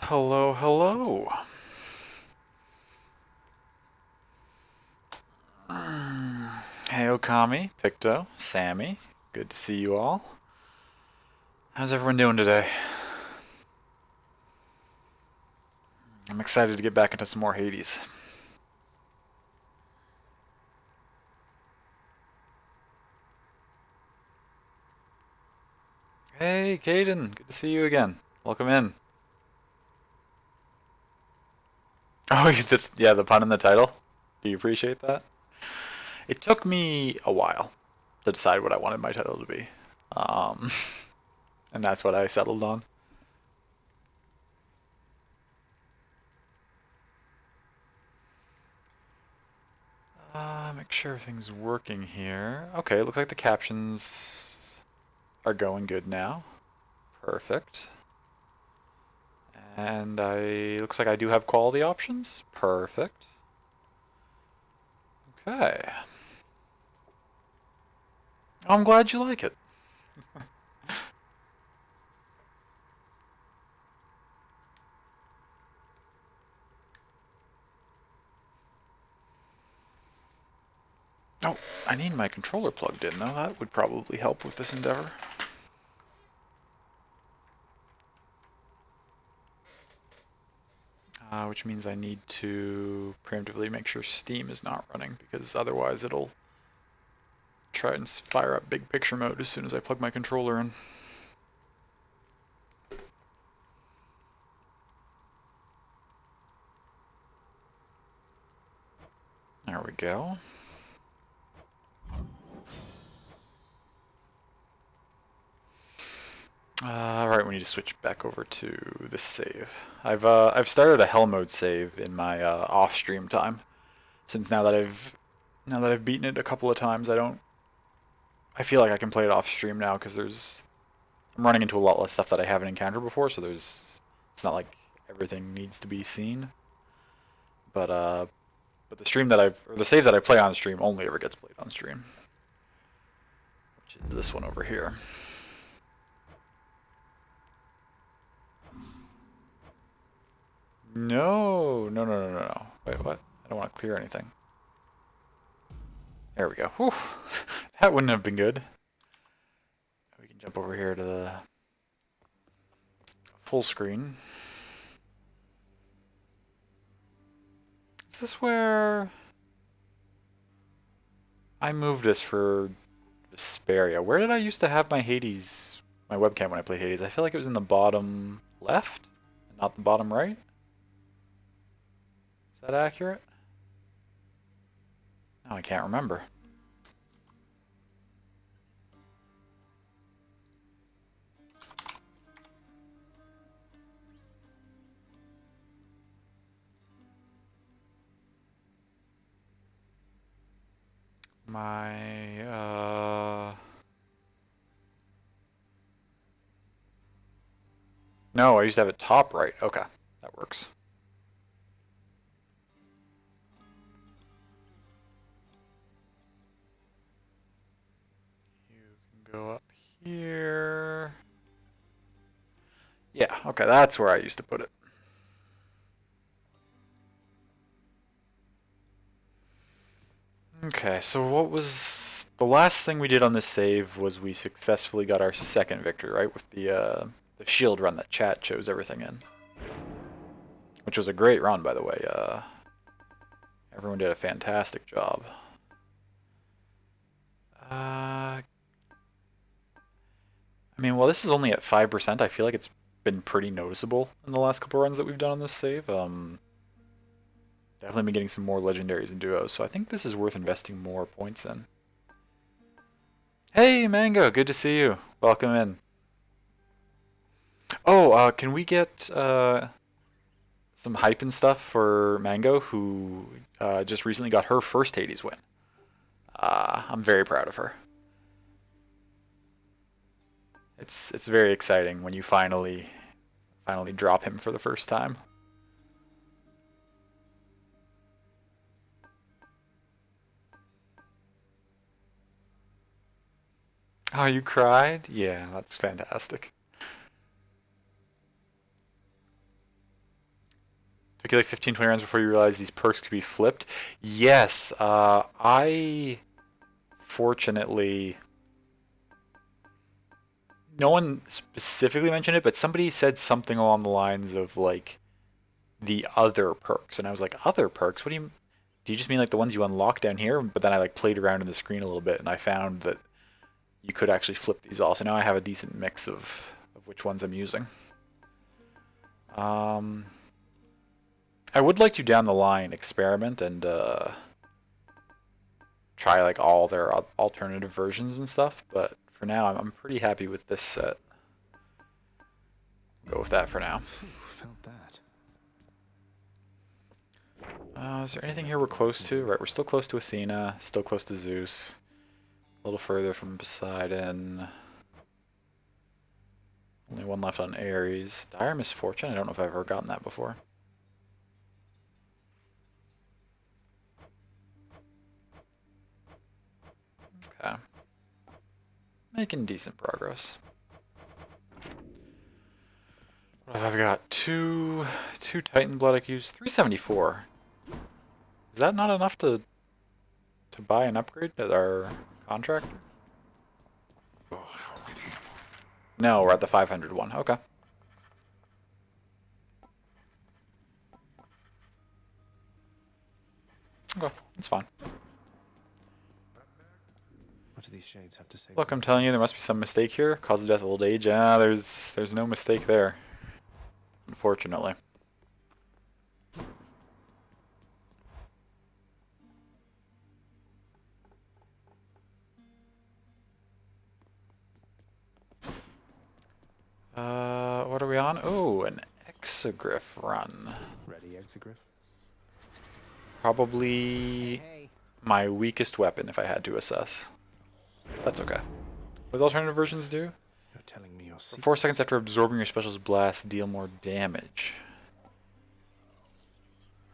Hello, hello. Hey, Okami, Picto, Sammy. Good to see you all. How's everyone doing today? I'm excited to get back into some more Hades. Hey, Caden. Good to see you again. Welcome in. Oh, you did, yeah, the pun in the title. Do you appreciate that? It took me a while to decide what I wanted my title to be. Um, and that's what I settled on. Make sure everything's working here. Okay, looks like the captions are going good now. Perfect. And looks like I do have quality options. Perfect. Okay. I'm glad you like it. Oh, I need my controller plugged in though. That would probably help with this endeavor. Which means I need to preemptively make sure Steam is not running, because otherwise it'll try and fire up big picture mode as soon as I plug my controller in. There we go. Alright, we need to switch back over to the save. I've started a hell mode save in my off stream time, since now that I've beaten it a couple of times, I feel like I can play it off stream now because I'm running into a lot less stuff that I haven't encountered before, so it's not like everything needs to be seen. But the save that I play on stream only ever gets played on stream, which is this one over here. No, no, no, no, no, no. Wait, what? I don't want to clear anything. There we go. Whew. That wouldn't have been good. We can jump over here to the full screen. Is this where I moved this for Vesperia? Where did I used to have my webcam when I played Hades? I feel like it was in the bottom left, and not the bottom right. Is that accurate? No, I can't remember. My, No, I used to have it top right. Okay, that works. You can go up here. Yeah, okay, that's where I used to put it. Okay, so what was the last thing we did on this save was we successfully got our second victory, right? With the shield run that chat chose everything in. Which was a great run, by the way. Everyone did a fantastic job. I mean, while this is only at 5%, I feel like it's been pretty noticeable in the last couple runs that we've done on this save. Definitely been getting some more legendaries and duos, so I think this is worth investing more points in. Hey, Mango, good to see you. Welcome in. Oh, can we get some hype and stuff for Mango, who just recently got her first Hades win? I'm very proud of her. It's very exciting when you finally drop him for the first time. Oh, you cried? Yeah, that's fantastic. Took you like 15, 20 rounds before you realized these perks could be flipped. Yes, I fortunately, no one specifically mentioned it, but somebody said something along the lines of like the other perks, and I was like, other perks? What do you just mean like the ones you unlock down here? But then I like played around in the screen a little bit, and I found that you could actually flip these all. So now I have a decent mix of which ones I'm using. I would like to down the line experiment and try like all their alternative versions and stuff, but for now I'm pretty happy with this set. Go with that for now. Felt that. Is there anything here we're close to? Right, we're still close to Athena, still close to Zeus. A little further from Poseidon. Only one left on Ares. Dire Misfortune? I don't know if I've ever gotten that before. Okay. Making decent progress. What have I got? Two Titan Blood I can use. 374. Is that not enough to buy an upgrade at our contractor? No, we're at the 500 one. Okay. Okay, that's fine. What do these shades have to say? Look, I'm telling you, there must be some mistake here. Cause of death of old age. Yeah, there's no mistake there. Unfortunately. What are we on? Oh, an Exegriff run. Ready, Exegriff? Probably my weakest weapon if I had to assess. That's okay. What do alternative versions do? You're telling me your secret. 4 seconds after absorbing your special's blast, deal more damage.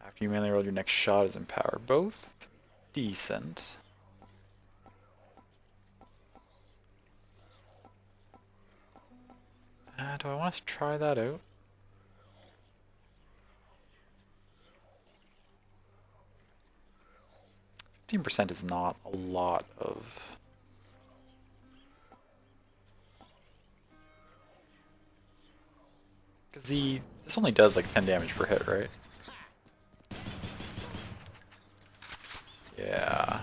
After you mainly roll, your next shot is in power. Both decent. Do I want to try that out? %15 is not a lot of... Because this only does like 10 damage per hit, right? Yeah.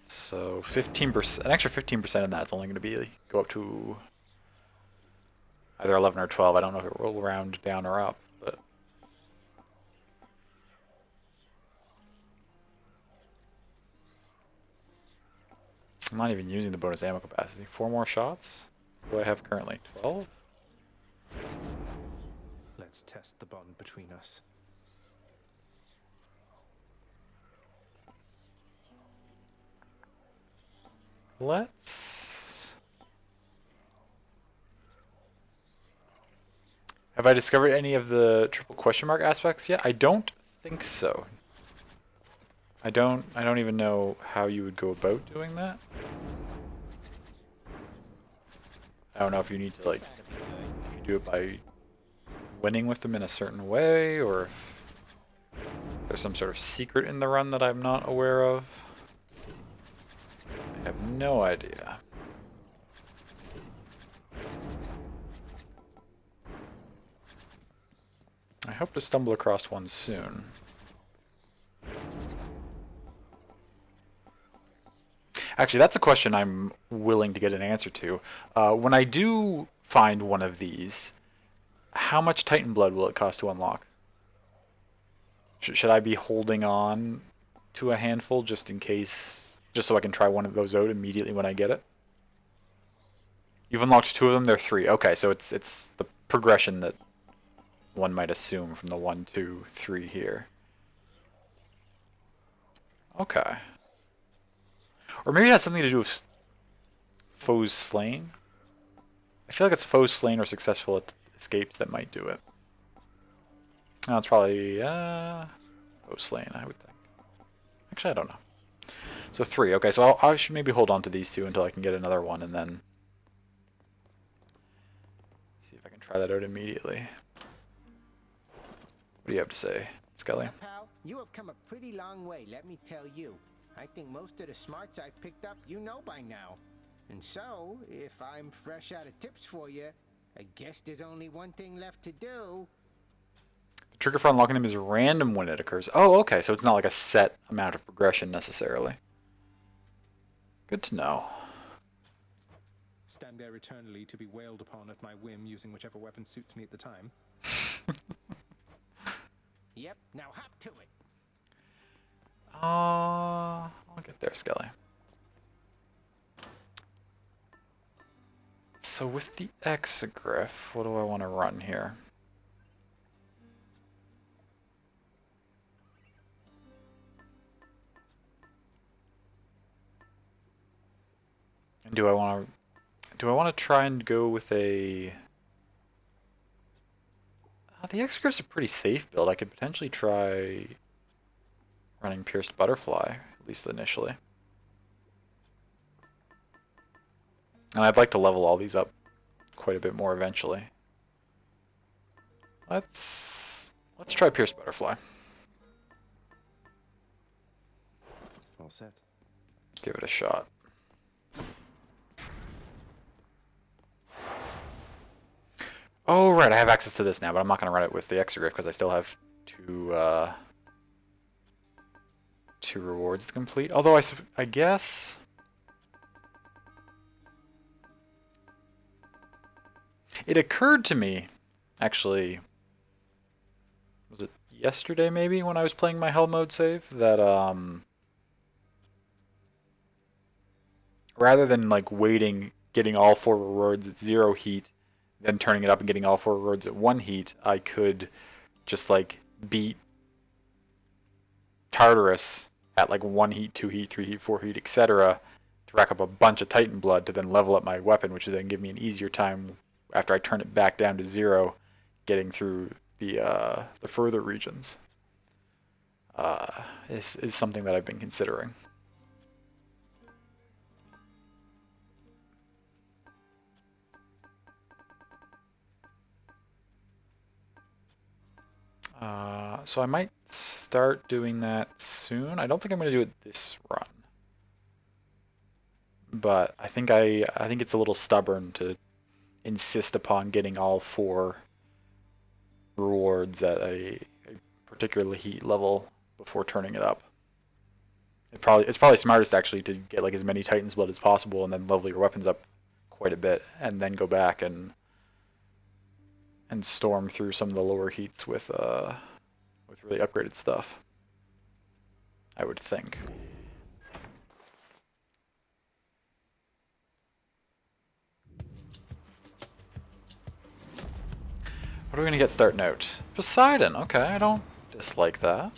So 15%, an extra 15% in that's only going to be go up to either 11 or 12. I don't know if it will round down or up, but I'm not even using the bonus ammo capacity. 4 more shots? What do I have currently? 12? Let's test the bond between us. Let's... Have I discovered any of the triple question mark aspects yet? I don't think so. I don't even know how you would go about doing that. I don't know if you need to like, if you do it by winning with them in a certain way, or if there's some sort of secret in the run that I'm not aware of. I have no idea. I hope to stumble across one soon. Actually, that's a question I'm willing to get an answer to. When I do find one of these, how much Titan Blood will it cost to unlock? Should I be holding on to a handful just in case, just so I can try one of those out immediately when I get it? You've unlocked 2 of them, they're 3. Okay, so it's the progression that one might assume from the 1, 2, 3 here. Okay. Or maybe it has something to do with foes slain. I feel like it's foes slain or successful escapes that might do it. No, it's probably foes slain, I would think. Actually, I don't know. So 3. Okay, so I should maybe hold on to these 2 until I can get another one, and then see if I can try that out immediately. do you have to say, Scully? Yeah, pal, you have come a pretty long way, let me tell you. I think most of the smarts I've picked up you know by now. And so, if I'm fresh out of tips for you, I guess there's only one thing left to do. The trigger for unlocking them is random when it occurs. Oh, okay, so it's not like a set amount of progression necessarily. Good to know. Stand there eternally to be wailed upon at my whim using whichever weapon suits me at the time. Yep, now hop to it. I'll get there, Scully. So with the exegriff, what do I want to run here? And do I want to try and go with a... the exegriff's a pretty safe build. I could potentially try running Pierced Butterfly, at least initially. And I'd like to level all these up quite a bit more eventually. Let's try Pierced Butterfly. All set. Give it a shot. Oh, right, I have access to this now, but I'm not going to run it with the exegriff because I still have two rewards to complete. Although I guess... It occurred to me, actually, was it yesterday maybe when I was playing my Hell mode save, that rather than like waiting, getting all 4 rewards at 0 heat, then turning it up and getting all 4 rewards at 1 heat, I could just like beat Tartarus at like 1 heat, 2 heat, 3 heat, 4 heat, etc. to rack up a bunch of Titan blood to then level up my weapon, which would then give me an easier time after I turn it back down to 0, getting through the further regions. Is something that I've been considering. So I might start doing that soon. I don't think I'm going to do it this run, but I think it's a little stubborn to insist upon getting all 4 rewards at a particular heat level before turning it up. It's probably smartest actually to get like as many Titan's blood as possible and then level your weapons up quite a bit and then go back and storm through some of the lower heats with really upgraded stuff, I would think. What are we going to get starting out? Poseidon, okay, I don't dislike that.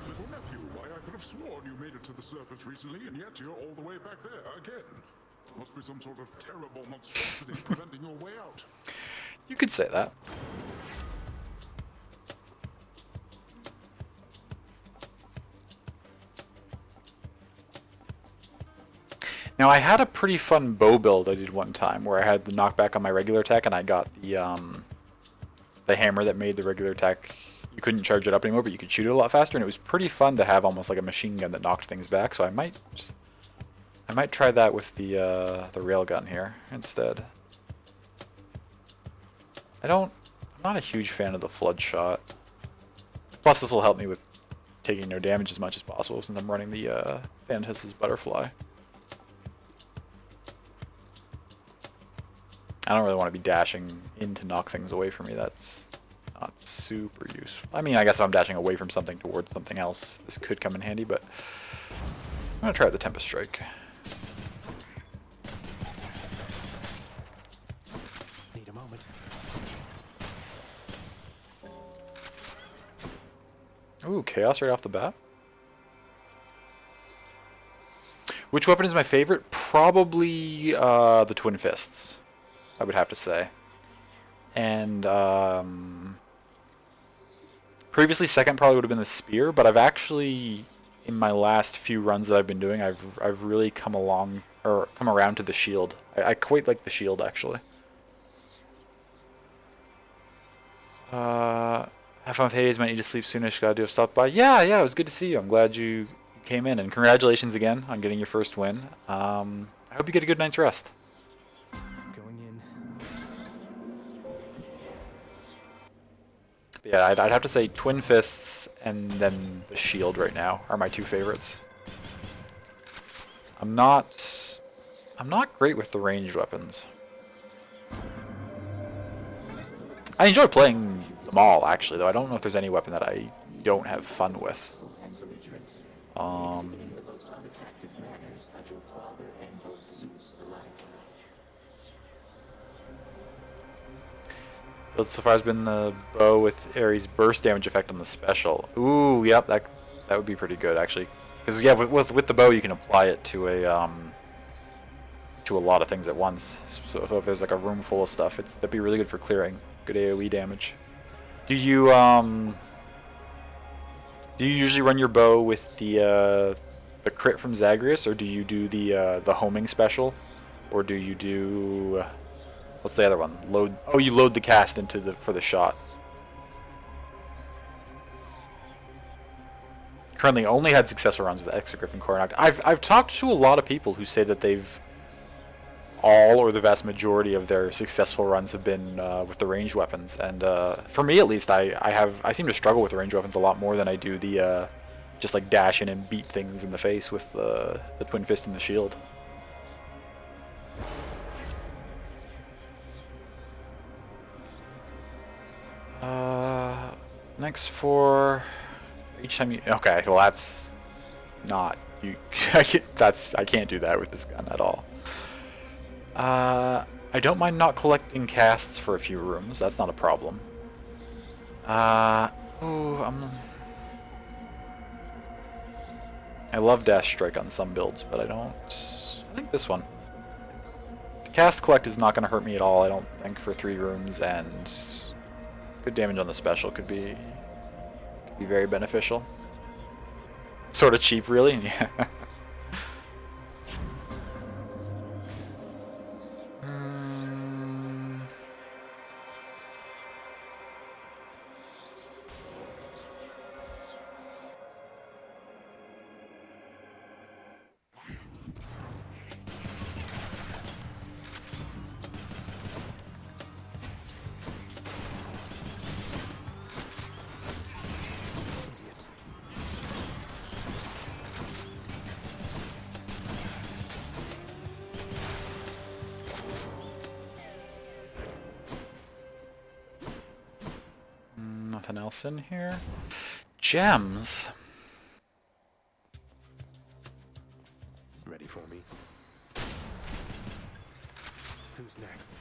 Little nephew, why I could have sworn you made it to the surface recently, and yet you're all the way back there again. Must be some sort of terrible monstrosity preventing your way out. You could say that. Now I had a pretty fun bow build I did one time where I had the knockback on my regular attack and I got the hammer that made the regular attack, you couldn't charge it up anymore, but you could shoot it a lot faster, and it was pretty fun to have almost like a machine gun that knocked things back. So I might try that with the railgun here instead. I'm not a huge fan of the flood shot. Plus this will help me with taking no damage as much as possible since I'm running the Thanatos' butterfly. I don't really want to be dashing in to knock things away from me. That's not super useful. I mean, I guess if I'm dashing away from something towards something else, this could come in handy, but I'm going to try the Tempest Strike. Need a moment. Ooh, Chaos right off the bat. Which weapon is my favorite? Probably the Twin Fists, I would have to say. And previously second probably would have been the Spear, but I've actually, in my last few runs that I've been doing, I've really come around to the Shield. I quite like the Shield actually. Have fun with Hades. Might need to sleep soonish. Gotta do a stop by. Yeah, it was good to see you. I'm glad you came in, and congratulations again on getting your first win. I hope you get a good night's rest. Going in. But yeah, I'd have to say Twin Fists and then the Shield right now are my two favorites. I'm not great with the ranged weapons. I enjoy playing them all, actually, though. I don't know if there's any weapon that I don't have fun with. Build so far has been the bow with Ares' burst damage effect on the special. Ooh, yep, that would be pretty good, actually. Because yeah, with the bow you can apply it to a lot of things at once. So if there's like a room full of stuff, that'd be really good for clearing. Good AoE damage. Do you usually run your bow with the crit from Zagreus, or do you do the homing special, or do you do what's the other one? You load the cast for the shot. Currently only had successful runs with Extra Griffin Core. I've talked to a lot of people who say that they've all or the vast majority of their successful runs have been with the ranged weapons, and for me at least, I seem to struggle with the ranged weapons a lot more than I do the just like dash in and beat things in the face with the Twin Fist and the Shield. Next for each time you okay, well that's not you. I can't do that with this gun at all. I don't mind not collecting casts for a few rooms. That's not a problem. I love Dash Strike on some builds, but I don't. I think this one. The cast collect is not going to hurt me at all, I don't think, for 3 rooms, and good damage on the special could be very beneficial. Sort of cheap, really. Yeah. Nothing else in here. Gems. Ready for me? Who's next?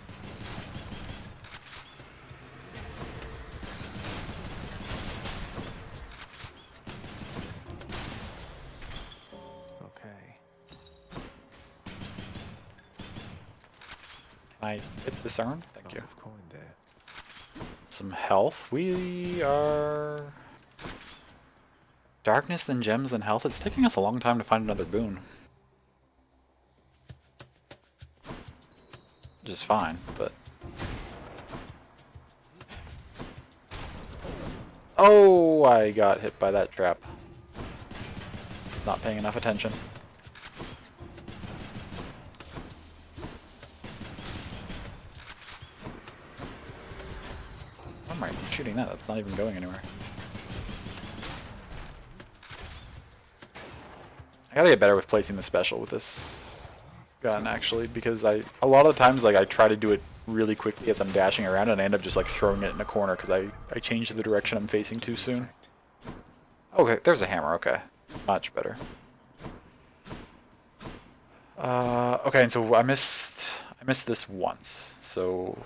Okay. Can I hit this urn? Thank you. Lots of coin there. Some health. We are... Darkness, then gems, then health. It's taking us a long time to find another boon. Which is fine, but... Oh, I got hit by that trap. I was not paying enough attention. Why am I shooting that? That's not even going anywhere. I gotta get better with placing the special with this gun, actually, because a lot of the times, like, I try to do it really quickly as I'm dashing around, and I end up just, like, throwing it in a corner because I changed the direction I'm facing too soon. Okay, there's a hammer, okay. Much better. Okay, and so I missed this once, so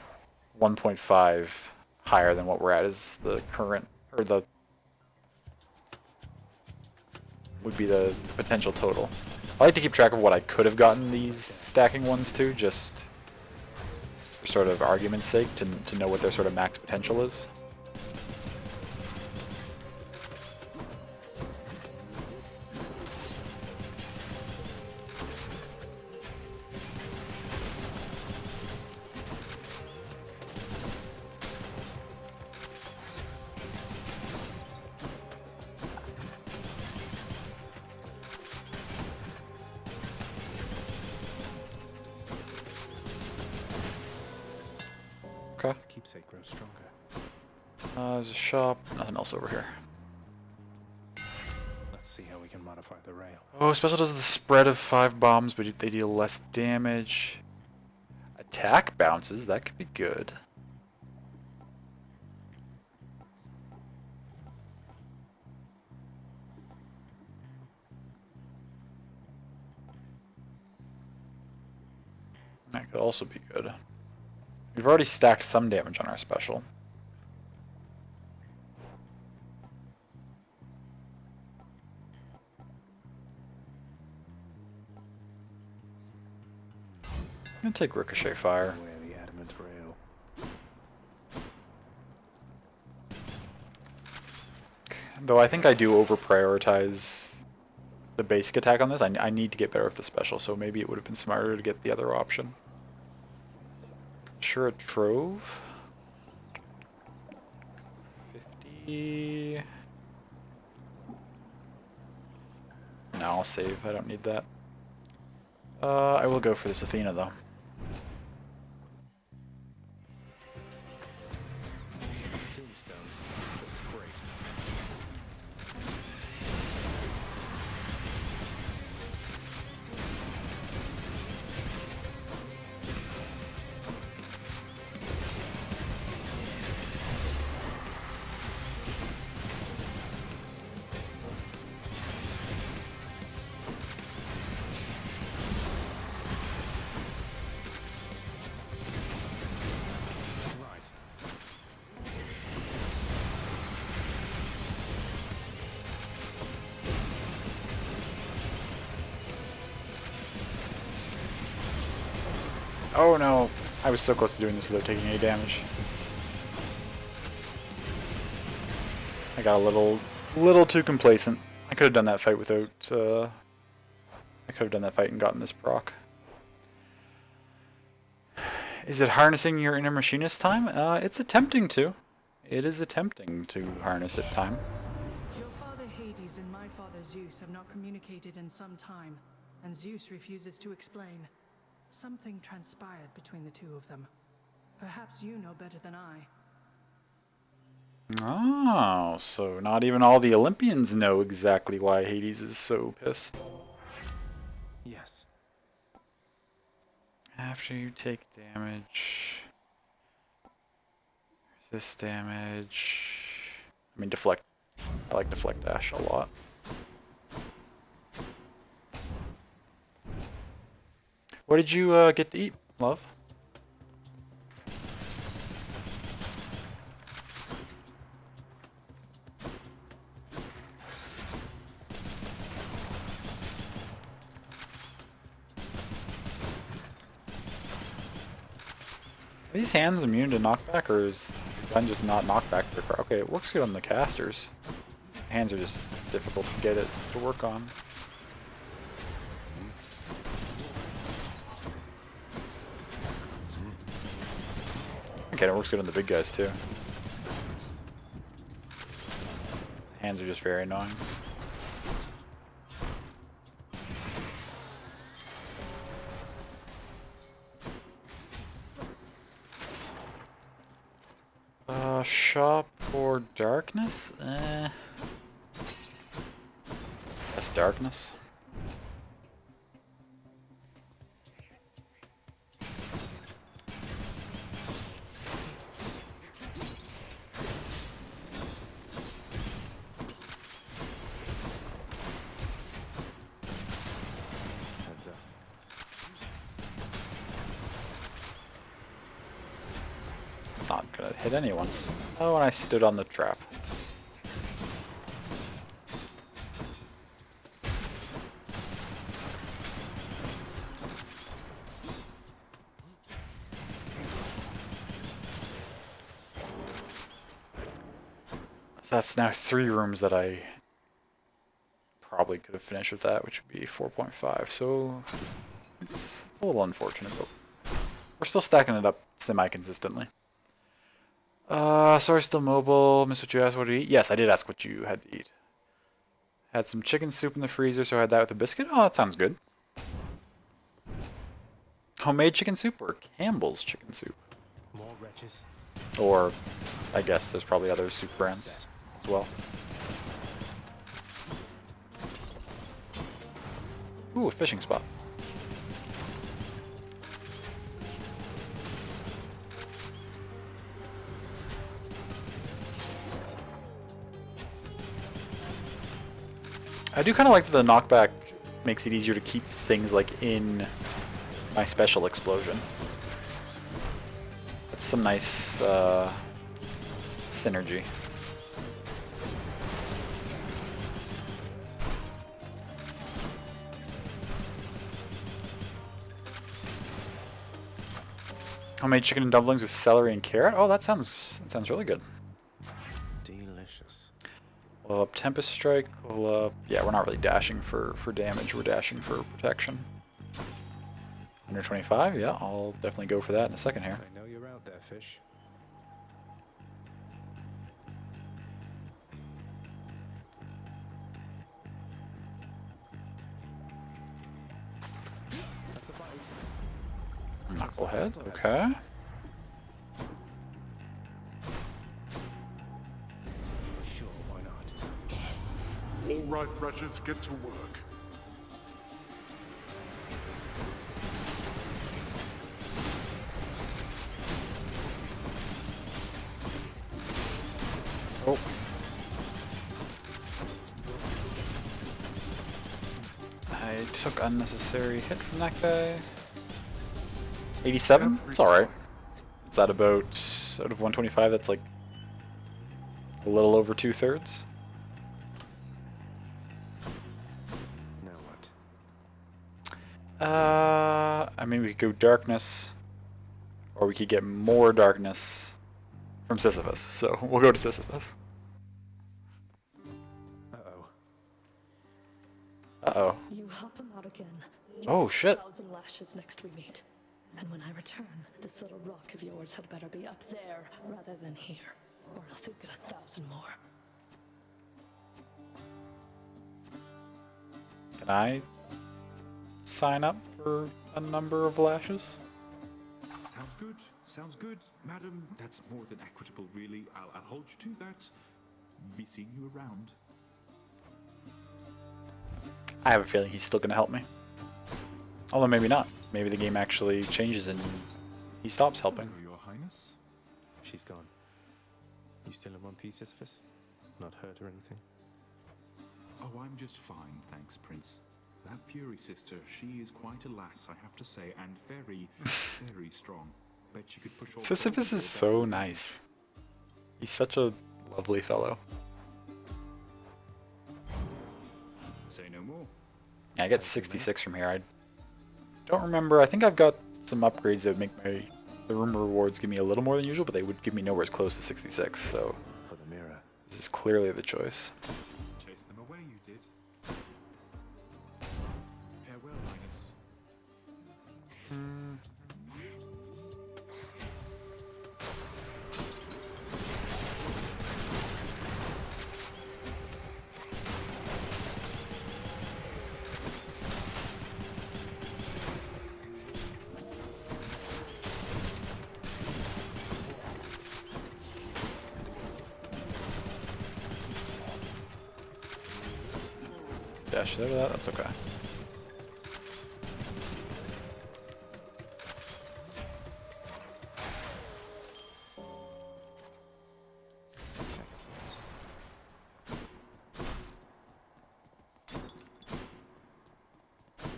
1.5 higher than what we're at is the current, or the would be the potential total. I like to keep track of what I could have gotten these stacking ones to, just for sort of argument's sake, to know what their sort of max potential is. Okay. His keepsake grows stronger. There's a shop. Nothing else over here. Let's see how we can modify the rail. Oh, special does the spread of 5 bombs, but they deal less damage. Attack bounces. That could be good. That could also be good. We've already stacked some damage on our special. I'll take Ricochet Fire. Wear the adamant rail. Though I think I do over-prioritize the basic attack on this. I need to get better with the special, so maybe it would have been smarter to get the other option. Sure, a Trove. 50. No, I'll save. I don't need that. I will go for this Athena, though. Tombstone. Just great. Right. Oh no, I was so close to doing this without taking any damage. I got a little too complacent. I could have done that fight without, I could have done that fight and gotten this proc. Is it harnessing your inner machinist time? It's attempting to. It is attempting to harness it time. Your father Hades and my father Zeus have not communicated in some time, and Zeus refuses to explain. Something transpired between the two of them. Perhaps you know better than I. Oh, so not even all the Olympians know exactly why Hades is so pissed. Yes. After you take damage, resist damage. I mean, deflect. I like deflect dash a lot. What did you get to eat, love? Are these hands immune to knockback, or is the gun just not knockback? Okay, it works good on the casters. Hands are just difficult to get it to work on. Okay, it works good on the big guys too. Hands are just very annoying. Shop or darkness? That's darkness. Heads up. It's not gonna hit anyone. Oh, and I stood on the trap. So that's now 3 rooms that I probably could have finished with that, which would be 4.5. So it's a little unfortunate, but we're still stacking it up semi-consistently. Sorry, still mobile. Missed what you asked. What to eat? Yes, I did ask what you had to eat. Had some chicken soup in the freezer, so I had that with a biscuit. Oh, that sounds good. Homemade chicken soup or Campbell's chicken soup? More wretched Wretches. Or, I guess there's probably other soup brands as well. Ooh, a fishing spot. I do kind of like that the knockback makes it easier to keep things like in my special explosion. That's some nice synergy. Homemade chicken and dumplings with celery and carrot. Oh, that sounds really good. Delicious. Level up Tempest Strike. Level up. Yeah, we're not really dashing for damage. We're dashing for protection. 125. Yeah, I'll definitely go for that in a second here. I know you're out there, fish. That's a bite. Knucklehead. Okay. Sure, why not? All right, wretches, get to work. Oh. I took unnecessary hit from that guy. 87? It's alright. Is that about, out of 125, that's like a little over 2/3? Now what? I mean, we could go darkness, or we could get more darkness from Sisyphus, so we'll go to Sisyphus. Uh-oh. Uh-oh. You help him out again. Oh, shit. 1,000 lashes next we meet. And when I return, this little rock of yours had better be up there rather than here, or else you'll get 1,000 more. Can I sign up for a number of lashes? Sounds good. Sounds good, madam. That's more than equitable, really. I'll hold you to that. Be seeing you around. I have a feeling he's still gonna help me. Although maybe not. Maybe the game actually changes and he stops helping. Hello, Your Highness. She's gone. You still in one piece, Sisyphus? Not hurt or anything? Oh, I'm just fine, thanks, Prince. That Fury sister, she is quite a lass, I have to say, and very, very strong. Bet she could push all Sisyphus is so nice. He's such a lovely fellow. Say no more. Yeah, I get 66 from here. I don't remember. I think I've got some upgrades that would make the room rewards give me a little more than usual, but they would give me nowhere as close to 66, so For the mirror. this is clearly the choice. Chase them away, you did. Farewell, Highness. Dash out of that, that's okay. Excellent.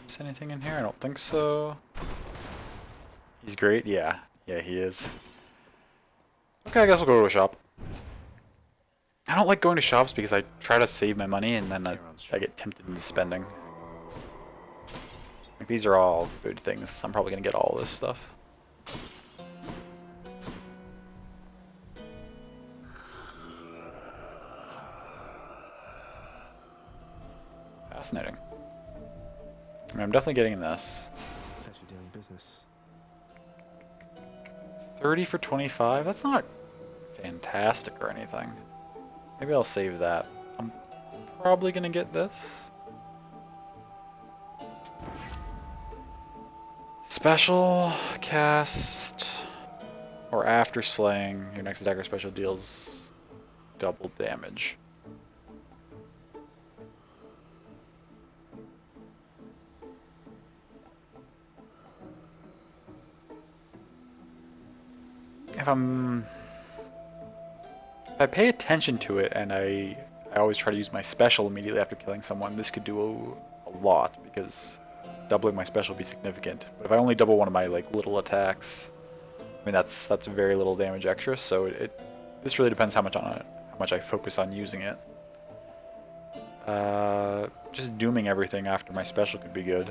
Is anything in here? I don't think so. He's great? Yeah. Yeah, he is. Okay, I guess we'll go to a shop. I don't like going to shops because I try to save my money and then I get tempted into spending. Like, these are all good things. I'm probably going to get all this stuff. Fascinating. I mean, I'm definitely getting this. Pleasure doing business. 30 for 25? That's not fantastic or anything. Maybe I'll save that. I'm probably gonna get this. Special cast or after slaying, your next attack or special deals double damage. If I pay attention to it and I always try to use my special immediately after killing someone, this could do a lot because doubling my special would be significant. But if I only double one of my like little attacks, I mean that's very little damage extra. So this really depends how much I focus on using it. Just dooming everything after my special could be good.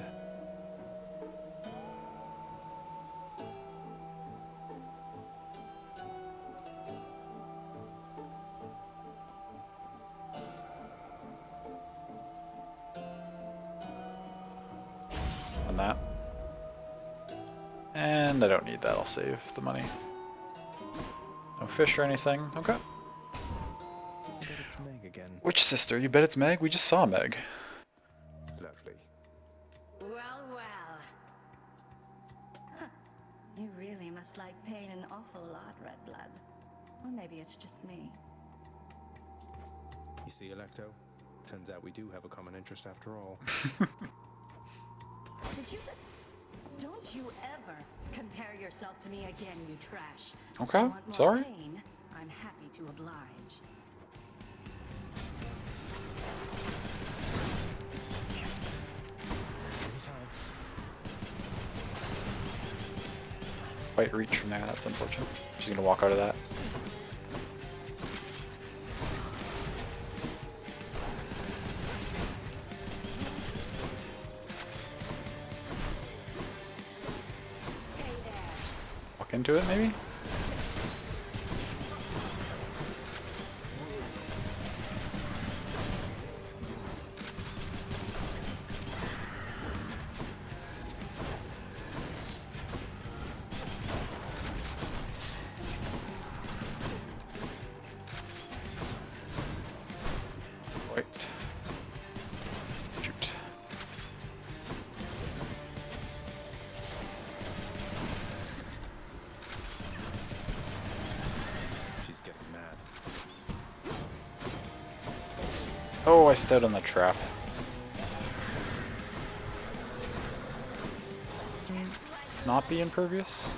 On that. And I don't need that, I'll save the money. No fish or anything. Okay. Bet it's Meg again. Which sister? You bet it's Meg? We just saw Meg. Lovely. Well, well. Huh. You really must like pain an awful lot, Red Blood. Or maybe it's just me. You see, Electo? Turns out we do have a common interest after all. Did you just... Don't you ever compare yourself to me again, you trash. Okay, Want more sorry. pain? I'm happy to oblige. Anytime. Quite reach from there, that's unfortunate. She's gonna walk out of that. Stay there. Walk into it, maybe? Right. Shoot. She's getting mad. Oh, I stepped on the trap. Not be impervious?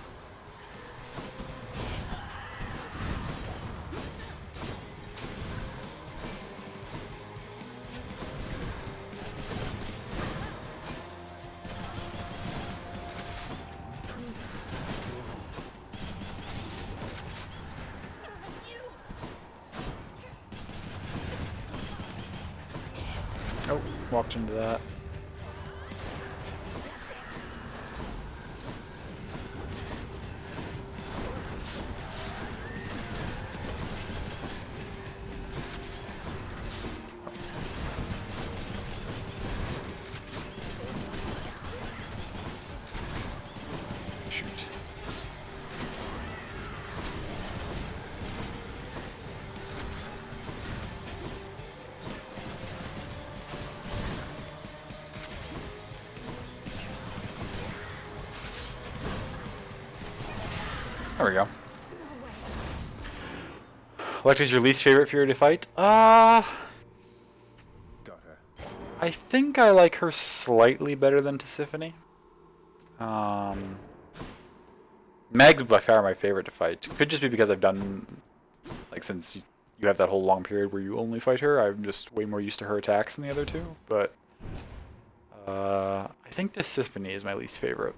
Oh, walked into that. Shoot. There we go. Electra's your least favorite Fury to fight? Got her. I think I like her slightly better than Tisiphone. Meg's by far my favorite to fight. Could just be because I've done, like, since you have that whole long period where you only fight her, I'm just way more used to her attacks than the other two. But I think Tisiphone is my least favorite.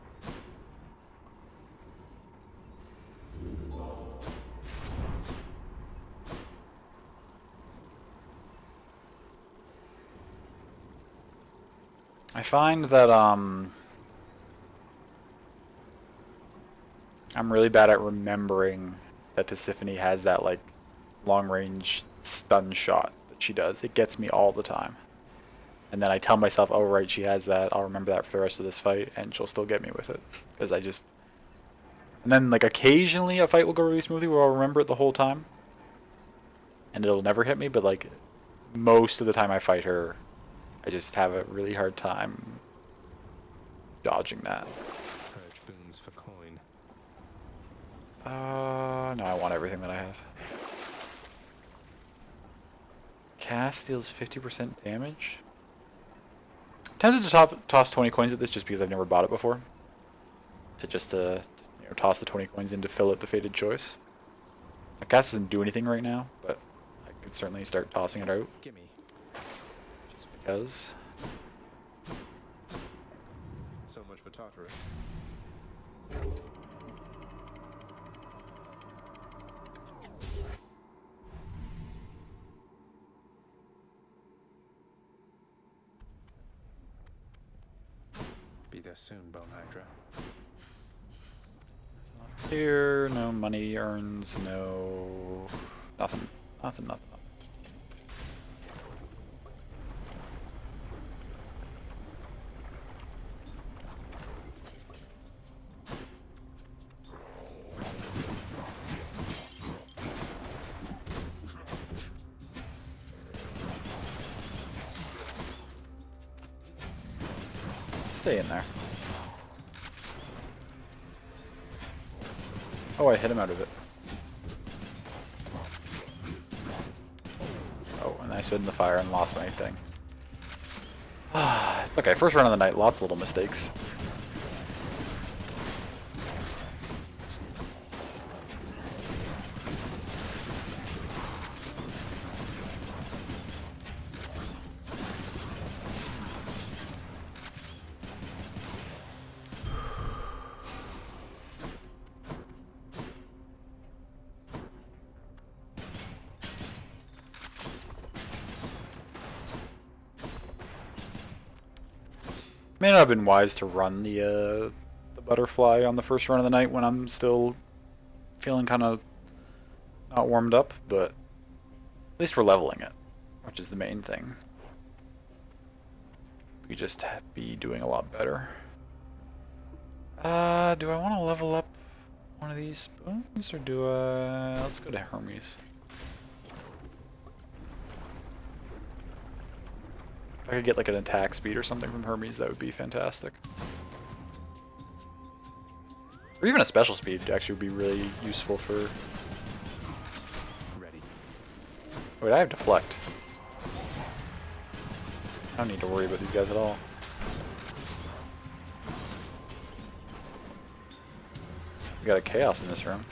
I find that I'm really bad at remembering that Tisiphone has that like long range stun shot that she does. It gets me all the time. And then I tell myself, oh right, she has that, I'll remember that for the rest of this fight, and she'll still get me with it. Because I just... And then like occasionally a fight will go really smoothly where I'll remember it the whole time. And it'll never hit me, but like most of the time I fight her, I just have a really hard time dodging that. Purge boons for coin. No, I want everything that I have. Cast deals 50% damage. Tempted to toss 20 coins at this just because I've never bought it before. To toss the 20 coins in to fill out the Fated Choice. My cast doesn't do anything right now, but I could certainly start tossing it out. Gimme. Just because. So much for Tartarus. Be there soon, Bone Hydra. Here, no money earns, no... Nothing. Nothing. Stay in there. Oh, I hit him out of it. Oh, and I stood in the fire and lost my thing. It's okay. First run of the night, lots of little mistakes. May not have been wise to run the butterfly on the first run of the night when I'm still feeling kind of not warmed up, but at least we're leveling it, which is the main thing. We just be doing a lot better. Do I want to level up one of these spoons, or do I... Let's go to Hermes. If I could get like an attack speed or something from Hermes, that would be fantastic. Or even a special speed actually would be really useful for... Ready. Wait, I have deflect. I don't need to worry about these guys at all. We got a chaos in this room.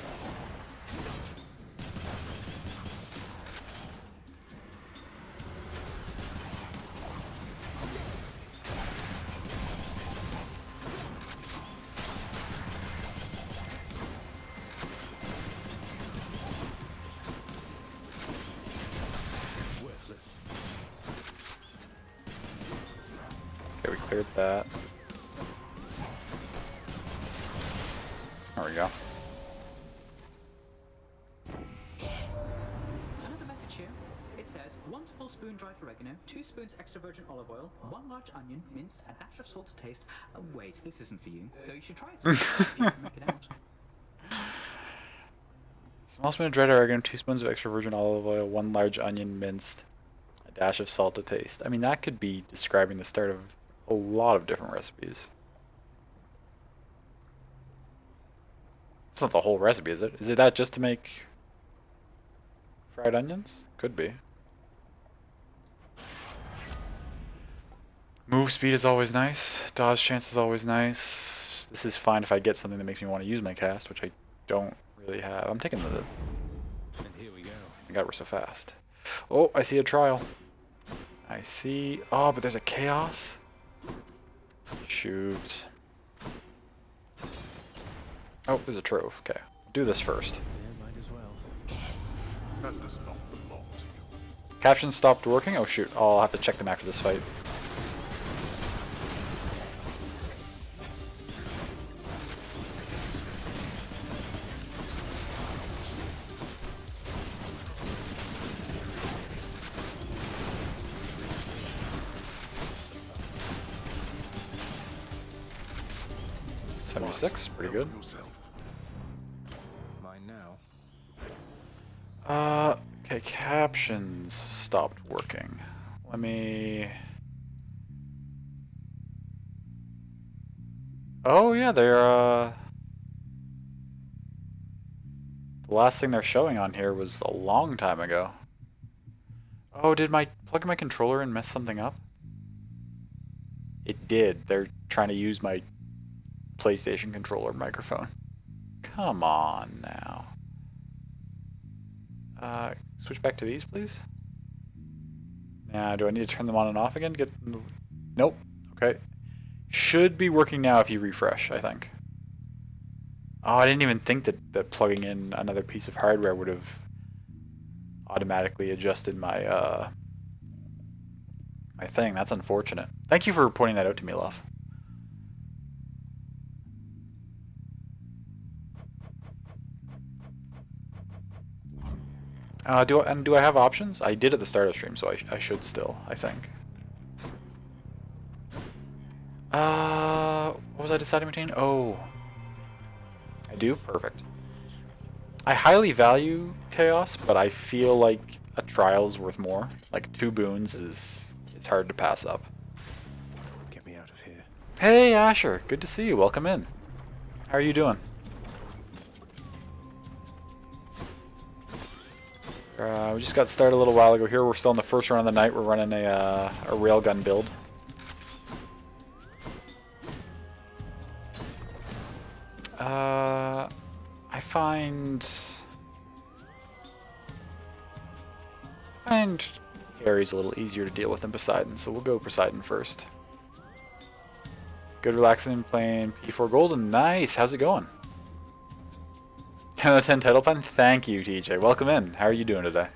Worthless. Okay, we cleared that. There we go. Another message here. It says 1 small spoon dried oregano, 2 spoons extra virgin olive oil, 1 large onion, minced, a dash of salt to taste. Wait, this isn't for you. Though you should try it sometime if you can make it out. Small spoon of dried oregano, 2 spoons of extra virgin olive oil, 1 large onion minced, a dash of salt to taste. I mean, that could be describing the start of a lot of different recipes. It's not the whole recipe, is it? Is it that just to make fried onions? Could be. Move speed is always nice. Dodge chance is always nice. This is fine if I get something that makes me want to use my cast, which I don't really have. I'm taking the... And here we go. I got we're so fast. Oh, I see a trial. I see... Oh, but there's a chaos? Shoot. Oh, there's a trove. Okay. Do this first. Yeah, might as well. That does not belong to you. Captions stopped working? Oh shoot, I'll have to check them after this fight. $76, pretty good. Yourself. Mine now. Okay, captions stopped working. Let me... Oh yeah, they're The last thing they're showing on here was a long time ago. Oh, did my plug my controller and mess something up? It did. They're trying to use my PlayStation controller microphone. Come on now. Switch back to these, please. Now, do I need to turn them on and off again? Nope. Okay. Should be working now if you refresh, I think. Oh, I didn't even think that plugging in another piece of hardware would have automatically adjusted my my thing. That's unfortunate. Thank you for pointing that out to me, love. Do I have options? I did at the start of the stream, so I should still, I think. What was I deciding between? Oh. I do? Perfect. I highly value Chaos, but I feel like a trial's worth more. Like 2 boons is hard to pass up. Get me out of here. Hey Asher, good to see you. Welcome in. How are you doing? We just got started a little while ago here. We're still in the first run of the night. We're running a railgun build. I find Ares a little easier to deal with than Poseidon, so we'll go Poseidon first. Good relaxing playing P4 Golden. Nice. How's it going? 10 out of 10 title pen? Thank you, TJ. Welcome in. How are you doing today?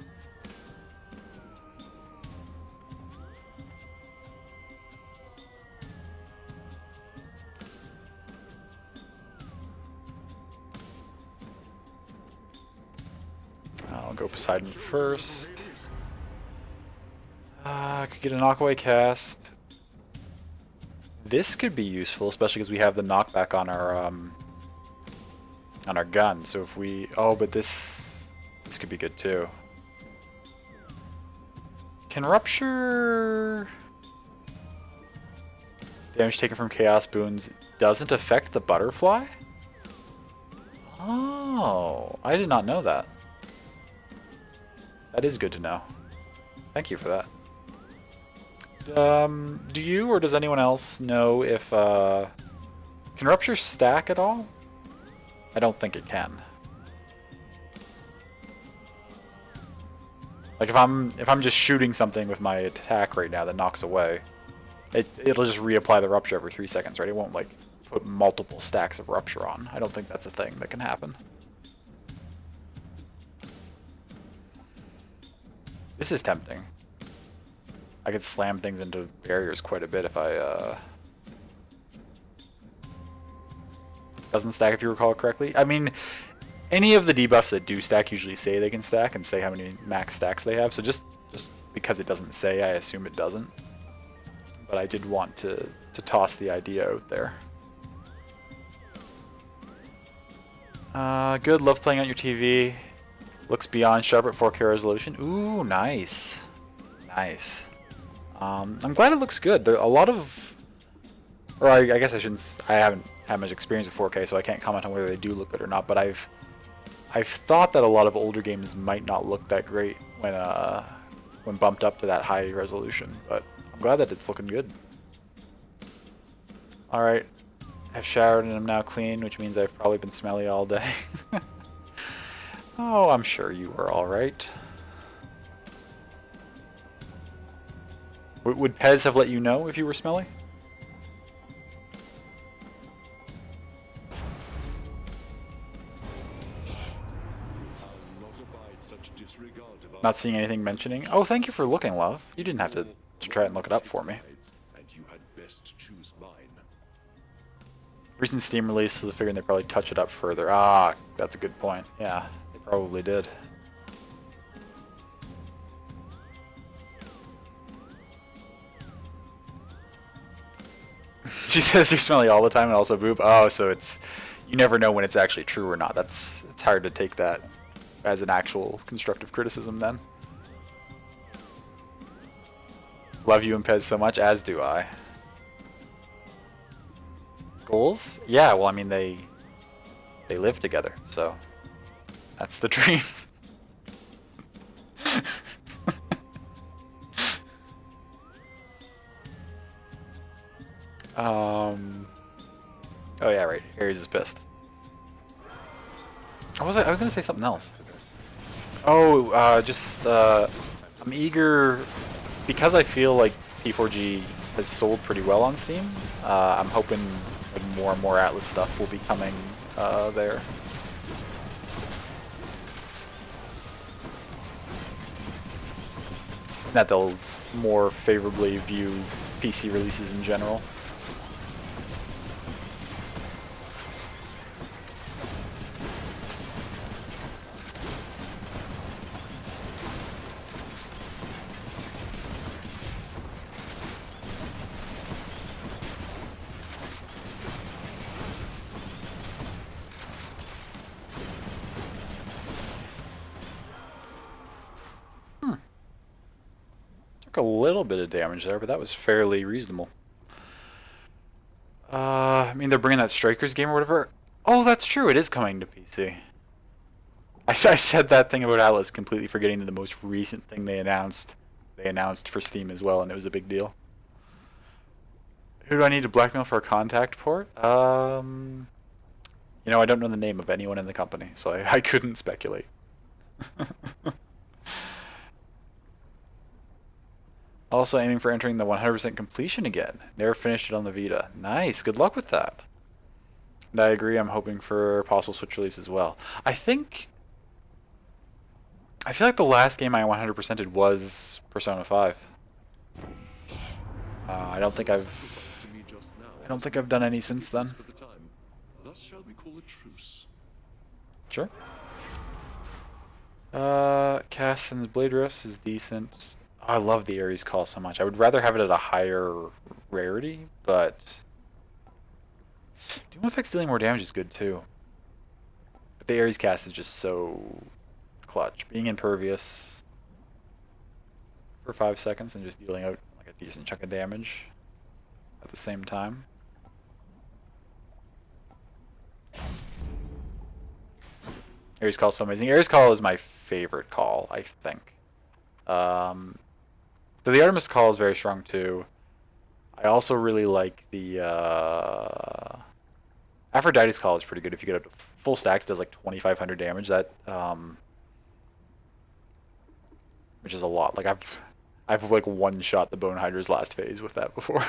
I'll go Poseidon first. I could get a knockaway cast. This could be useful, especially because we have the knockback on our gun. So if we... Oh, but this could be good too. Can Rupture... Damage taken from Chaos Boons doesn't affect the butterfly? Oh, I did not know that. That is good to know. Thank you for that. Do you or does anyone else know if can Rupture stack at all? I don't think it can. Like if I'm just shooting something with my attack right now that knocks away, it'll just reapply the Rupture every 3 seconds, right? It won't like put multiple stacks of Rupture on. I don't think that's a thing that can happen. This is tempting. I could slam things into barriers quite a bit if I, Doesn't stack if you recall correctly. I mean, any of the debuffs that do stack usually say they can stack and say how many max stacks they have, so just because it doesn't say, I assume it doesn't. But I did want to toss the idea out there. Good, love playing on your TV. Looks beyond sharp at 4K resolution. Ooh, nice. Nice. I'm glad it looks good. There are a lot of... Or I guess I shouldn't... I haven't had much experience with 4K, so I can't comment on whether they do look good or not, but I've thought that a lot of older games might not look that great when bumped up to that high resolution, but I'm glad that it's looking good. Alright. I've showered and I'm now clean, which means I've probably been smelly all day. Oh, I'm sure you were alright. Would Pez have let you know if you were smelly? Not seeing anything mentioning. Oh, thank you for looking, love. You didn't have to try and look it up for me. Recent Steam release, so they're figuring they probably touch it up further. Ah, that's a good point. Yeah, they probably did. She says you're smelly all the time and also boob. Oh, so it's... You never know when it's actually true or not. It's hard to take that as an actual constructive criticism then. Love you and Pez so much, as do I. Goals? Yeah, well, I mean, they live together, so That's the dream. Oh yeah, right. Ares is pissed. I was gonna say something else. Oh, I'm eager because I feel like P4G has sold pretty well on Steam. I'm hoping that more and more Atlas stuff will be coming there. That they'll more favorably view PC releases in general. A little bit of damage there, but that was fairly reasonable. I mean, they're bringing that Strikers game or whatever. Oh, that's true. It is coming to PC. I said that thing about Atlas, completely forgetting that the most recent thing they announced for Steam as well, and it was a big deal. Who do I need to blackmail for a contact port? You know, I don't know the name of anyone in the company, so I couldn't speculate. Also aiming for entering the 100% completion again. Never finished it on the Vita. Nice, good luck with that. And I agree, I'm hoping for a possible Switch release as well. I feel like the last game I 100%ed was Persona 5. I don't think I've done any since then. Thus shall we call a truce. Sure. Cass and Blade Rifts is decent. I love the Ares Call so much. I would rather have it at a higher rarity, but Doom Effects dealing more damage is good too. But the Ares cast is just so clutch. Being impervious for 5 seconds and just dealing out like a decent chunk of damage at the same time. Ares Call is so amazing. Ares Call is my favorite call, I think. The Artemis Call is very strong too. I also really like the Aphrodite's Call is pretty good if you get up to full stacks. Does like 2,500 damage. That which is a lot. Like I've like one shot the Bone Hydra's last phase with that before.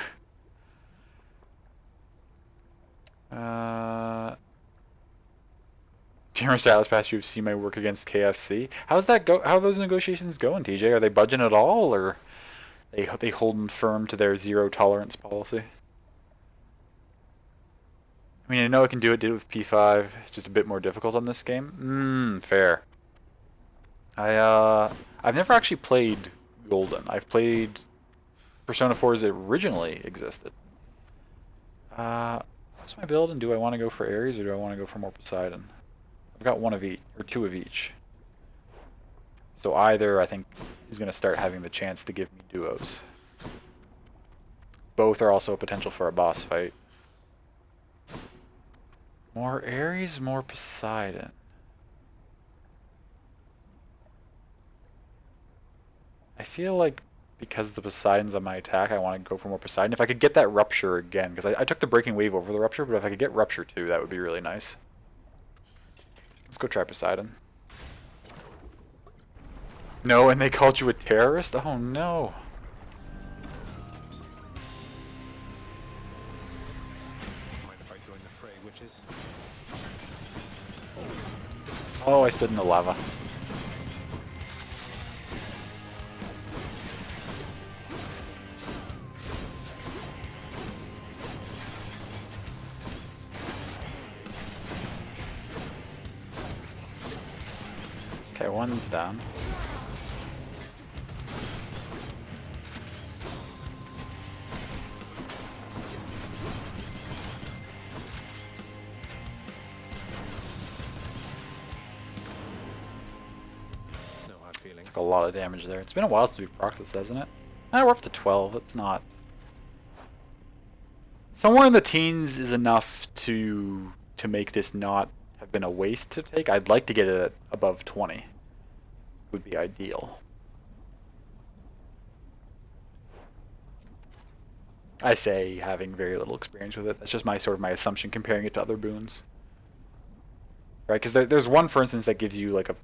Dear Mr. Atlas Pass, you've seen my work against KFC. How's that go? How are those negotiations going, TJ? Are they budging at all, or they holding firm to their zero tolerance policy? I mean, I know I can do it. Did it with P5. It's just a bit more difficult on this game. Fair. I've never actually played Golden. I've played Persona 4 as it originally existed. What's my build, and do I want to go for Ares or do I want to go for more Poseidon? I've got one of each, or two of each. So either, I think, is going to start having the chance to give me duos. Both are also a potential for a boss fight. More Ares, more Poseidon. I feel like because the Poseidon's on my attack, I want to go for more Poseidon. If I could get that Rupture again, because I took the Breaking Wave over the Rupture, but if I could get Rupture too, that would be really nice. Let's go try Poseidon. No, and they called you a terrorist? Oh no. Mind if I join the fray, witches? Oh, I stood in the lava. Okay, one's down. No hard feelings. Took a lot of damage there. It's been a while since we've procced this, hasn't it? We're up to 12. That's not... Somewhere in the teens is enough to make this not have been a waste to take. I'd like to get it at above 20. Would be ideal. I say having very little experience with it. That's just my sort of my assumption comparing it to other boons. Right? Because there's one, for instance, that gives you like a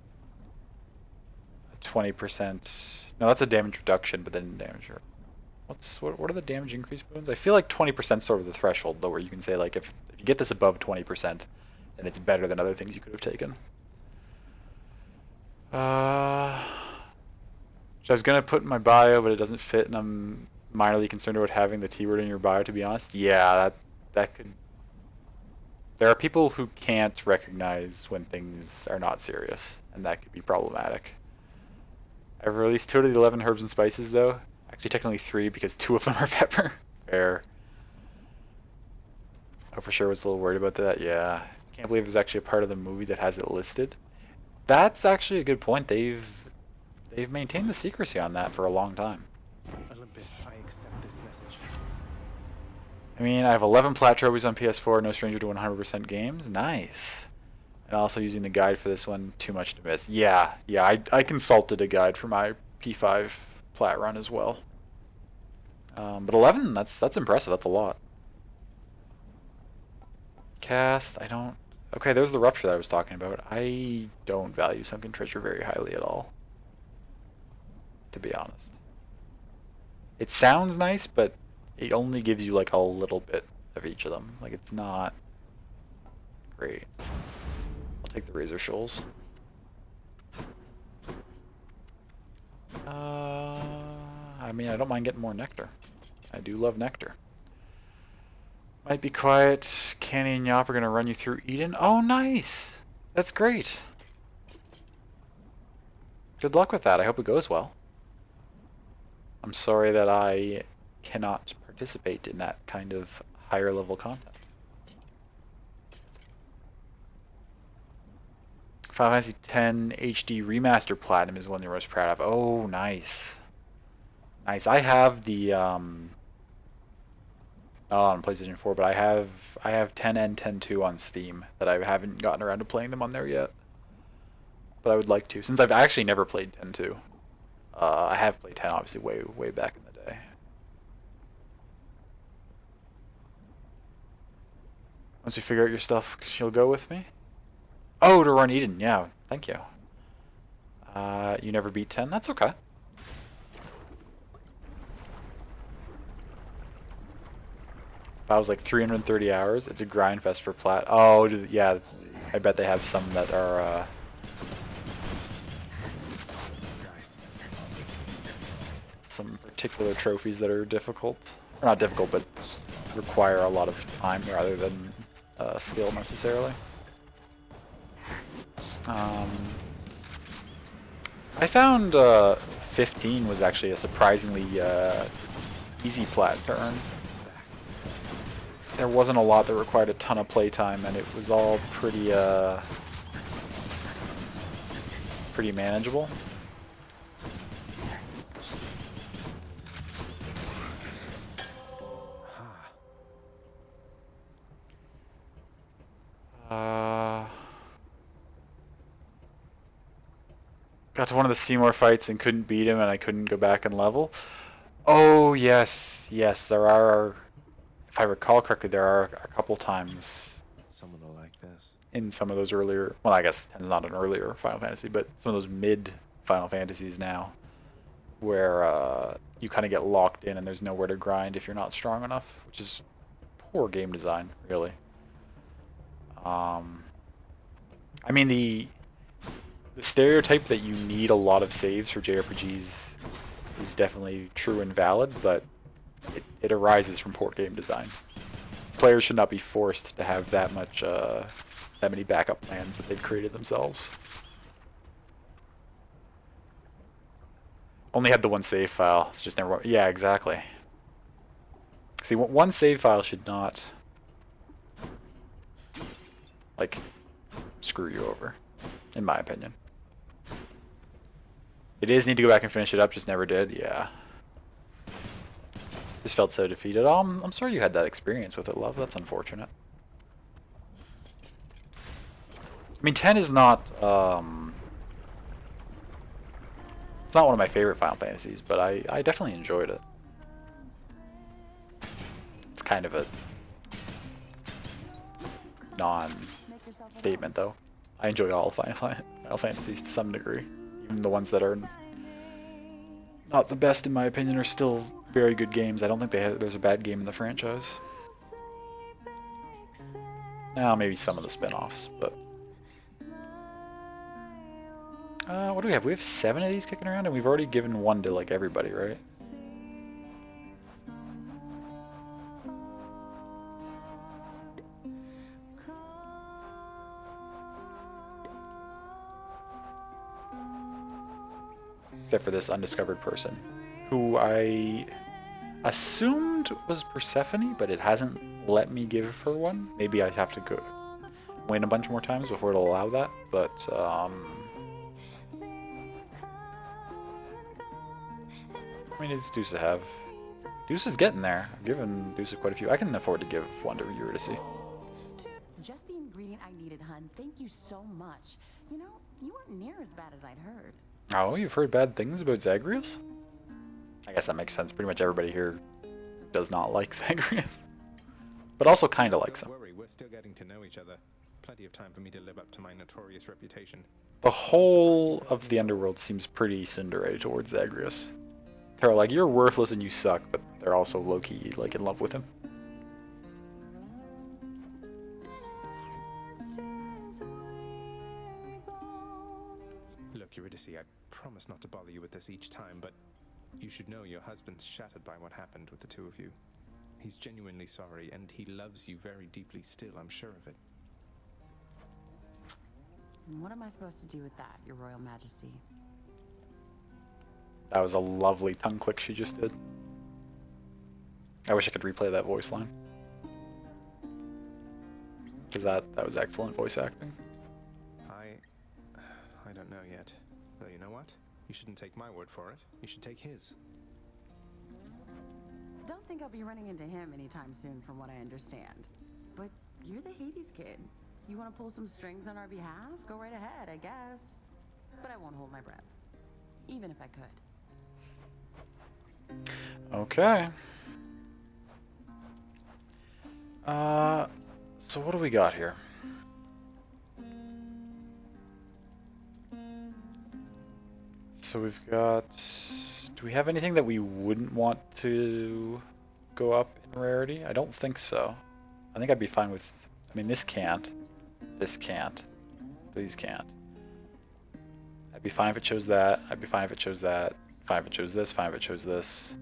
20%. No, that's a damage reduction, but then damage. What are the damage increase boons? I feel like 20% sort of the threshold, though, where you can say like if you get this above 20%, then it's better than other things you could have taken. Which I was gonna put in my bio, but it doesn't fit, and I'm minorly concerned about having the T word in your bio. To be honest, yeah, that could. There are people who can't recognize when things are not serious, and that could be problematic. I've released 2 out of the 11 herbs and spices, though. Actually, technically 3, because 2 of them are pepper. Fair. Oh, for sure was a little worried about that. Yeah. Can't believe there's actually a part of the movie that has it listed. That's actually a good point. They've maintained the secrecy on that for a long time. Olympus, I accept this message. I mean, I have 11 plat trophies on PS4, no stranger to 100% games. Nice. And also using the guide for this one, too much to miss. Yeah, I consulted a guide for my P5 plat run as well. But 11, that's impressive. That's a lot. Cast, I don't... Okay, there's the rupture that I was talking about. I don't value sunken treasure very highly at all, to be honest. It sounds nice, but it only gives you like a little bit of each of them. Like, it's not great. I'll take the razor shoals. I mean, I don't mind getting more nectar. I do love nectar. Might be quiet. Canny and Yop are going to run you through Eden. Oh, nice! That's great. Good luck with that. I hope it goes well. I'm sorry that I cannot participate in that kind of higher level content. Final Fantasy X HD Remaster Platinum is one you're most proud of. Oh, nice. Nice. I have the not on PlayStation 4, but I have 10 and 10.2 on Steam that I haven't gotten around to playing them on there yet. But I would like to, since I've actually never played 10.2. I have played 10 obviously way back in the day. Once you figure out your stuff, you'll go with me? Oh, to run Eden, yeah, thank you. You never beat 10? That's okay. That was like 330 hours. It's a grind fest for plat. Oh, yeah. I bet they have some that are some particular trophies that are difficult. Or not difficult, but require a lot of time rather than skill necessarily. I found 15 was actually a surprisingly easy plat to earn. There wasn't a lot that required a ton of playtime, and it was all pretty manageable. Got to one of the Seymour fights and couldn't beat him, and I couldn't go back and level. Oh, yes, there are... If I recall correctly, there are a couple times Someone will like this. in some of those earlier... Well, I guess it's not an earlier Final Fantasy, but some of those mid-Final Fantasies now, where you kind of get locked in and there's nowhere to grind if you're not strong enough, which is poor game design, really. I mean, the stereotype that you need a lot of saves for JRPGs is definitely true and valid, but it arises from poor game design. Players should not be forced to have that many backup plans that they've created themselves. Only had the one save file. It's just never... Yeah, exactly. See, one save file should not, like, screw you over, in my opinion. It is need to go back and finish it up, just never did. Yeah. Just felt so defeated. Oh, I'm sorry you had that experience with it, love. That's unfortunate. I mean, 10 is not, it's not one of my favorite Final Fantasies, but I definitely enjoyed it. It's kind of a non-statement, though. I enjoy all Final Fantasies to some degree. Even the ones that are not the best, in my opinion, are still very good games. I don't think there's a bad game in the franchise. Now, maybe some of the spin-offs, but... what do we have? We have 7 of these kicking around, and we've already given one to, like, everybody, right? Except for this undiscovered person, who I assumed was Persephone, but it hasn't let me give her one. Maybe I have to go win a bunch more times before it'll allow that, but I mean, it's Deuce to have. Deuce is getting there. I've given Deuce quite a few. I can afford to give one to Eurydice. Just the ingredient I needed, hun. Thank you so much. You know, you weren't near as bad as I'd heard. Oh, you've heard bad things about Zagreus? I guess that makes sense. Pretty much everybody here does not like Zagreus. But also kind of likes him. Don't worry, we're still getting to know each other. Plenty of time for me to live up to my notorious reputation. The whole of the underworld seems pretty tsundere towards Zagreus. They're like, you're worthless and you suck, but they're also low-key, like, in love with him. Look, Eurydice, I promise not to bother you with this each time, but you should know your husband's shattered by what happened with the two of you. He's genuinely sorry, and he loves you very deeply still, I'm sure of it. What am I supposed to do with that, Your Royal Majesty? That was a lovely tongue click she just did. I wish I could replay that voice line. Because that was excellent voice acting. I don't know yet. Though you know what? You shouldn't take my word for it. You should take his. Don't think I'll be running into him anytime soon, from what I understand. But you're the Hades kid. You want to pull some strings on our behalf? Go right ahead, I guess. But I won't hold my breath. Even if I could. Okay. So what do we got here? So we've got... Do we have anything that we wouldn't want to go up in rarity? I don't think so. I think I'd be fine with... I mean, this can't. This can't. These can't. I'd be fine if it chose that. I'd be fine if it chose that. Fine if it chose this. Fine if it chose this.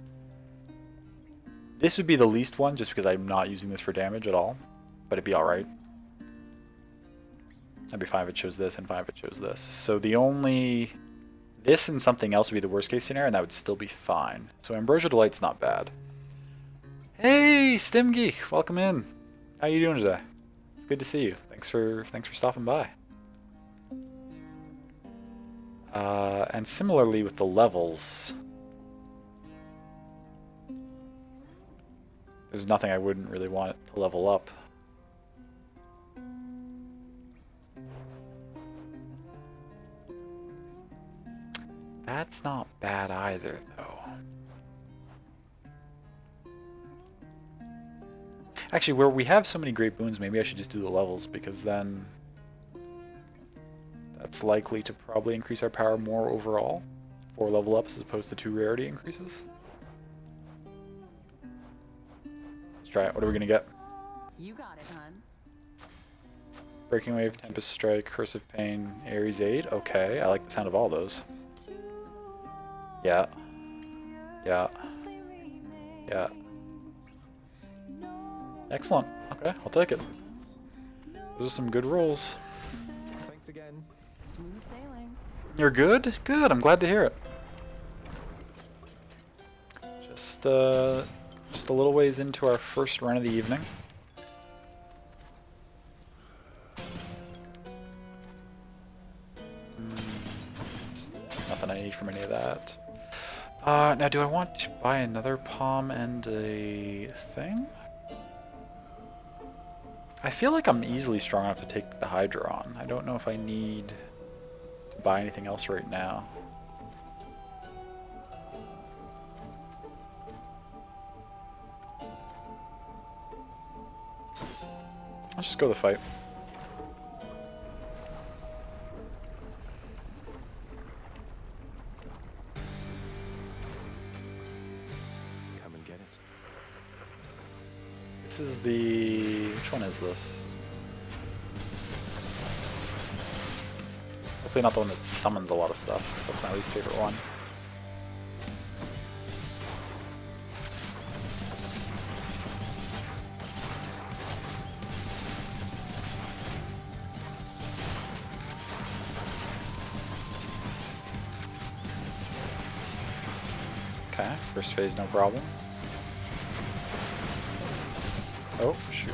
This would be the least one, just because I'm not using this for damage at all. But it'd be alright. I'd be fine if it chose this, and fine if it chose this. So the only... This and something else would be the worst case scenario, and that would still be fine. So Ambrosia Delight's not bad. Hey, Stim Geek! Welcome in. How you doing today? It's good to see you. Thanks for stopping by. And similarly with the levels, there's nothing I wouldn't really want it to level up. That's not bad either, though. Actually, where we have so many great boons, maybe I should just do the levels, because then that's likely to probably increase our power more overall. 4 level ups as opposed to 2 rarity increases. Let's try it. What are we gonna get? You got it, hun. Breaking Wave, Tempest Strike, Curse of Pain, Ares Aid. Okay, I like the sound of all those. Yeah. Yeah. Yeah. Excellent. Okay, I'll take it. Those are some good rolls. Thanks again. Smooth sailing. You're good? Good, I'm glad to hear it. Just a little ways into our first run of the evening. Nothing I need from any of that. Now do I want to buy another palm and a thing? I feel like I'm easily strong enough to take the Hydra on. I don't know if I need to buy anything else right now. Let's just go the fight. Come and get it. This is the... which one is this? Hopefully not the one that summons a lot of stuff. That's my least favorite one. Okay, first phase, no problem. Oh, shoot.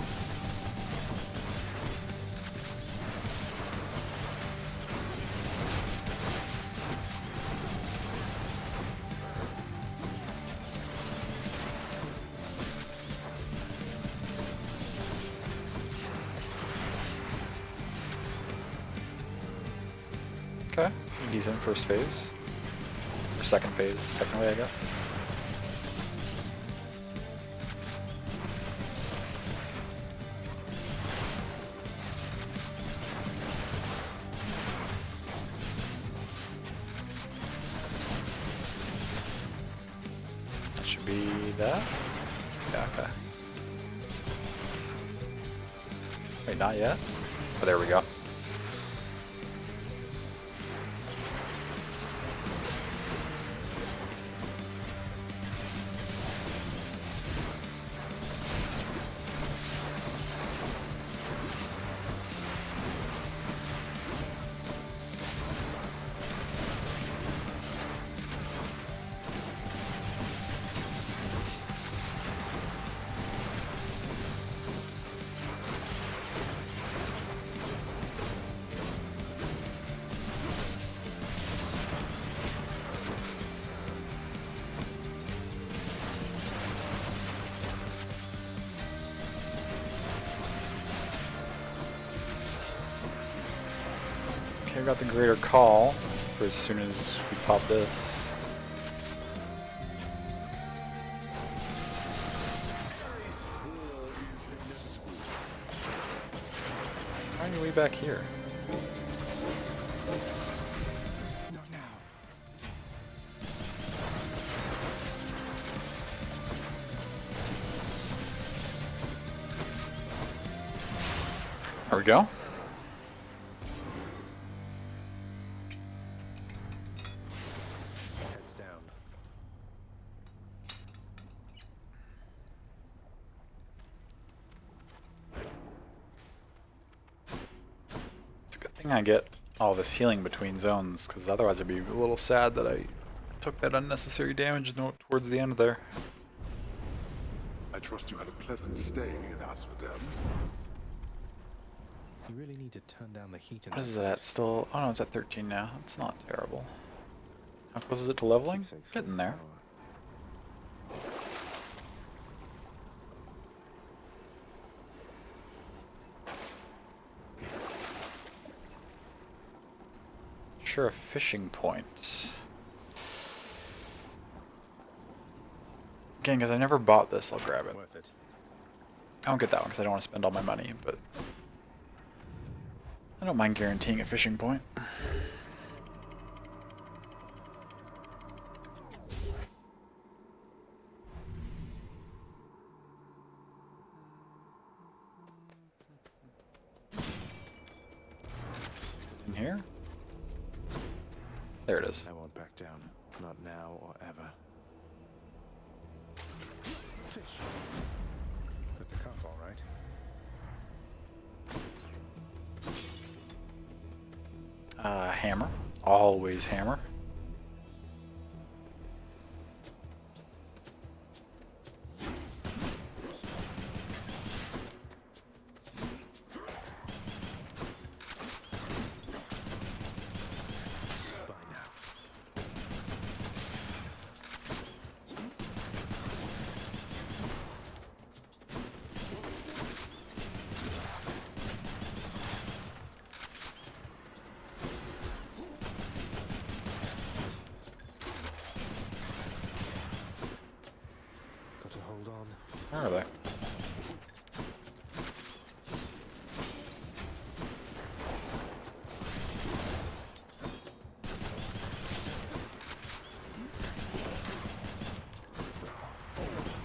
Okay, decent first phase. Or second phase, technically, I guess. That should be that. Yeah, okay. Wait, not yet? Oh, there we go. Okay, we got the greater call for as soon as we pop this. Why are you way back here? Not now. There we go. Heads down. It's a good thing I get all this healing between zones, because otherwise I'd be a little sad that I took that unnecessary damage towards the end there. I trust you had a pleasant stay in Asphodel. You really need to turn down the heat in What is that it at place. still? Oh no, it's at 13 now. It's not terrible. How close is it to leveling? Keepsakes Getting with there. power. Sure, a fishing point. Again, because I never bought this, I'll grab it. Worth it. I won't get that one because I don't want to spend all my money, but I don't mind guaranteeing a fishing point. Is it in here? There it is. I won't back down. Not now or ever. Fish. That's a cuff, all right. Hammer. Always hammer. Bye now. Where are they?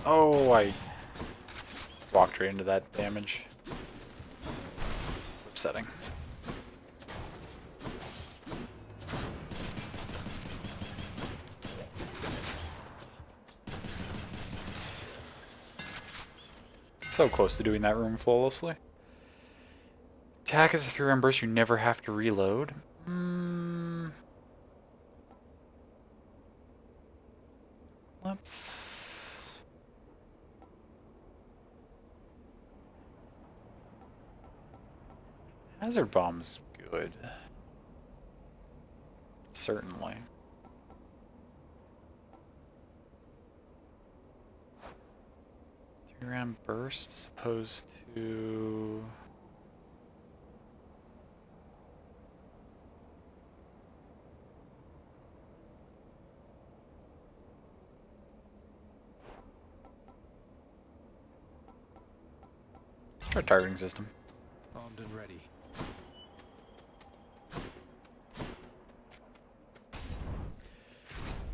Oh, I walked right into that damage. It's upsetting. So close to doing that room flawlessly. Attack is a 3-round burst, you never have to reload. Let's... Hazard bomb's good. Certainly. 3-round burst as opposed to... Try targeting system. Armed and ready.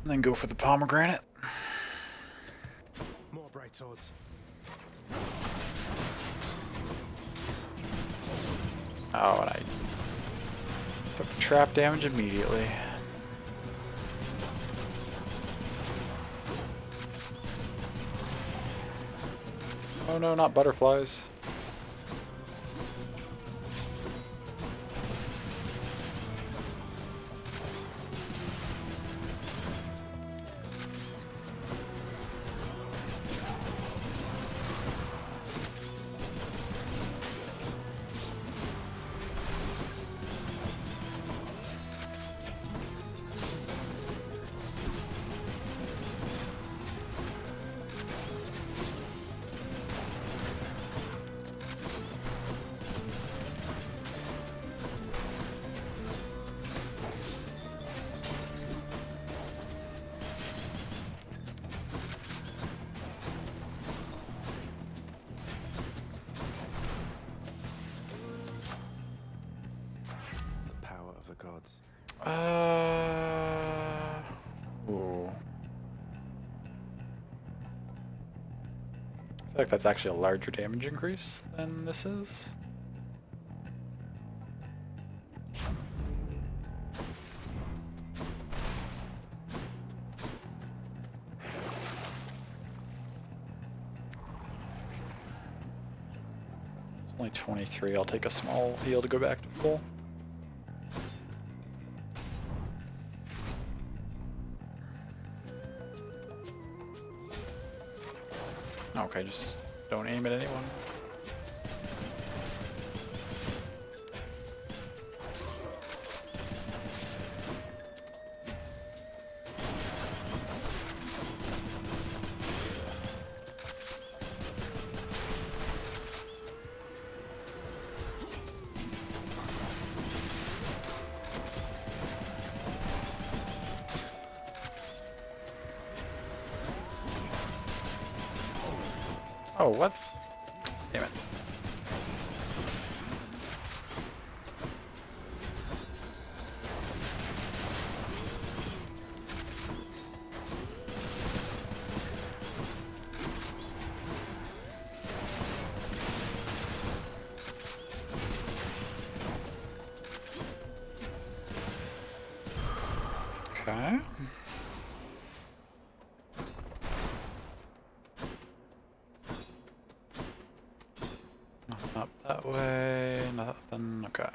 And then go for the pomegranate. More bright swords. Oh, and I took trap damage immediately. Oh no, not butterflies. The gods. Ooh. I feel like that's actually a larger damage increase than this is. It's only 23. I'll take a small heal to go back to full. Okay, just don't aim at anyone. Oh, what? Damn it. Okay. Nothing up that way, nothing, okay.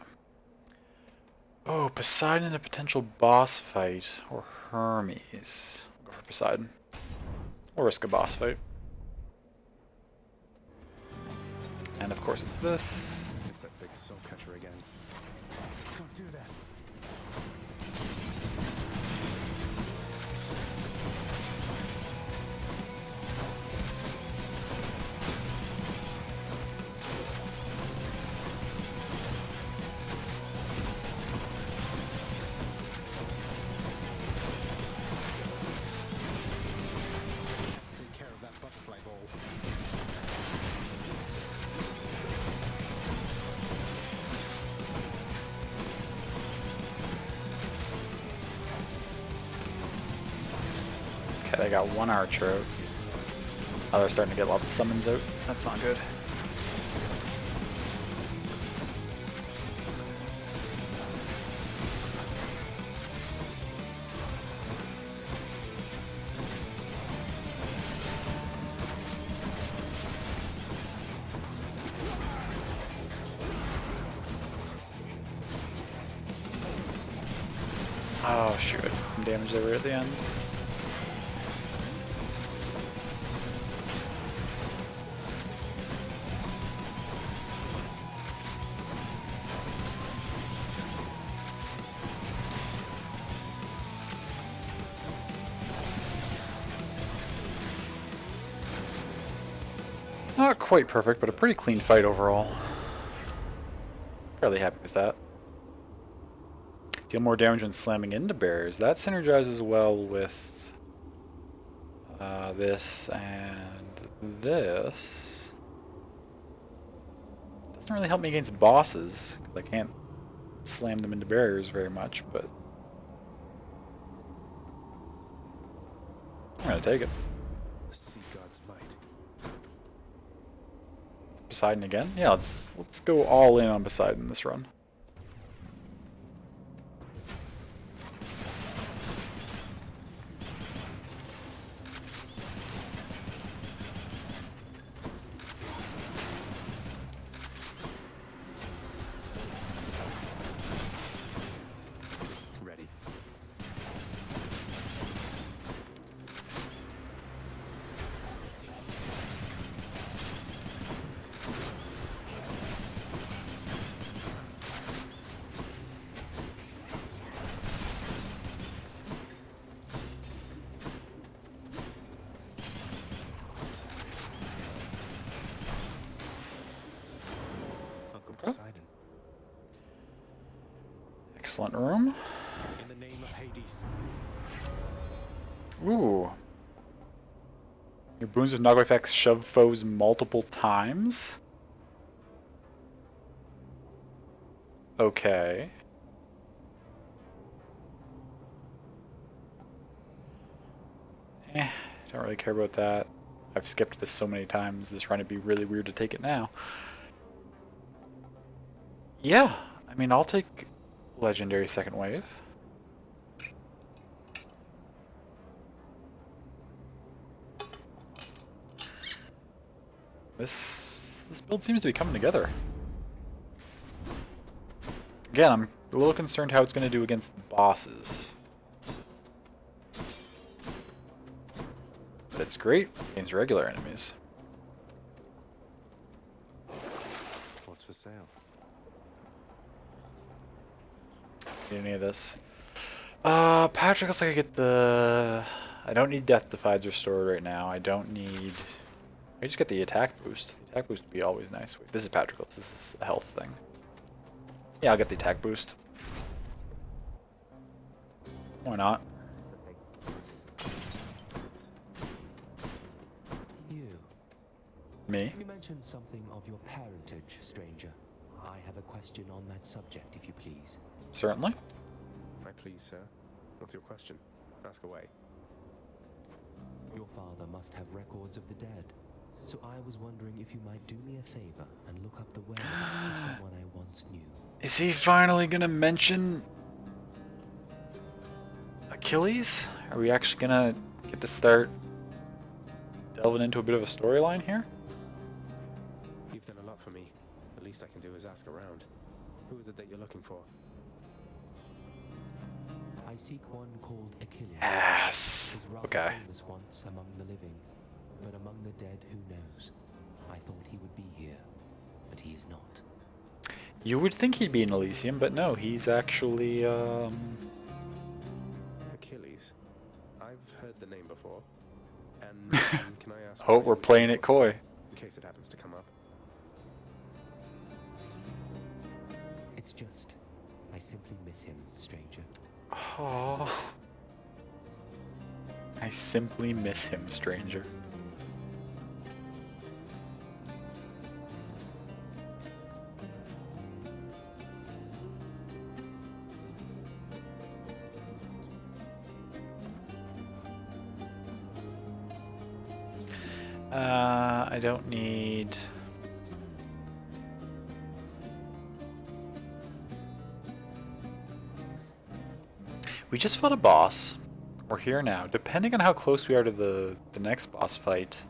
Oh, Poseidon in a potential boss fight, or Hermes. I'll go for Poseidon. Or risk a boss fight. And of course it's this. It's that big soul catcher again. Don't do that. Take care of that butterfly ball. I got one archer out. Oh, they're starting to get lots of summons out. That's not good. Oh shoot, some damage there at the end. Not quite perfect, but a pretty clean fight overall. Fairly happy with that. Deal more damage when slamming into bears. That synergizes well with this and this. Doesn't really help me against bosses, because I can't slam them into barriers very much, but I'm gonna take it. The sea god's might. Poseidon again? Yeah, let's go all in on Poseidon this run. Ready. Uncle Poseidon. Excellent room. In the name of Hades. Ooh. Your boons with knockback effects shove foes multiple times? Okay. Don't really care about that. I've skipped this so many times, this run would be really weird to take it now. Yeah, I mean, I'll take Legendary Second Wave. This build seems to be coming together. Again, I'm a little concerned how it's going to do against bosses. But it's great against regular enemies. What's for sale? Need any of this? Patrick looks like I get the... I don't need Death Defies restored right now. I don't need... I just get the attack boost. The attack boost would be always nice. Wait, this is Patrick's. This is a health thing. Yeah, I'll get the attack boost. Why not? You. Me? You mentioned something of your parentage, stranger. I have a question on that subject, if you please. Certainly. I please, sir. What's your question? Ask away. Your father must have records of the dead. So I was wondering if you might do me a favor and look up the whereabouts of someone I once knew. Is he finally gonna mention Achilles? Are we actually gonna get to start delving into a bit of a storyline here? You've done a lot for me. The least I can do is ask around. Who is it that you're looking for? I seek one called Achilles. Yes. He was rather Okay. famous once among the living, but among the dead, who knows? I thought he would be here, but he is not. You would think he'd be in Elysium, but no, he's actually, Achilles. I've heard the name before. And can I ask? Oh, why we're you playing would it coy. in case it happens to come up. It's just, I simply miss him, stranger. Oh. I simply miss him, stranger. I don't need... We just fought a boss. We're here now. Depending on how close we are to the next boss fight...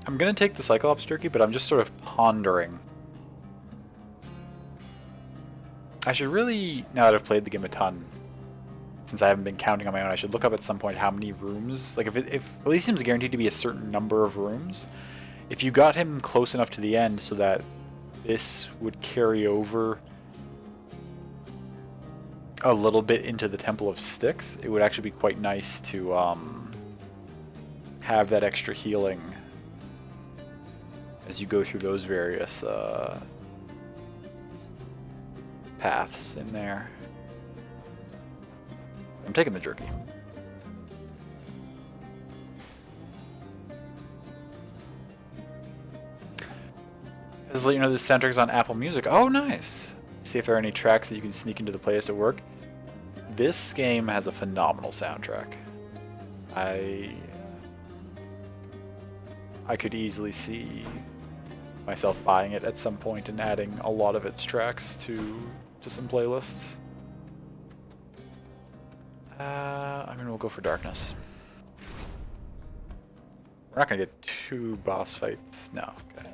I'm gonna take the Cyclops jerky, but I'm just sort of pondering. I should really, now that I've played the game a ton, since I haven't been counting on my own, I should look up at some point how many rooms, like if Elysium's guaranteed to be a certain number of rooms, if you got him close enough to the end so that this would carry over a little bit into the Temple of Styx, it would actually be quite nice to have that extra healing as you go through those various paths in there. I'm taking the jerky. As you know, this soundtrack's on Apple Music. Oh, nice! See if there are any tracks that you can sneak into the playlist at work. This game has a phenomenal soundtrack. I could easily see myself buying it at some point and adding a lot of its tracks to some playlists. I mean, we'll go for Darkness. We're not gonna get 2 boss fights. No, okay.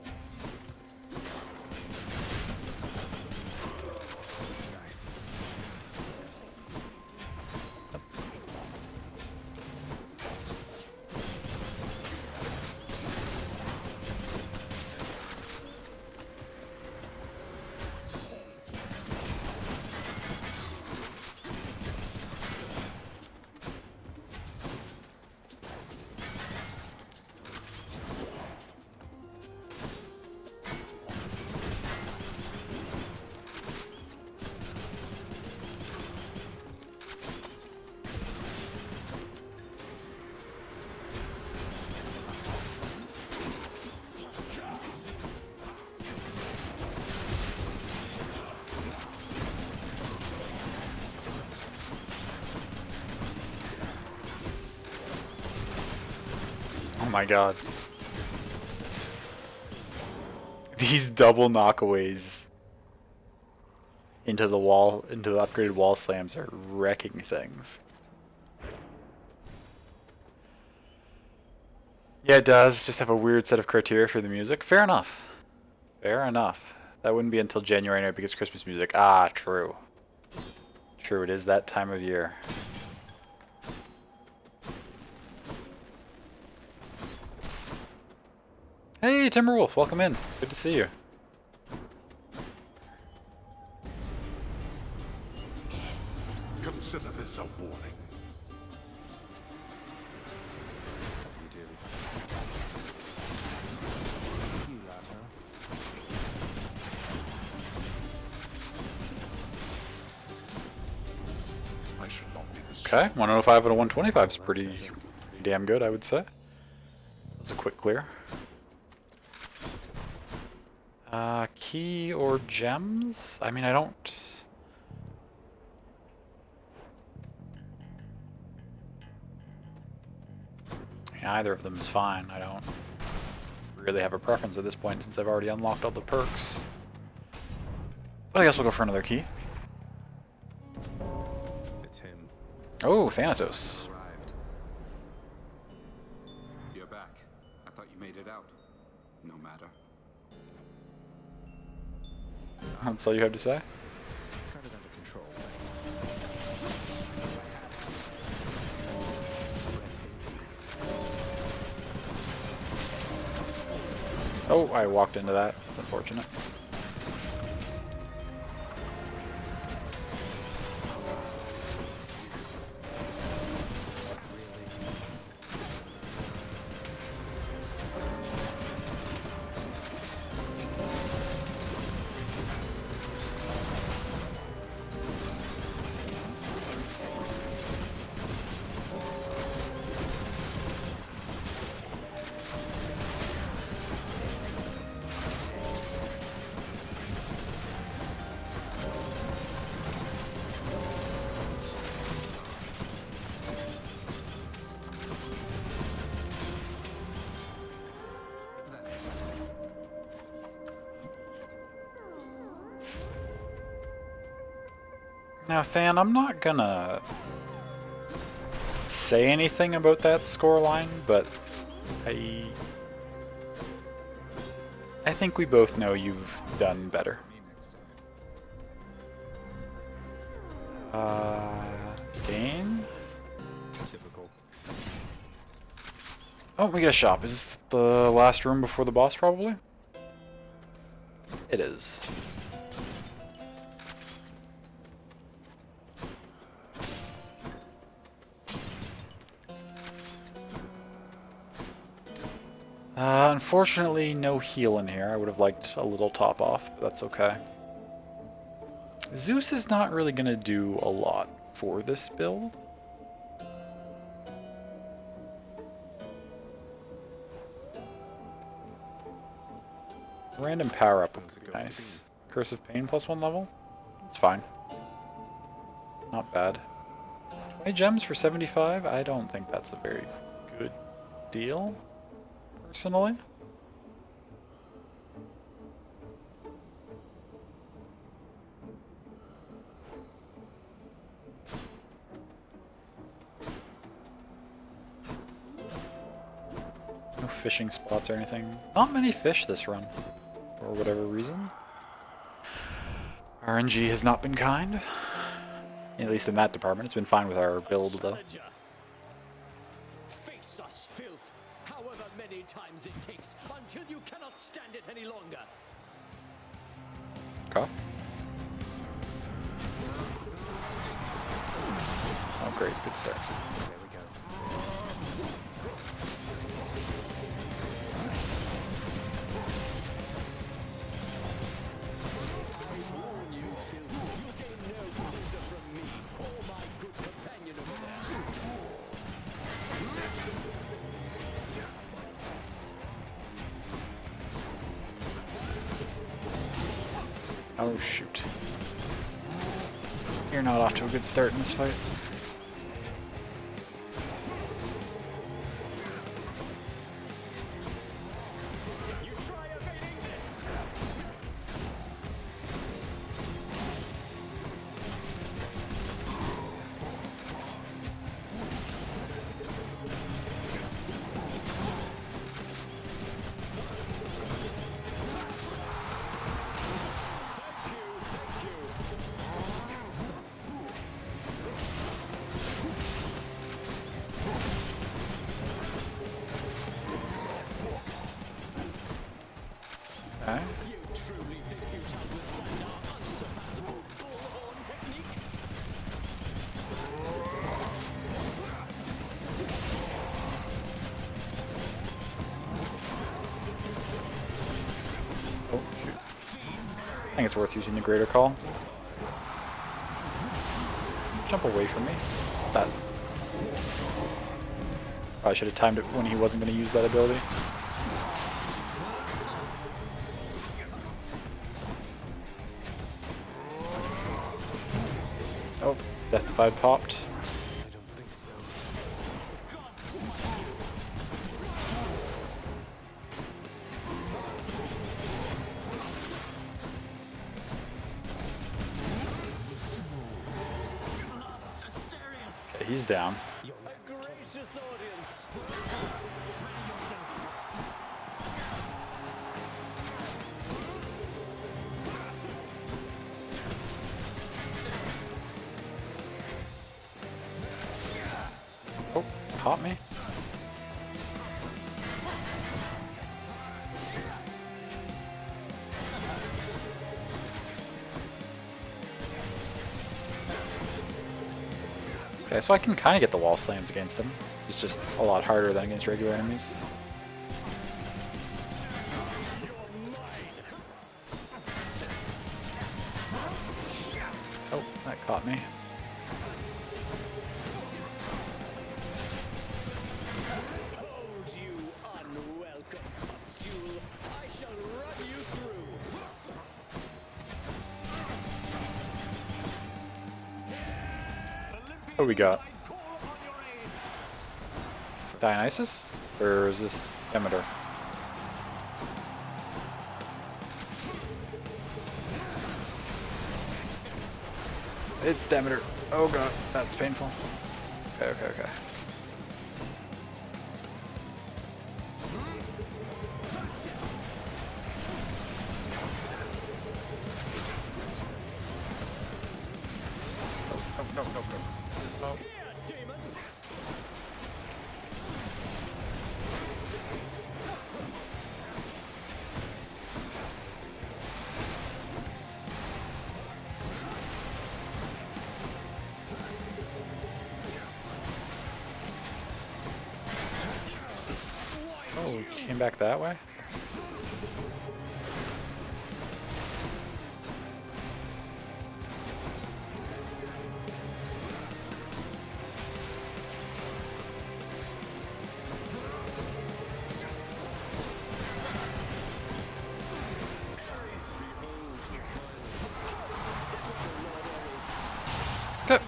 Oh my god. These double knockaways into the wall, into the upgraded wall slams are wrecking things. Yeah, it does just have a weird set of criteria for the music. Fair enough. Fair enough. That wouldn't be until January now because Christmas music. Ah, true. True, it is that time of year. Hey, Timberwolf, welcome in. Good to see you. Consider this a warning. You do. You laugh, huh? I should not be this. Okay, 105 out of 125 is pretty damn good, I would say. That was a quick clear. Key or gems? I mean, I don't... I mean, either of them is fine. I don't really have a preference at this point since I've already unlocked all the perks. But I guess we'll go for another key. It's him. Oh, Thanatos. Arrived. You're back. I thought you made it out. No matter. That's all you have to say? Got it under control, thanks. Oh, I walked into that. That's unfortunate. Now, Than, I'm not gonna say anything about that scoreline, but I think we both know you've done better. Gain? Typical. Oh, we get a shop. Is this the last room before the boss, probably? It is. Unfortunately, no heal in here. I would have liked a little top off, but that's okay. Zeus is not really going to do a lot for this build. Random power up would be nice. Curse of Pain +1 level? It's fine. Not bad. 20 gems for 75? I don't think that's a very good deal, personally. No fishing spots or anything. Not many fish this run, for whatever reason. RNG has not been kind. At least in that department. It's been fine with our build, though. Face us, filth, however many times it takes, until you cannot stand it any longer. Okay. Oh, great. Good start. There we go. I warn you, filth, you gain no closer from me, or my good companion over there. Oh, shoot. You're not off to a good start in this fight. You try evading this. Okay. You truly think you shall withstand our unsurpassable bullhorn technique? Oh, shoot. I think it's worth using the greater call. Jump away from me. That. Probably should have timed it when he wasn't going to use that ability. Oh, Death Divide popped. I don't think so. Okay, he's down. A gracious audience. Oh, caught me. Okay, so I can kind of get the wall slams against him. It's just a lot harder than against regular enemies. Oh, that caught me. Hold, you unwelcome pustule. I shall run you through. What do we got? Dionysus? Or is this Demeter? It's Demeter. Oh god, that's painful. Okay, okay, okay. Oh, no, no, no, no. Oh. Oh, came back that way? That's... Good.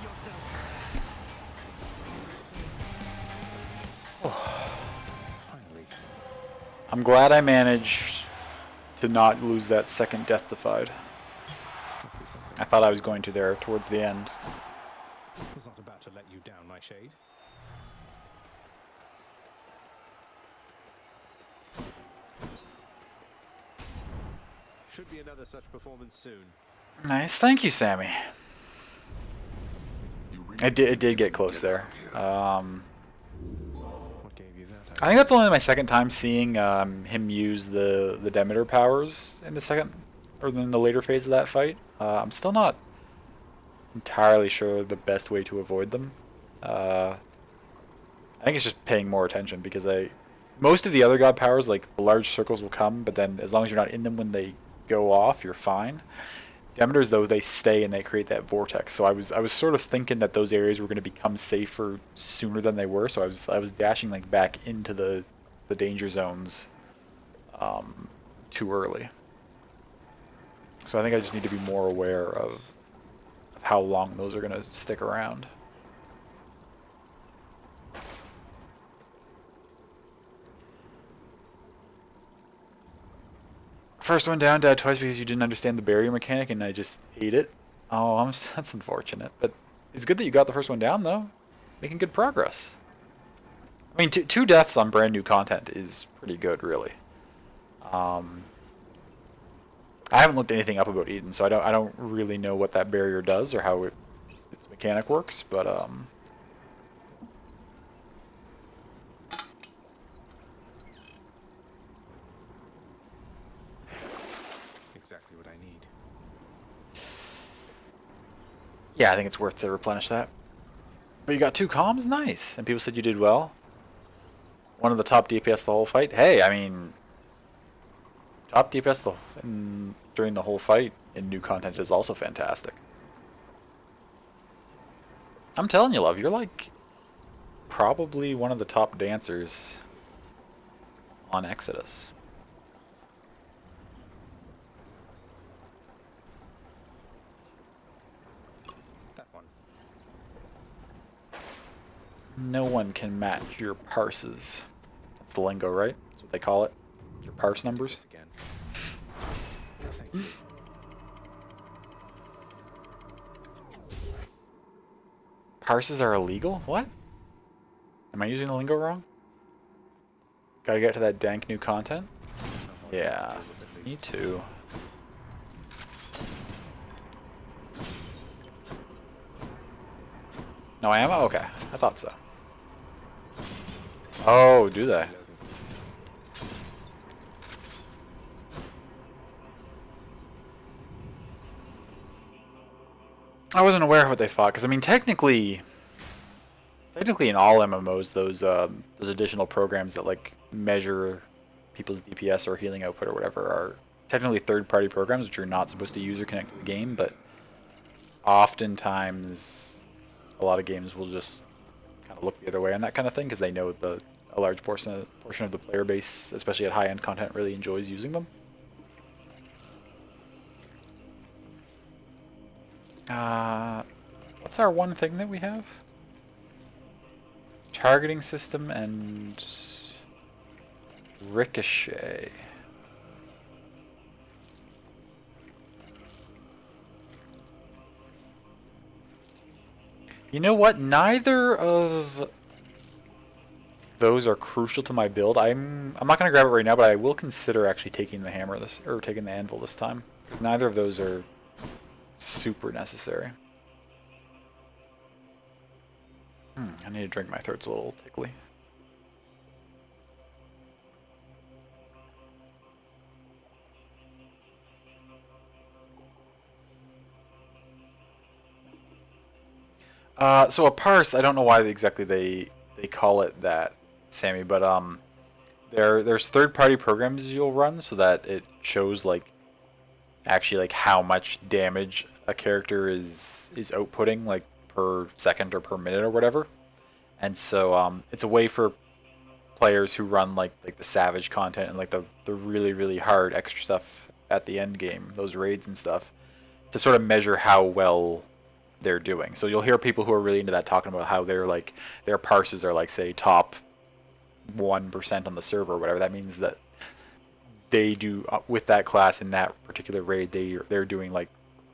I'm glad I managed to not lose that second Death Defied. I thought I was going to there towards the end. Was not about to let you down, my shade. Should be another such performance soon. Nice, thank you, Sammy. It did get close there. What gave you that? I think that's only my second time seeing him use the Demeter powers in the second, or in the later phase of that fight. I'm still not entirely sure the best way to avoid them. I think it's just paying more attention because most of the other god powers, like the large circles will come, but then as long as you're not in them when they go off, you're fine. Demeters, though, they stay and they create that vortex. So I was sort of thinking that those areas were going to become safer sooner than they were. So I was dashing like back into the danger zones too early. So I think I just need to be more aware of how long those are going to stick around. First one down, died twice because you didn't understand the barrier mechanic and I just ate it. Oh, that's unfortunate. But it's good that you got the first one down, though. Making good progress. I mean, two deaths on brand new content is pretty good, really. I haven't looked anything up about Eden, so I don't really know what that barrier does or how its mechanic works, but Exactly what I need. yeah, I think it's worth to replenish that. But you got 2 comms? Nice. And people said you did well. One of the top DPS the whole fight. Hey, I mean, top DPS during the whole fight in new content is also fantastic. I'm telling you, love, you're like probably one of the top dancers on Exodus. That one. No one can match your parses. That's the lingo, right? That's what they call it. Your parse numbers. Again. Thank you. Parses are illegal? What? Am I using the lingo wrong? Gotta get to that dank new content? Yeah, me too. No, I am? Okay, I thought so. Oh, do they? I wasn't aware of what they thought, because I mean, technically in all MMOs, those additional programs that like measure people's DPS or healing output or whatever are technically third-party programs, which you're not supposed to use or connect to the game. But oftentimes, a lot of games will just kind of look the other way on that kind of thing because they know a large portion of the player base, especially at high-end content, really enjoys using them. What's our one thing that we have? Targeting system and ricochet. You know what? Neither of those are crucial to my build. I'm not gonna grab it right now, but I will consider actually taking the hammer or taking the anvil this time. Because neither of those are super necessary. I need to drink. My throat's a little tickly. So a parse, I don't know why exactly they call it that, Sammy, but there's third-party programs you'll run so that it shows like actually like how much damage a character is outputting like per second or per minute or whatever. And so it's a way for players who run like the savage content and like the really hard extra stuff at the end game, those raids and stuff, to sort of measure how well they're doing. So you'll hear people who are really into that talking about how they're like their parses are like say top 1% on the server or whatever. That means that they do with that class in that particular raid, they're doing like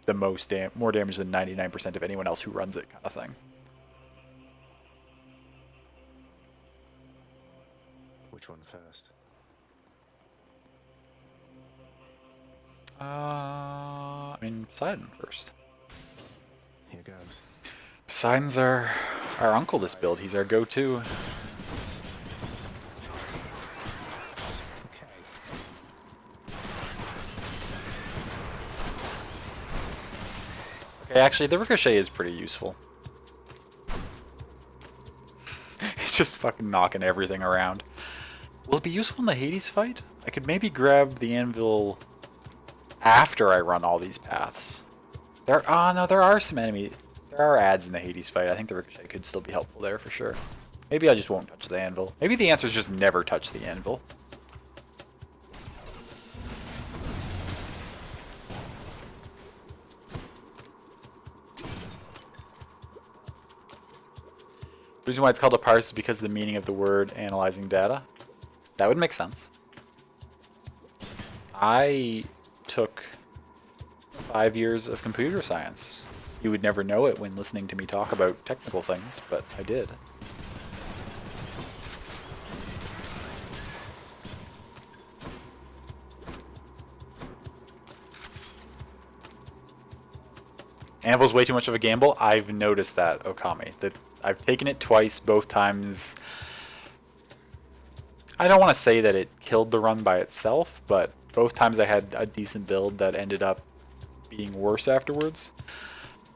the most more damage than 99% of anyone else who runs it, kind of thing. Which one first? I mean Poseidon first. Here goes. Poseidon's our uncle this build. He's our go-to. Okay. Okay, actually, the ricochet is pretty useful. It's just fucking knocking everything around. Will it be useful in the Hades fight? I could maybe grab the anvil after I run all these paths. There are some there are ads in the Hades fight. I think the ricochet could still be helpful there for sure. Maybe I just won't touch the anvil. Maybe the answer is just never touch the anvil. The reason why it's called a parse is because of the meaning of the word analyzing data. That would make sense. I took 5 years of computer science. You would never know it when listening to me talk about technical things, but I did. Anvil's way too much of a gamble. I've noticed that, Okami. That I've taken it twice, both times. I don't want to say that it killed the run by itself, but both times I had a decent build that ended up being worse afterwards.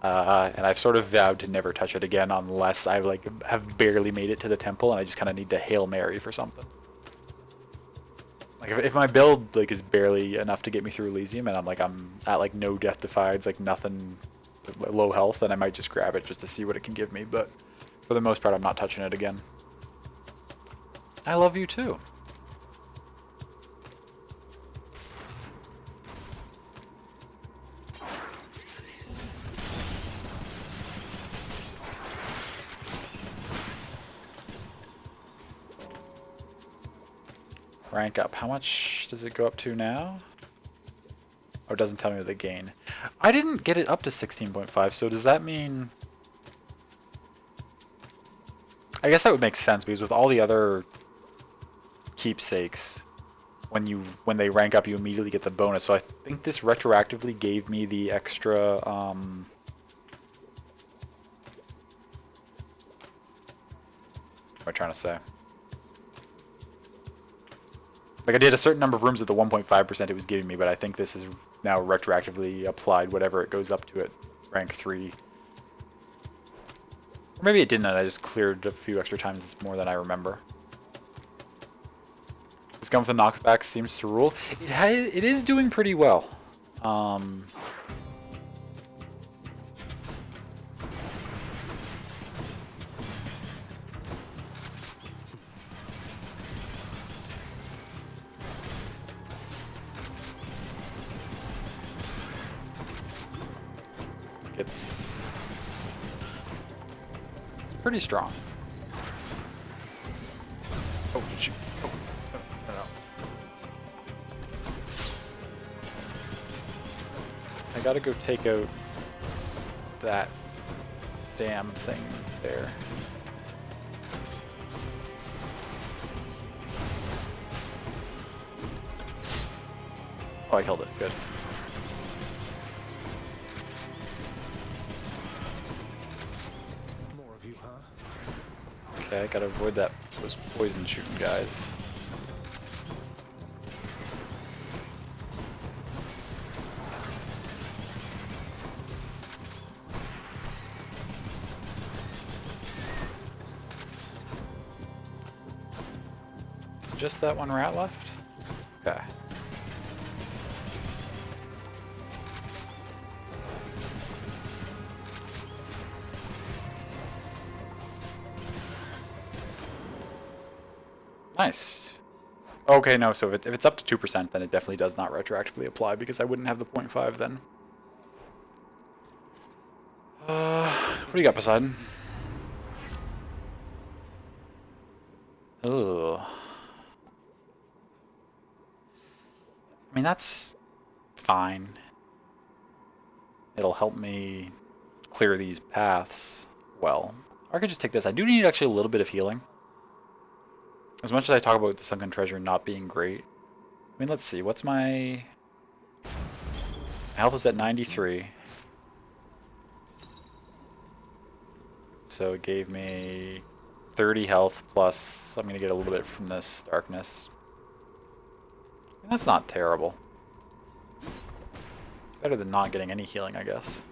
And I've sort of vowed to never touch it again unless I like have barely made it to the temple and I just kind of need to Hail Mary for something. Like if my build like is barely enough to get me through Elysium and I'm at like no death defied, like nothing, low health, then I might just grab it just to see what it can give me. But for the most part, I'm not touching it again. I love you too. Rank up. How much does it go up to now? Oh, it doesn't tell me the gain. I didn't get it up to 16.5, so does that mean... I guess that would make sense, because with all the other keepsakes, when they rank up, you immediately get the bonus. So I think this retroactively gave me the extra... What am I trying to say? Like I did a certain number of rooms at the 1.5% it was giving me, but I think this is now retroactively applied whatever it goes up to at rank 3. Or maybe it didn't and I just cleared a few extra times. It's more than I remember. This gun with the knockback seems to rule. It is doing pretty well. It's pretty strong. Oh, shoot. Oh, no. I gotta go take out that damn thing there. Oh, I killed it. Good. More of you, huh? Okay, I gotta avoid those poison shooting guys. Is it just that one rat left? Okay. Nice. Okay, no, so if it's up to 2%, then it definitely does not retroactively apply, because I wouldn't have the 0.5 then. What do you got, Poseidon? Ugh. I mean, that's fine. It'll help me clear these paths well. Or I could just take this. I do need actually a little bit of healing. As much as I talk about the Sunken Treasure not being great. I mean, let's see. What's my health is at 93. So it gave me 30 health plus I'm going to get a little bit from this darkness. And that's not terrible. It's better than not getting any healing, I guess.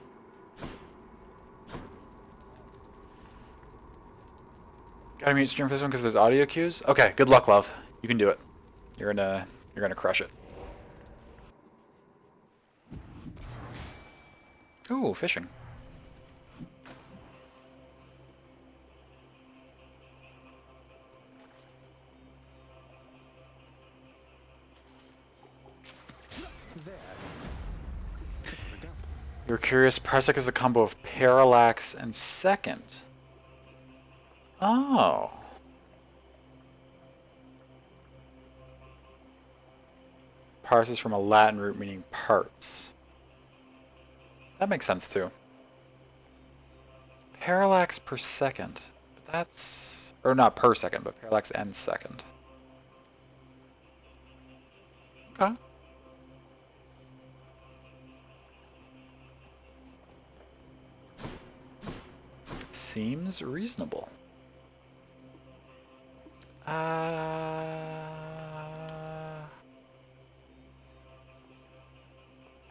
Gotta mute stream for this one because there's audio cues. Okay, good luck, love. You can do it. You're gonna crush it. Ooh, fishing. You're curious. Parsec is a combo of Parallax and Second. Oh. Parse is from a Latin root meaning parts. That makes sense too. Parallax per second. But that's... Or not per second, but parallax and second. Okay. Seems reasonable. A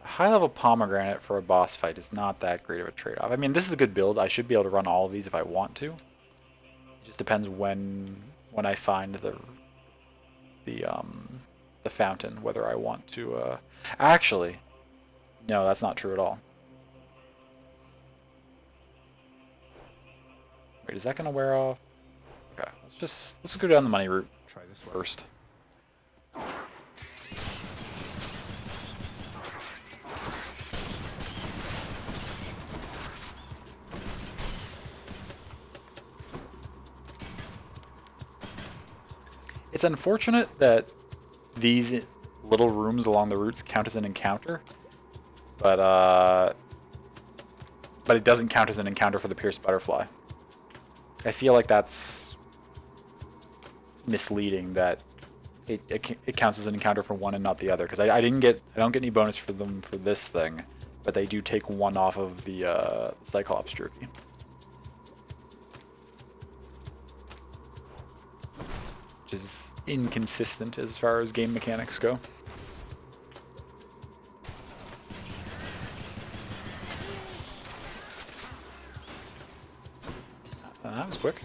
high-level pomegranate for a boss fight is not that great of a trade-off. I mean, this is a good build. I should be able to run all of these if I want to. It just depends when I find the fountain, whether I want to. Actually, no, that's not true at all. Wait, is that gonna wear off? Okay, let's go down the money route first. It's unfortunate that these little rooms along the routes count as an encounter, but it doesn't count as an encounter for the pierced butterfly. I feel like that's misleading that it counts as an encounter for one and not the other, because I don't get any bonus for them for this thing, but they do take one off of the Cyclops jerky. Which is inconsistent as far as game mechanics go. That was quick.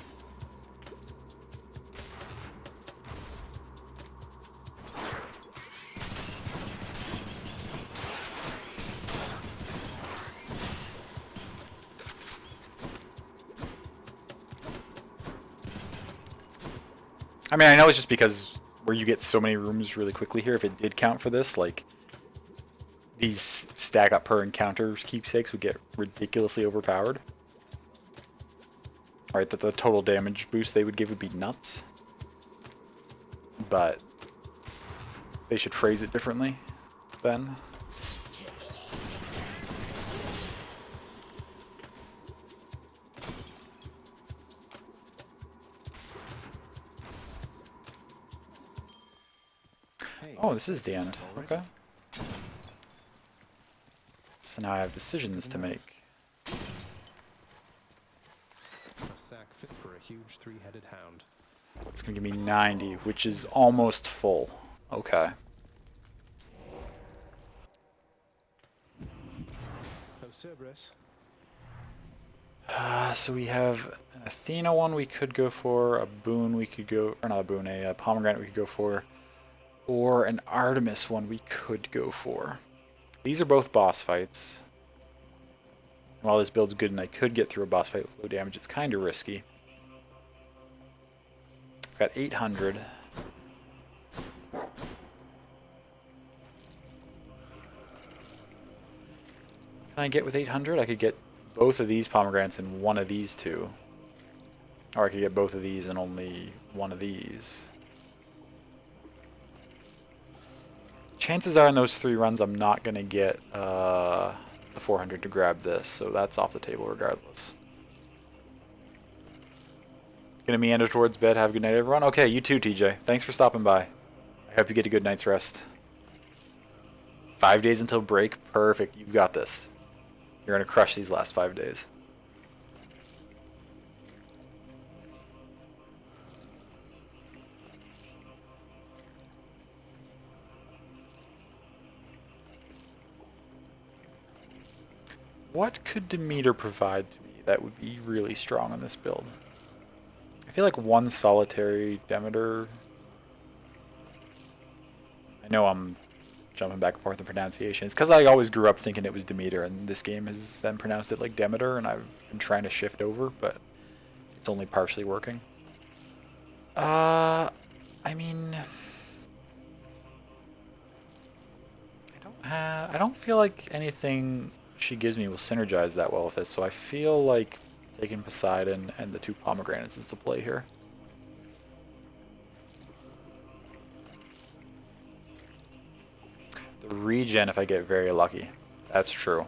I mean, I know it's just because where you get so many rooms really quickly here, if it did count for this, like, these stack up per encounter keepsakes would get ridiculously overpowered. Alright, that the total damage boost they would give would be nuts. But they should phrase it differently then. Oh, this is the end. Okay. So now I have decisions to make. A sack fit for a huge three-headed hound. It's going to give me 90, which is almost full. Okay. Oh, Cerberus. So we have an Athena one we could go for, a boon we could go, or not a boon, a pomegranate we could go for, or an Artemis one we could go for. These are both boss fights. While this build's good and I could get through a boss fight with low damage, it's kind of risky. I've got 800. Can I get with 800? I could get both of these pomegranates and one of these two. Or I could get both of these and only one of these. Chances are in those 3 runs I'm not going to get the 400 to grab this, so that's off the table regardless. Gonna meander towards bed. Have a good night, everyone. Okay, you too, TJ. Thanks for stopping by. I hope you get a good night's rest. 5 days until break. Perfect. You've got this. You're gonna crush these last 5 days. What could Demeter provide to me that would be really strong on this build? I feel like one solitary Demeter. I know I'm jumping back and forth in pronunciation. It's because I always grew up thinking it was Demeter, and this game has then pronounced it like Demeter, and I've been trying to shift over, but it's only partially working. I mean, I don't feel like anything she gives me will synergize that well with this, so I feel like taking Poseidon and the 2 pomegranates is the play here. The regen if I get very lucky. That's true.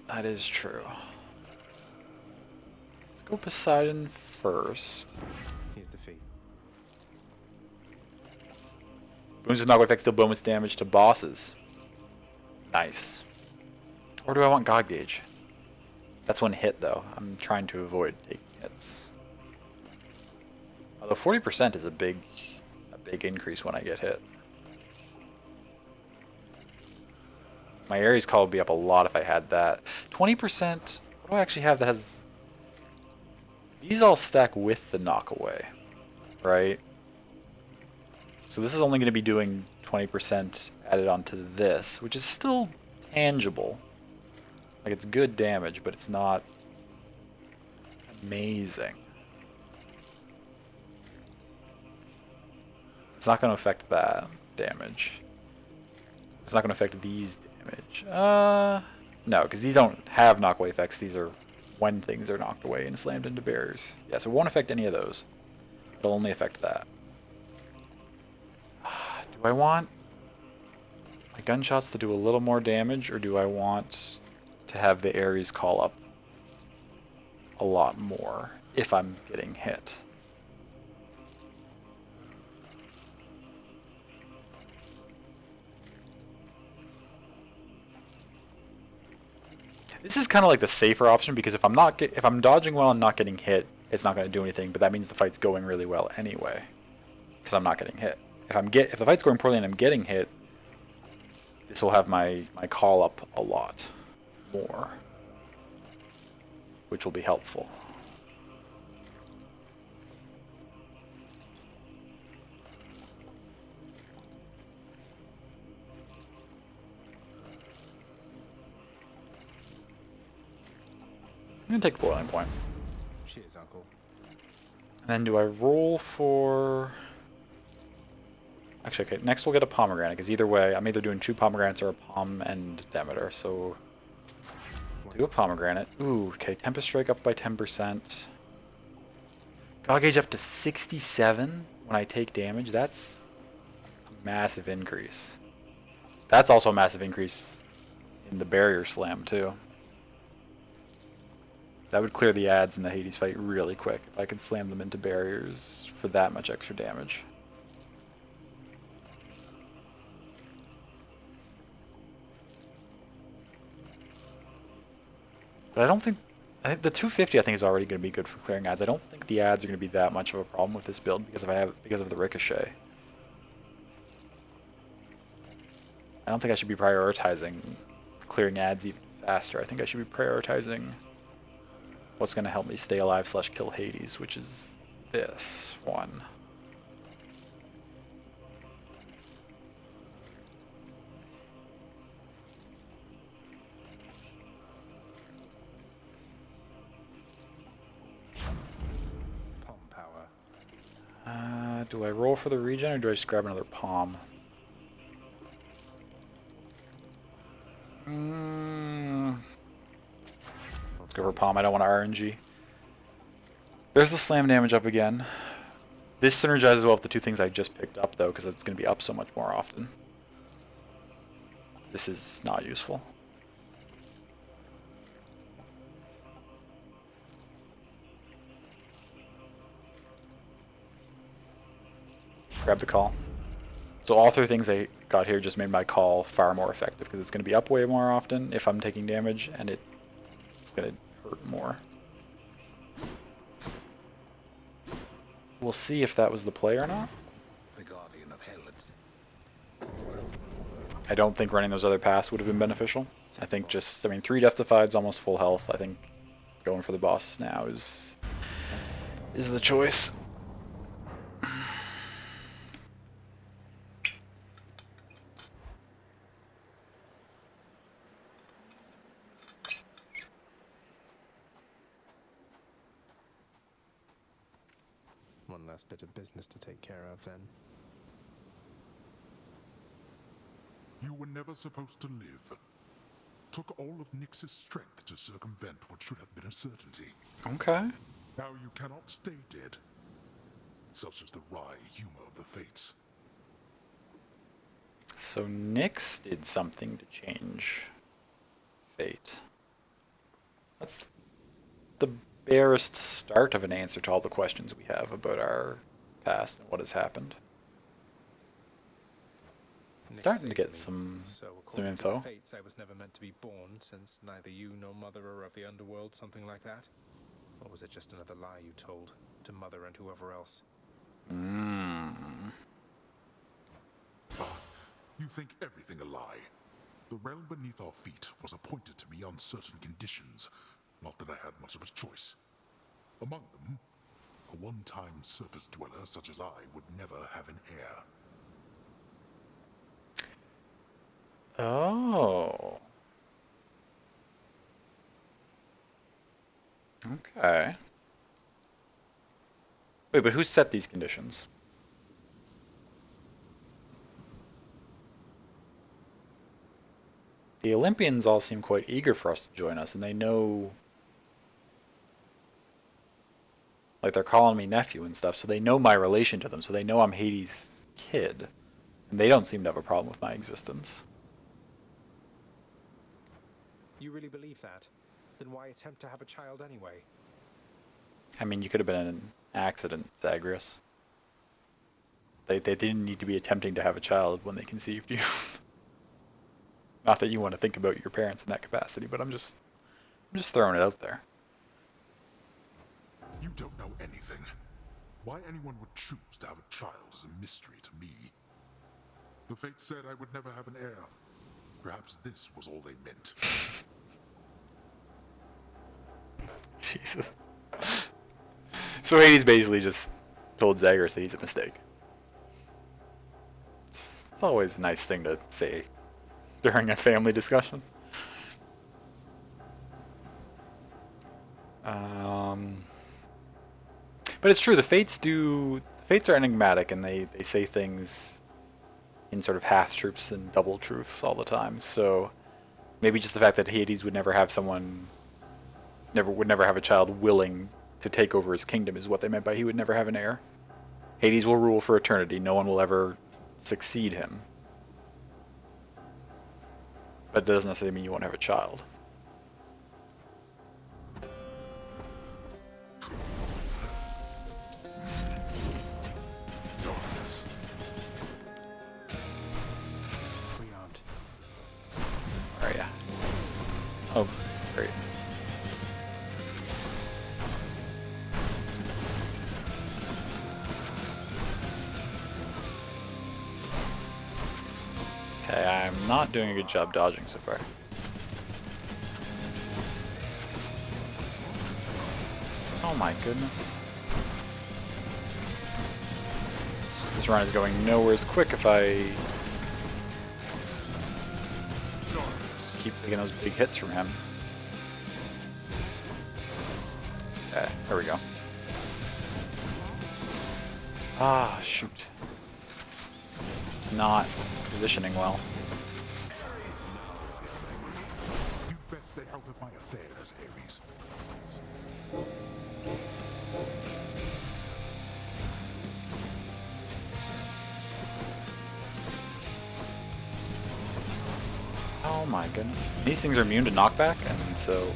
That is true. Let's go Poseidon first. Here's the fee. Boons with knockback effects deal bonus damage to bosses. Nice. Or do I want God Gauge? That's one hit though. I'm trying to avoid taking hits. Although 40% is a big increase when I get hit. My Ares call would be up a lot if I had that. 20%, what do I actually have that has... These all stack with the knockaway, right? So this is only going to be doing 20% added onto this, which is still tangible. Like, it's good damage, but it's not amazing. It's not going to affect that damage. It's not going to affect these damage. No, because these don't have knockaway effects. These are when things are knocked away and slammed into barriers. Yeah, so it won't affect any of those. It'll only affect that. Do I want my gunshots to do a little more damage, or do I want to have the Ares call up a lot more if I'm getting hit? This is kind of like the safer option, because if I'm dodging well and not getting hit, it's not going to do anything, but that means the fight's going really well anyway, because I'm not getting hit. If the fight's going poorly and I'm getting hit, this will have my call up a lot more, which will be helpful. I'm going to take the boiling point. Cheers, Uncle. And then do I roll for... Actually, okay, next we'll get a pomegranate, because either way, I'm either doing 2 pomegranates or a pom and Demeter, so... Do a pomegranate. Ooh, okay, Tempest Strike up by 10%. God Gauge up to 67 when I take damage. That's a massive increase. That's also a massive increase in the barrier slam, too. That would clear the ads in the Hades fight really quick if I could slam them into barriers for that much extra damage. But I don't think... I think the 250 I think is already going to be good for clearing ads. I don't think the ads are going to be that much of a problem with this build because of the ricochet. I don't think I should be prioritizing clearing ads even faster. I think I should be prioritizing what's going to help me stay alive / kill Hades, which is this one. Palm power. Do I roll for the regen or do I just grab another palm? Let's go for palm. I don't want to RNG. There's the slam damage up again. This synergizes well with the two things I just picked up, though, because it's going to be up so much more often. This is not useful. Grab the call. So all three things I got here just made my call far more effective, because it's going to be up way more often if I'm taking damage, and it's going to hurt more. We'll see if that was the play or not. The Guardian of Hell. I don't think running those other paths would have been beneficial. I think just, I mean, 3 Death Defied's almost full health. I think going for the boss now is the choice. One last bit of business to take care of, then. You were never supposed to live. Took all of Nyx's strength to circumvent what should have been a certainty. Okay. Now you cannot stay dead. Such is the wry humor of the fates. So Nyx did something to change fate. That's the barest start of an answer to all the questions we have about our past and what has happened. Starting to get some info. To the fates, I was never meant to be born, since neither you nor Mother are of the underworld, something like that? Or was it just another lie you told to Mother and whoever else? You think everything a lie. The realm beneath our feet was appointed to me on certain conditions. Not that I had much of a choice. Among them, a one-time surface dweller such as I would never have an heir. Oh. Okay. Wait, but who set these conditions? The Olympians all seem quite eager for us to join us, and they know... Like, they're calling me nephew and stuff, so they know my relation to them, so they know I'm Hades' kid. And they don't seem to have a problem with my existence. You really believe that? Then why attempt to have a child anyway? I mean, you could have been in an accident, Zagreus. They didn't need to be attempting to have a child when they conceived you. Not that you want to think about your parents in that capacity, but I'm just throwing it out there. You don't know anything. Why anyone would choose to have a child is a mystery to me. The fates said I would never have an heir. Perhaps this was all they meant. Jesus. So Hades basically just told Zagreus that he's a mistake. It's always a nice thing to say during a family discussion. But it's true, the fates are enigmatic, and they say things in sort of half-truths and double-truths all the time, so maybe just the fact that Hades would never have would never have a child willing to take over his kingdom is what they meant by he would never have an heir. Hades will rule for eternity, no one will ever succeed him. But it doesn't necessarily mean you won't have a child. Oh, great. Okay, I'm not doing a good job dodging so far. Oh my goodness. This run is going nowhere as quick if I keep taking those big hits from him. Okay, there we go. Ah, shoot. It's not positioning well. You best stay out of my affairs, Ares. Oh my goodness. These things are immune to knockback, and so...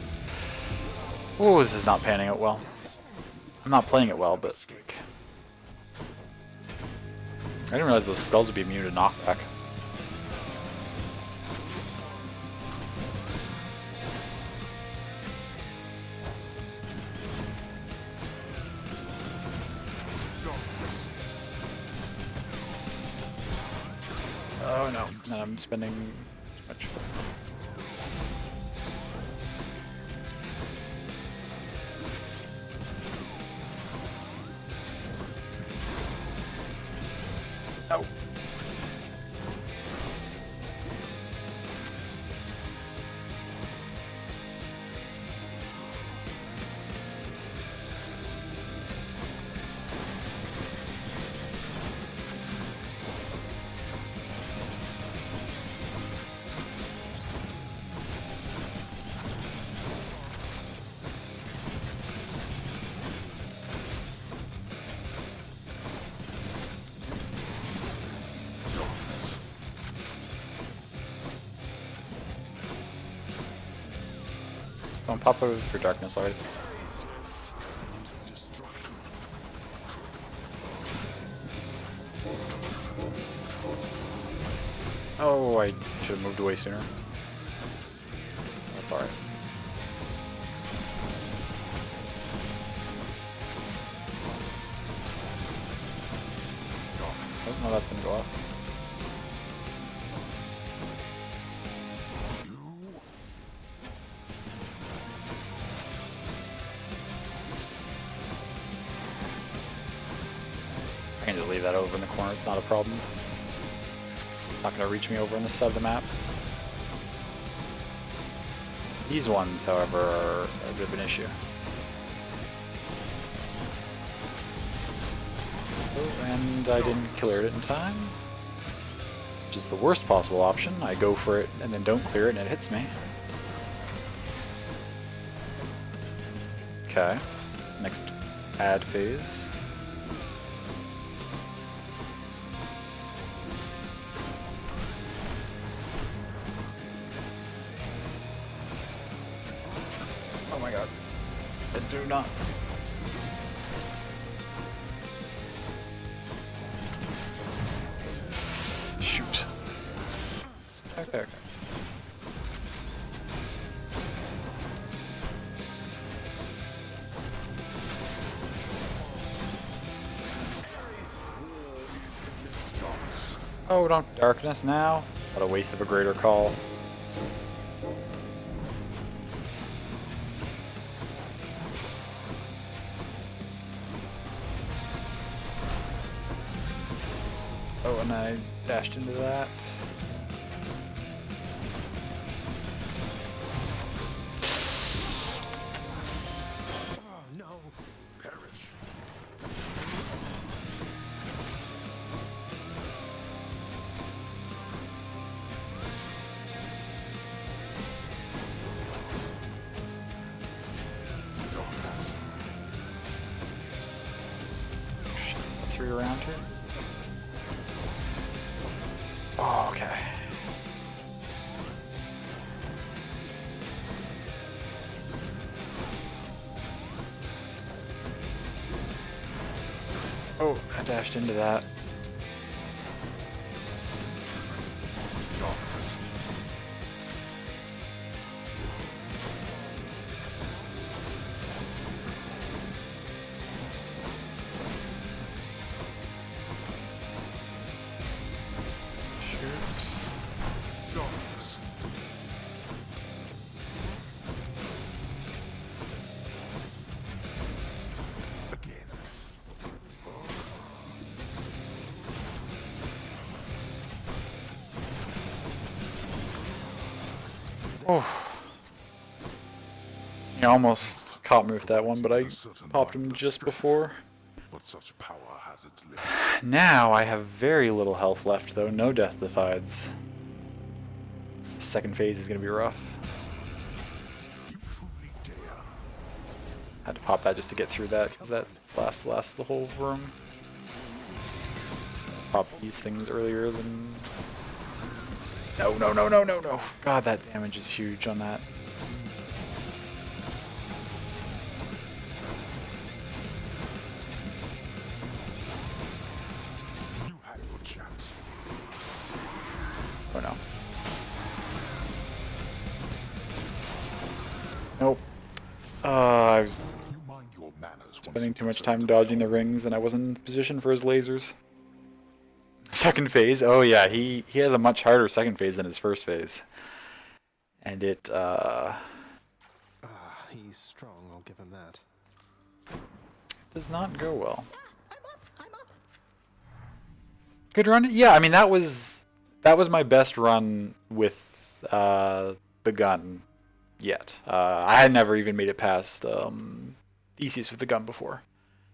Oh, this is not panning out well. I'm not playing it well, but... like, I didn't realize those skulls would be immune to knockback. Oh no, no, I'm spending too much. No. Don't pop over for darkness already. Oh, I should have moved away sooner. That's alright. Oh, no, that's gonna go off. I can just leave that over in the corner, it's not a problem. Not gonna reach me over on this side of the map. These ones, however, are a bit of an issue. Oh, and I didn't clear it in time. Which is the worst possible option. I go for it and then don't clear it and it hits me. Okay. Next add phase. Oh my god. I do not. Shoot. Okay, okay. Oh, don't darkness now. What a waste of a greater call. Oh, and I dashed into that. Oh no! Perish. Darkness. Shit, 3 around here. Oh, okay. Oh, I dashed into that. Darkness. Oh. He almost caught me with that one, but I popped him just before. But such power has its limits. Now I have very little health left, though. No death defieds. The second phase is going to be rough. You truly dare. Had to pop that just to get through that, because that lasts the whole room. Pop these things earlier than... No, no, no, no, no, no. God, that damage is huge on that. You had your chance. Oh no. Nope. I was You mind your manners spending too much time dodging the rings, and I wasn't in position for his lasers. Second phase? Oh yeah, he has a much harder second phase than his first phase. And it, He's strong, I'll give him that. does not go well. Good run? Yeah, I mean, that was my best run with the gun yet. I had never even made it past Theseus with the gun before.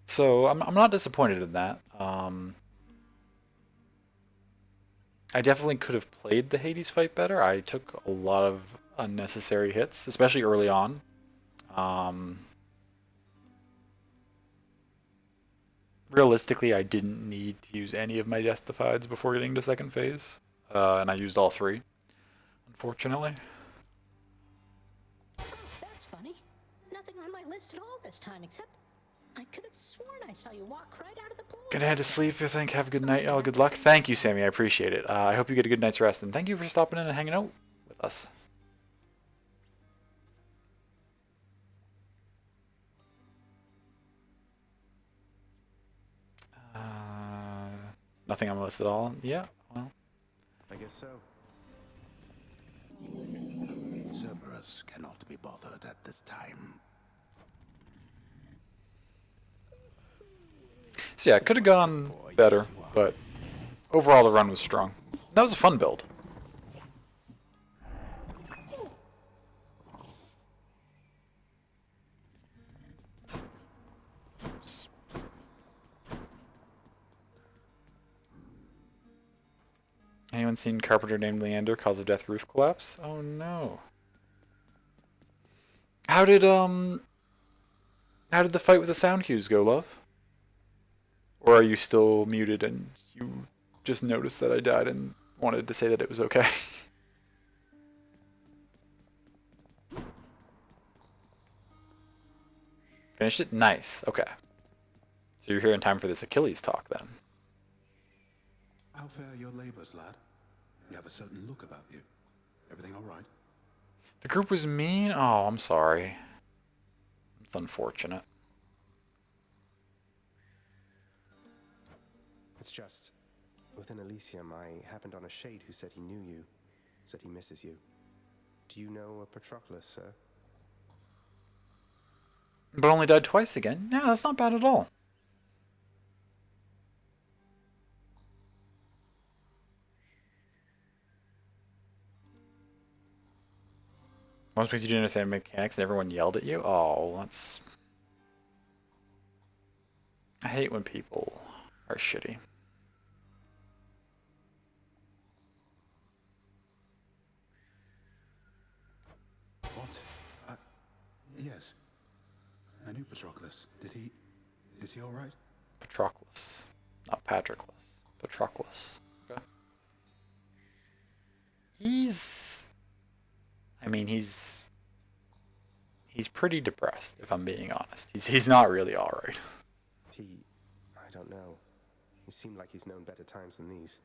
So I'm not disappointed in that. I definitely could have played the Hades fight better. I took a lot of unnecessary hits, especially early on. Realistically, I didn't need to use any of my death defies before getting to second phase, and I used all three, unfortunately. Oh, that's funny. Nothing on my list at all this time, except I could have sworn I saw you walk right out of the pool. Gonna head to sleep, I think. Have a good night, y'all. Good luck. Thank you, Sammy. I appreciate it. I hope you get a good night's rest, and thank you for stopping in and hanging out with us. Nothing on the list at all? Yeah, well. I guess so. Cerberus cannot be bothered at this time. So yeah, it could have gone better, but overall the run was strong. That was a fun build. Oops. Anyone seen Carpenter named Leander, cause of death roof collapse? Oh no. How did the fight with the sound cues go, love? Or are you still muted and you just noticed that I died and wanted to say that it was okay? Finished it? Nice. Okay. So you're here in time for this Achilles talk then. How fare your labors, lad? You have a certain look about you. Everything all right? The group was mean? Oh, I'm sorry. It's unfortunate. It's just, within Elysium, I happened on a shade who said he knew you, said he misses you. Do you know a Patroclus, sir? But only died twice again? Yeah, that's not bad at all. Most because you didn't understand mechanics and everyone yelled at you? Oh, that's... I hate when people are shitty. What? Yes. I knew Patroclus. Is he all right? Patroclus. Not Patroclus. Patroclus. Okay. I mean, he's pretty depressed, if I'm being honest. He's not really alright. I don't know. He seemed like he's known better times than these.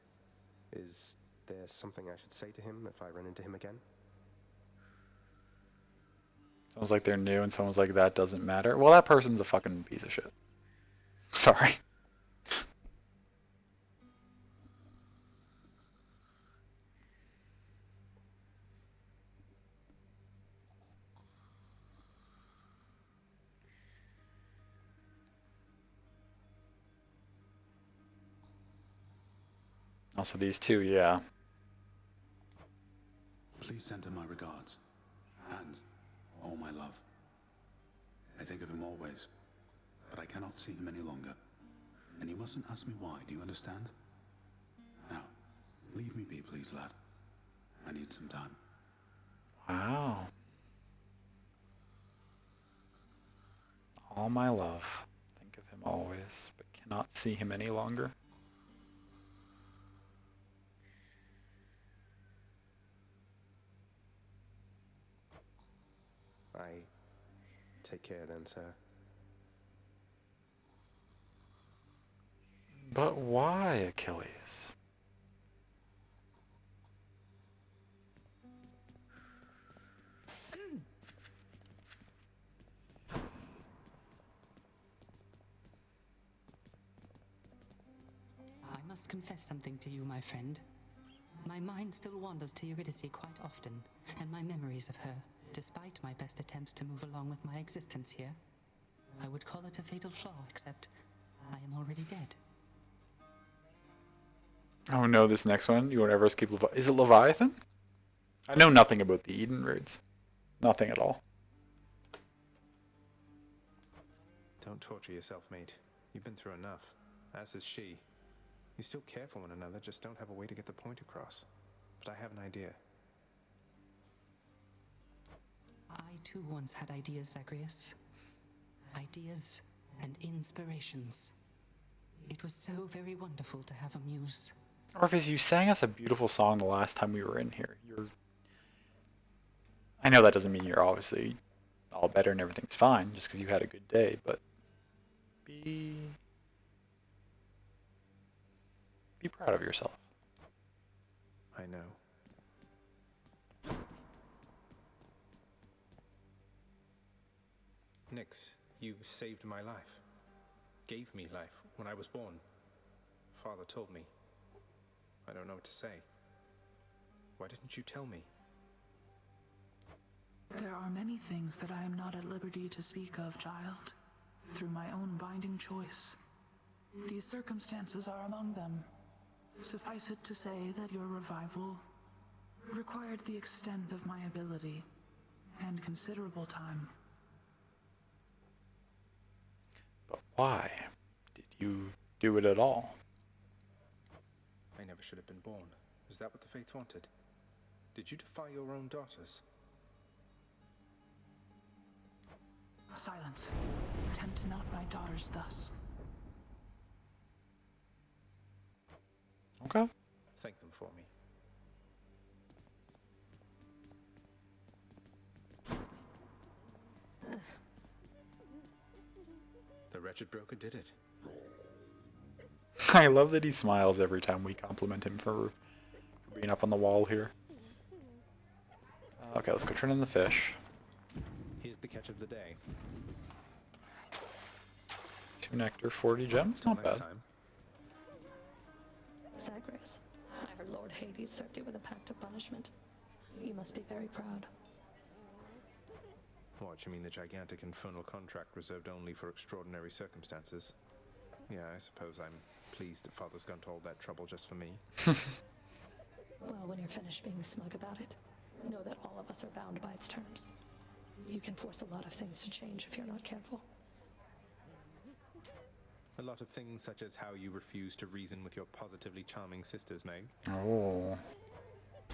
Is there something I should say to him if I run into him again? Someone's like they're new and someone's like that doesn't matter. Well, that person's a fucking piece of shit. Sorry. Also these two, yeah. Please send her my regards. And, oh my love, I think of him always, but I cannot see him any longer. And you mustn't ask me why, do you understand? Now, leave me be, please, lad. I need some time. Wow. All my love. Think of him always, but cannot see him any longer. I take care then, sir. But why, Achilles? I must confess something to you, my friend. My mind still wanders to Odyssey quite often, and my memories of her, despite my best attempts to move along with my existence here. I would call it a fatal flaw, except I am already dead. Oh no, this next one. You won't ever escape Leviathan. Is it Leviathan? I know nothing about the Eden raids. Nothing at all. Don't torture yourself, mate. You've been through enough, as has she. You still care for one another, just don't have a way to get the point across. But I have an idea. I too once had ideas, Zagreus. Ideas and inspirations. It was so very wonderful to have a muse. Orpheus, you sang us a beautiful song the last time we were in here. I know that doesn't mean you're obviously all better and everything's fine just because you had a good day, but be proud of yourself. I know. Nyx, you saved my life. Gave me life when I was born. Father told me. I don't know what to say. Why didn't you tell me? There are many things that I am not at liberty to speak of, child, through my own binding choice. These circumstances are among them. Suffice it to say that your revival required the extent of my ability and considerable time. But why did you do it at all? I never should have been born. Is that what the Fates wanted? Did you defy your own daughters? Silence. Tempt not my daughters thus. Okay. Thank them for me. The wretched broker did it. I love that he smiles every time we compliment him for being up on the wall here. Okay, let's go turn in the fish. Here's the catch of the day. 2 nectar, 40 gems, not bad. Zagreus, I heard Lord Hades served you with a pact of punishment. You must be very proud. What, you mean the gigantic infernal contract reserved only for extraordinary circumstances? Yeah, I suppose I'm pleased that Father's gone to all that trouble just for me. Well, when you're finished being smug about it, know that all of us are bound by its terms. You can force a lot of things to change if you're not careful. A lot of things such as how you refuse to reason with your positively charming sisters, Meg. Oh.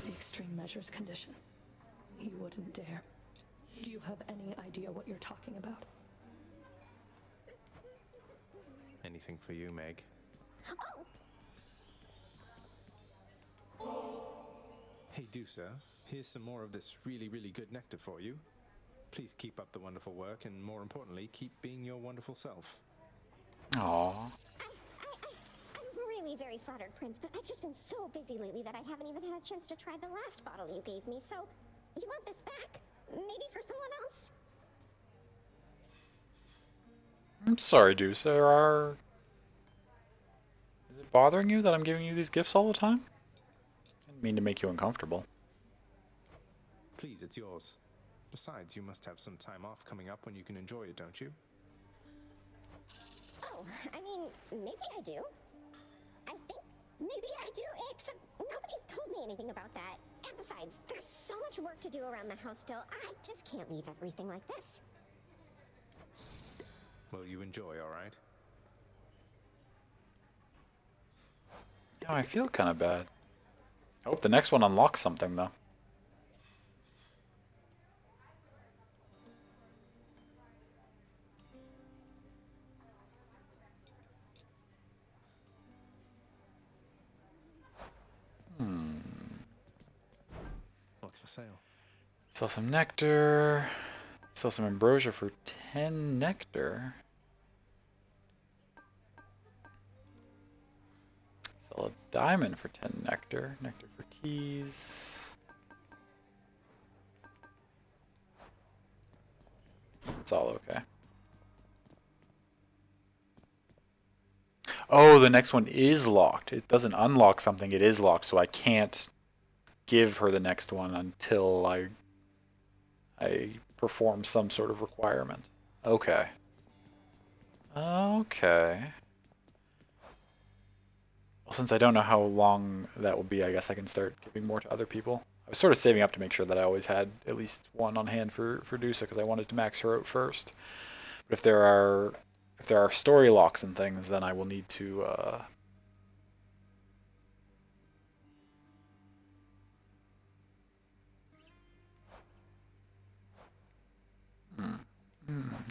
The extreme measures condition. You wouldn't dare. Do you have any idea what you're talking about? Anything for you, Meg. Hey, Dusa, here's some more of this really, really good nectar for you. Please keep up the wonderful work, and more importantly, keep being your wonderful self. Aww. I'm really very flattered, Prince, but I've just been so busy lately that I haven't even had a chance to try the last bottle you gave me, so you want this back? Maybe for someone else? I'm sorry, Deuce. Is it bothering you that I'm giving you these gifts all the time? I didn't mean to make you uncomfortable. Please, it's yours. Besides, you must have some time off coming up when you can enjoy it, don't you? Oh, I mean, maybe I do. I think maybe I do, except nobody's told me anything about that. And Besides, there's so much work to do around the house still. I just can't leave everything like this. Well, you enjoy, all right? Oh, I feel kind of bad. I hope the next one unlocks something, though. What's for sale? Sell some nectar. Sell some ambrosia for 10 nectar. Sell a diamond for 10 nectar. Nectar for keys. It's all okay. Oh, the next one is locked. It doesn't unlock something, it is locked, so I can't give her the next one until I perform some sort of requirement. Okay. Okay. Well, since I don't know how long that will be, I guess I can start giving more to other people. I was sort of saving up to make sure that I always had at least one on hand for Dusa, because I wanted to max her out first. But if there are story locks and things, then I will need to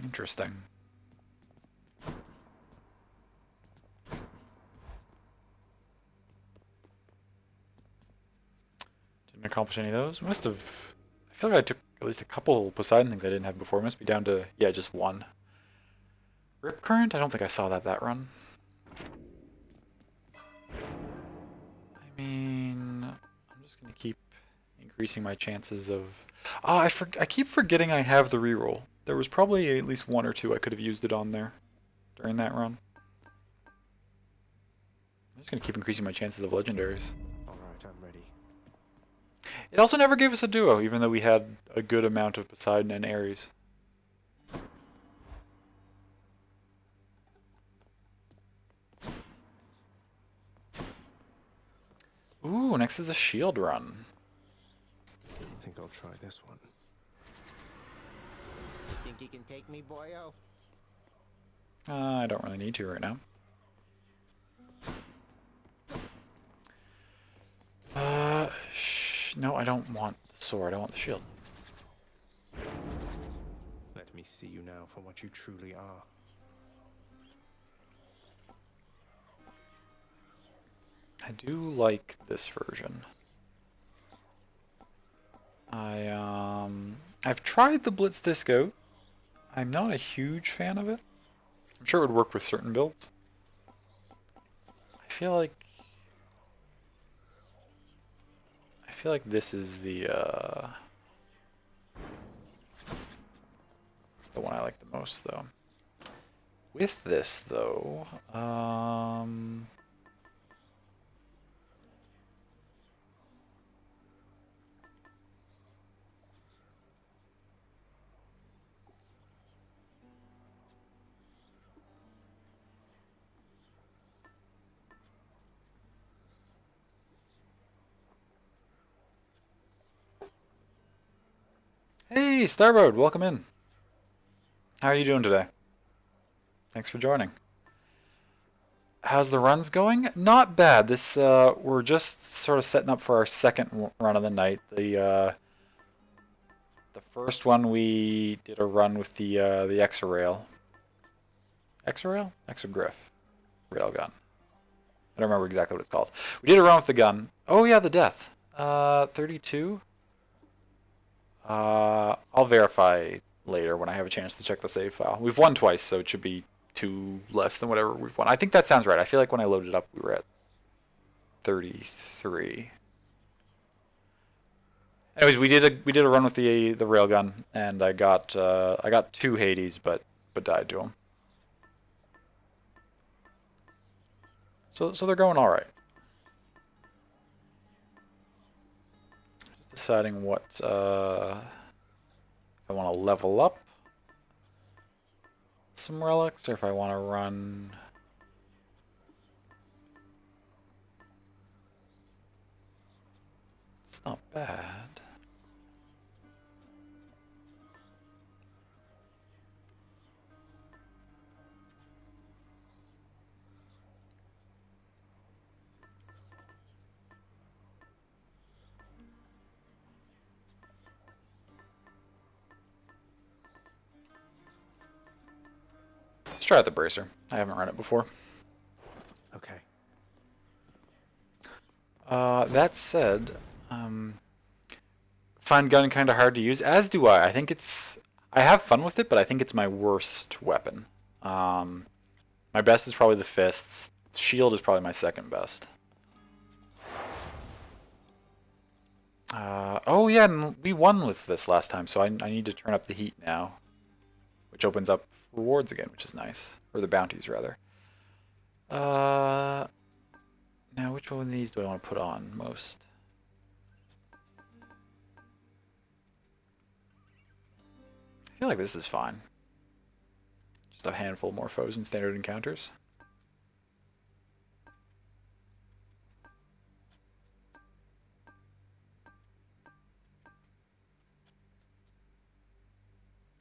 interesting. Didn't accomplish any of those. Must have. I feel like I took at least a couple Poseidon things I didn't have before. Must be down to, yeah, just one. Rip Current? I don't think I saw that run. I mean, I'm just gonna keep increasing my chances of. I keep forgetting I have the reroll. There was probably at least one or two I could have used it on there during that run. I'm just gonna keep increasing my chances of legendaries. Alright, I'm ready. It also never gave us a duo, even though we had a good amount of Poseidon and Ares. Ooh, next is a shield run. I think I'll try this one. Think you can take me, boyo? I don't really need to right now. No, I don't want the sword. I want the shield. Let me see you now for what you truly are. I do like this version. I've tried the Blitz Disco. I'm not a huge fan of it. I'm sure it would work with certain builds. I feel like this is the one I like the most, though. With this, though, hey, Starboard, welcome in. How are you doing today? Thanks for joining. How's the runs going? Not bad. This we're just sort of setting up for our second run of the night. The first one we did a run with the Exarail. Exarail? Exagriff. Railgun. I don't remember exactly what it's called. We did a run with the gun. Oh yeah, the death. 32. I'll verify later when I have a chance to check the save file. We've won twice, so it should be 2 less than whatever we've won. I think that sounds right. I feel like when I loaded it up, we were at 33. Anyways, we did a run with the railgun, and I got 2 Hades, but died to them. So they're going all right. Just deciding what if I want to level up some relics, or if I want to run It's not bad. Let's try out the bracer. I haven't run it before. Okay. That said, find gun kind of hard to use, as do I. I think it's... I have fun with it, but I think it's my worst weapon. My best is probably the fists. Shield is probably my second best. Oh yeah, and we won with this last time, so I need to turn up the heat now. Which opens up rewards again, which is nice. Or the bounties, rather. Now, which one of these do I want to put on most? I feel like this is fine. Just a handful more foes in standard encounters.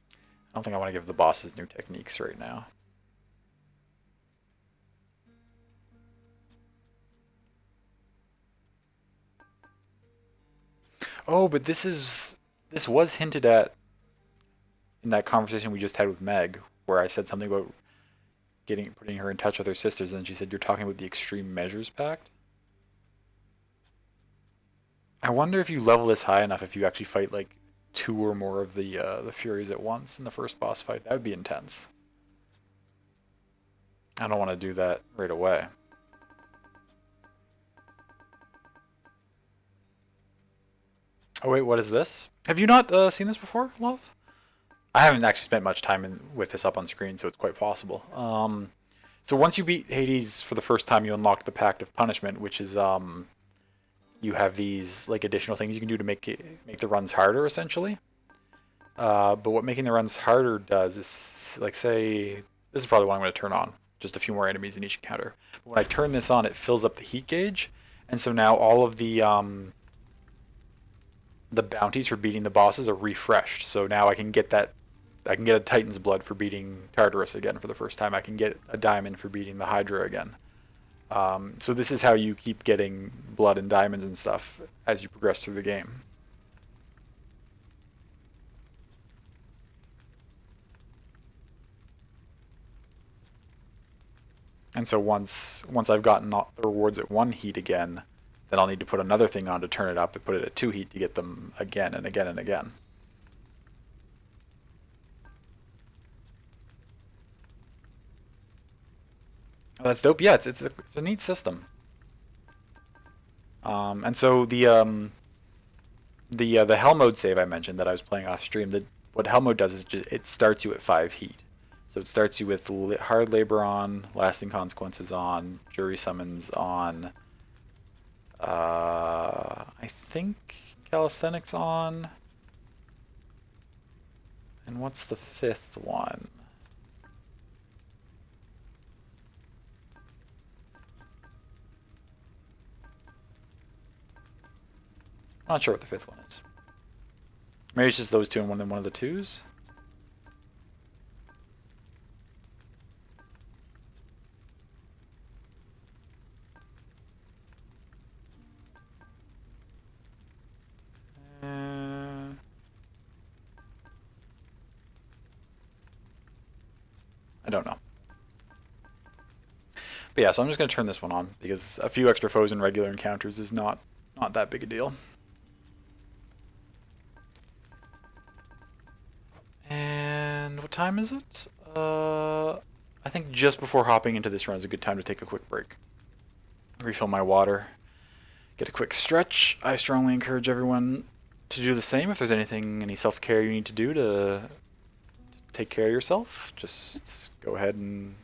I don't think I want to give the bosses new techniques right now. Oh, but this was hinted at in that conversation we just had with Meg, where I said something about putting her in touch with her sisters, and she said you're talking about the Extreme Measures Pact. I wonder if you level this high enough, if you actually fight like 2 or more of the Furies at once in the first boss fight. That would be intense. I don't want to do that right away. Oh wait, what is this? Have you not seen this before, love? I haven't actually spent much time with this up on screen, so it's quite possible. So once you beat Hades for the first time, you unlock the Pact of Punishment, which is you have these like additional things you can do to make the runs harder, essentially. But what making the runs harder does is, like, say, this is probably what I'm going to turn on. Just a few more enemies in each encounter. But when I turn this on, it fills up the heat gauge, and so now all of the bounties for beating the bosses are refreshed. So now I can get a Titan's Blood for beating Tartarus again for the first time. I can get a diamond for beating the Hydra again. So this is how you keep getting blood and diamonds and stuff as you progress through the game. And so once I've gotten all the rewards at 1 heat again, then I'll need to put another thing on to turn it up and put it at 2 heat to get them again and again and again. Oh, that's dope. Yeah, it's a neat system. And so the hell mode save I mentioned that I was playing off stream, what hell mode does is it starts you at 5 heat. So it starts you with hard labor on, lasting consequences on, jury summons on, I think calisthenics on, and what's the 5th one? I'm not sure what the 5th one is. Maybe it's just those 2 and one of the 2s? I don't know. But yeah, so I'm just going to turn this one on, because a few extra foes in regular encounters is not that big a deal. And what time is it? I think just before hopping into this run is a good time to take a quick break. Refill my water. Get a quick stretch. I strongly encourage everyone to do the same. If there's any self-care you need to do to take care of yourself, just go ahead and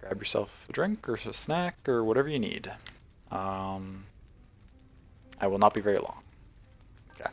grab yourself a drink or a snack or whatever you need. I will not be very long. Okay.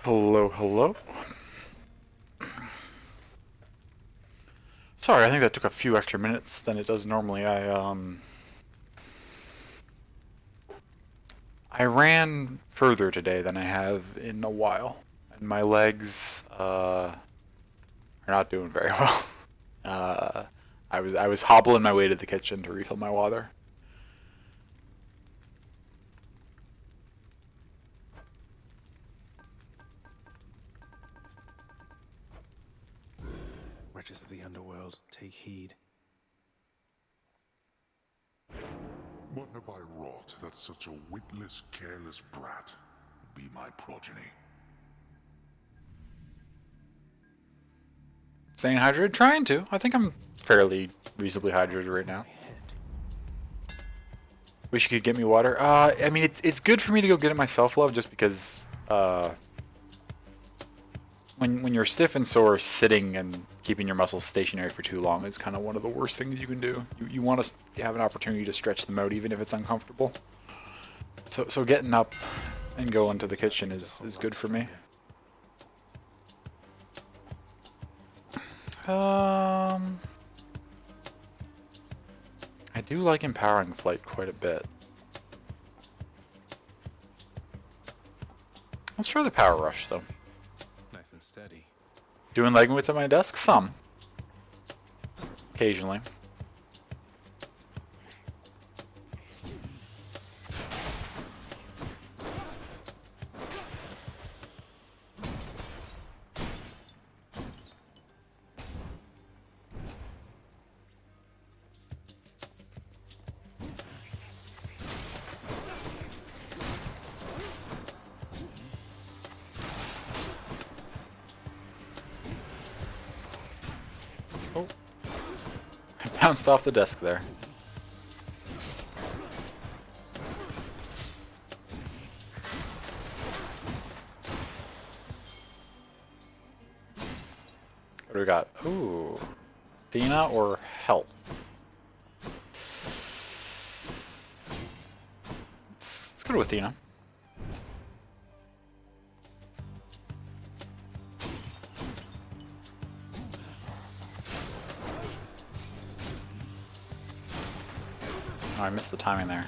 Hello, hello. Sorry, I think that took a few extra minutes than it does normally. I ran further today than I have in a while, and my legs are not doing very well. I was hobbling my way to the kitchen to refill my water. Wretches of the underworld, take heed. What have I wrought that such a witless, careless brat be my progeny? Staying hydrated? Trying to. I think I'm fairly reasonably hydrated right now. Wish you could get me water. I mean, it's good for me to go get it myself, love, just because when you're stiff and sore, sitting and keeping your muscles stationary for too long is kind of one of the worst things you can do. You want to have an opportunity to stretch them out, even if it's uncomfortable. So getting up and going to the kitchen is good for me. I do like empowering flight quite a bit. Let's try the power rush though. Nice and steady. Doing leg weights at my desk? Some. Occasionally. Oh. I bounced off the desk there. What do we got? Ooh. Athena or health? Let's go to Athena. Oh, I missed the timing there.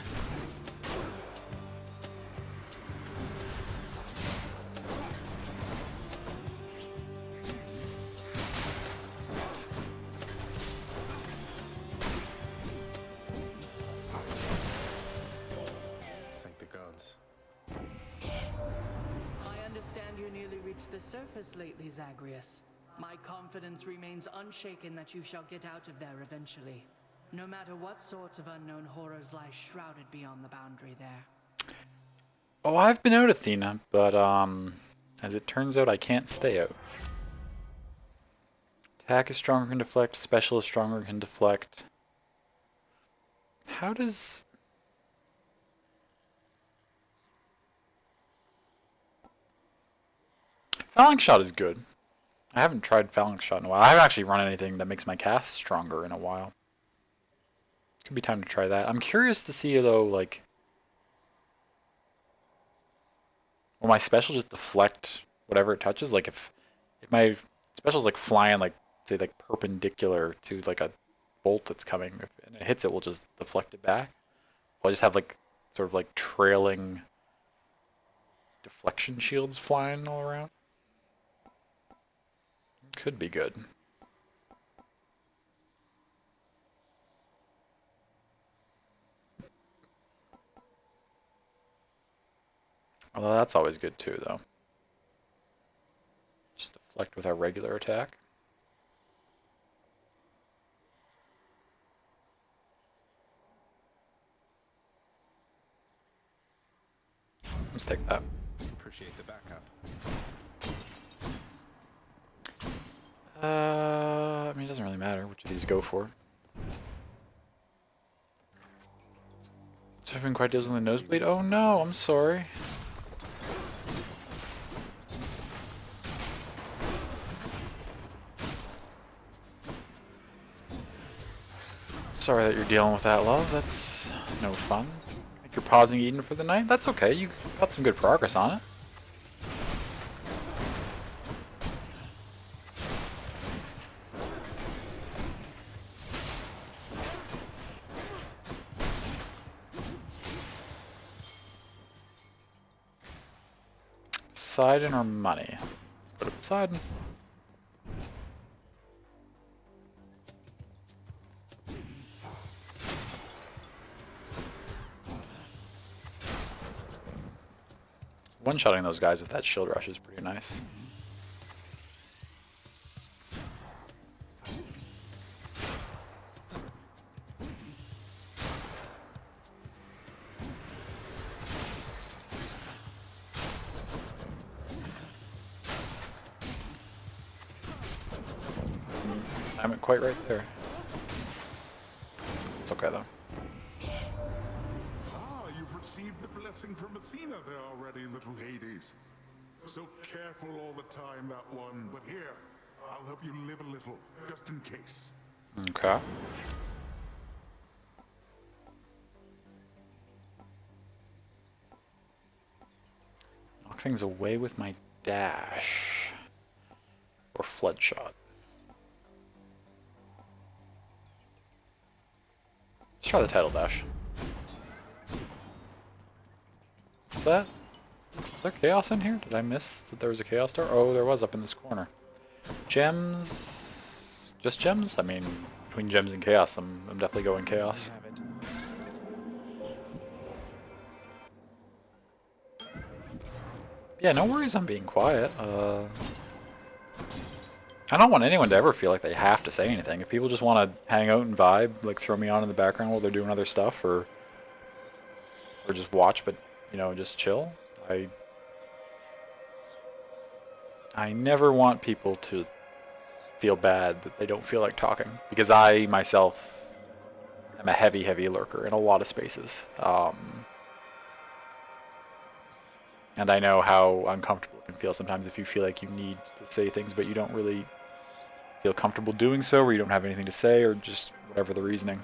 Thank the gods. I understand you nearly reached the surface lately, Zagreus. My confidence remains unshaken that you shall get out of there eventually. No matter what sorts of unknown horrors lie shrouded beyond the boundary there. Oh, I've been out, Athena, but as it turns out, I can't stay out. Attack is stronger, can deflect. Special is stronger, can deflect. How does... Phalanx Shot is good. I haven't tried Phalanx Shot in a while. I haven't actually run anything that makes my cast stronger in a while. Could be time to try that. I'm curious to see, though, like... Will my special just deflect whatever it touches? Like, if my special's, like, flying, like, say, like, perpendicular to, like, a bolt that's coming, and it hits it, will just deflect it back? Will I just have, like, sort of, like, trailing deflection shields flying all around? Could be good. Although that's always good too, though. Just deflect with our regular attack. Let's take that. Appreciate the backup. I mean, it doesn't really matter which of these to go for. Suffering quite deals with the nosebleed. Oh no, I'm sorry. Sorry that you're dealing with that, love. That's no fun. Like you're pausing eating for the night? That's okay. You got some good progress on it. Poseidon or money? Let's go to Poseidon. One-shotting those guys with that shield rush is pretty nice. I'm quite right there. It's okay though. Ah, you've received the blessing from Athena there already, little Hades. So careful all the time, that one. But here, I'll help you live a little, just in case. Okay. Knock things away with my dash. Or flood shot. Let's try the title dash. Is there chaos in here? Did I miss that there was a chaos star? Oh, there was up in this corner. Gems? Just gems? I mean, between gems and chaos, I'm definitely going chaos. Yeah, no worries on being quiet. I don't want anyone to ever feel like they have to say anything. If people just want to hang out and vibe, like throw me on in the background while they're doing other stuff, or just watch, but you know, just chill. I never want people to feel bad that they don't feel like talking, because I myself am a heavy lurker in a lot of spaces, and I know how uncomfortable it can feel sometimes if you feel like you need to say things, but you don't really feel comfortable doing so, or you don't have anything to say, or just whatever the reasoning.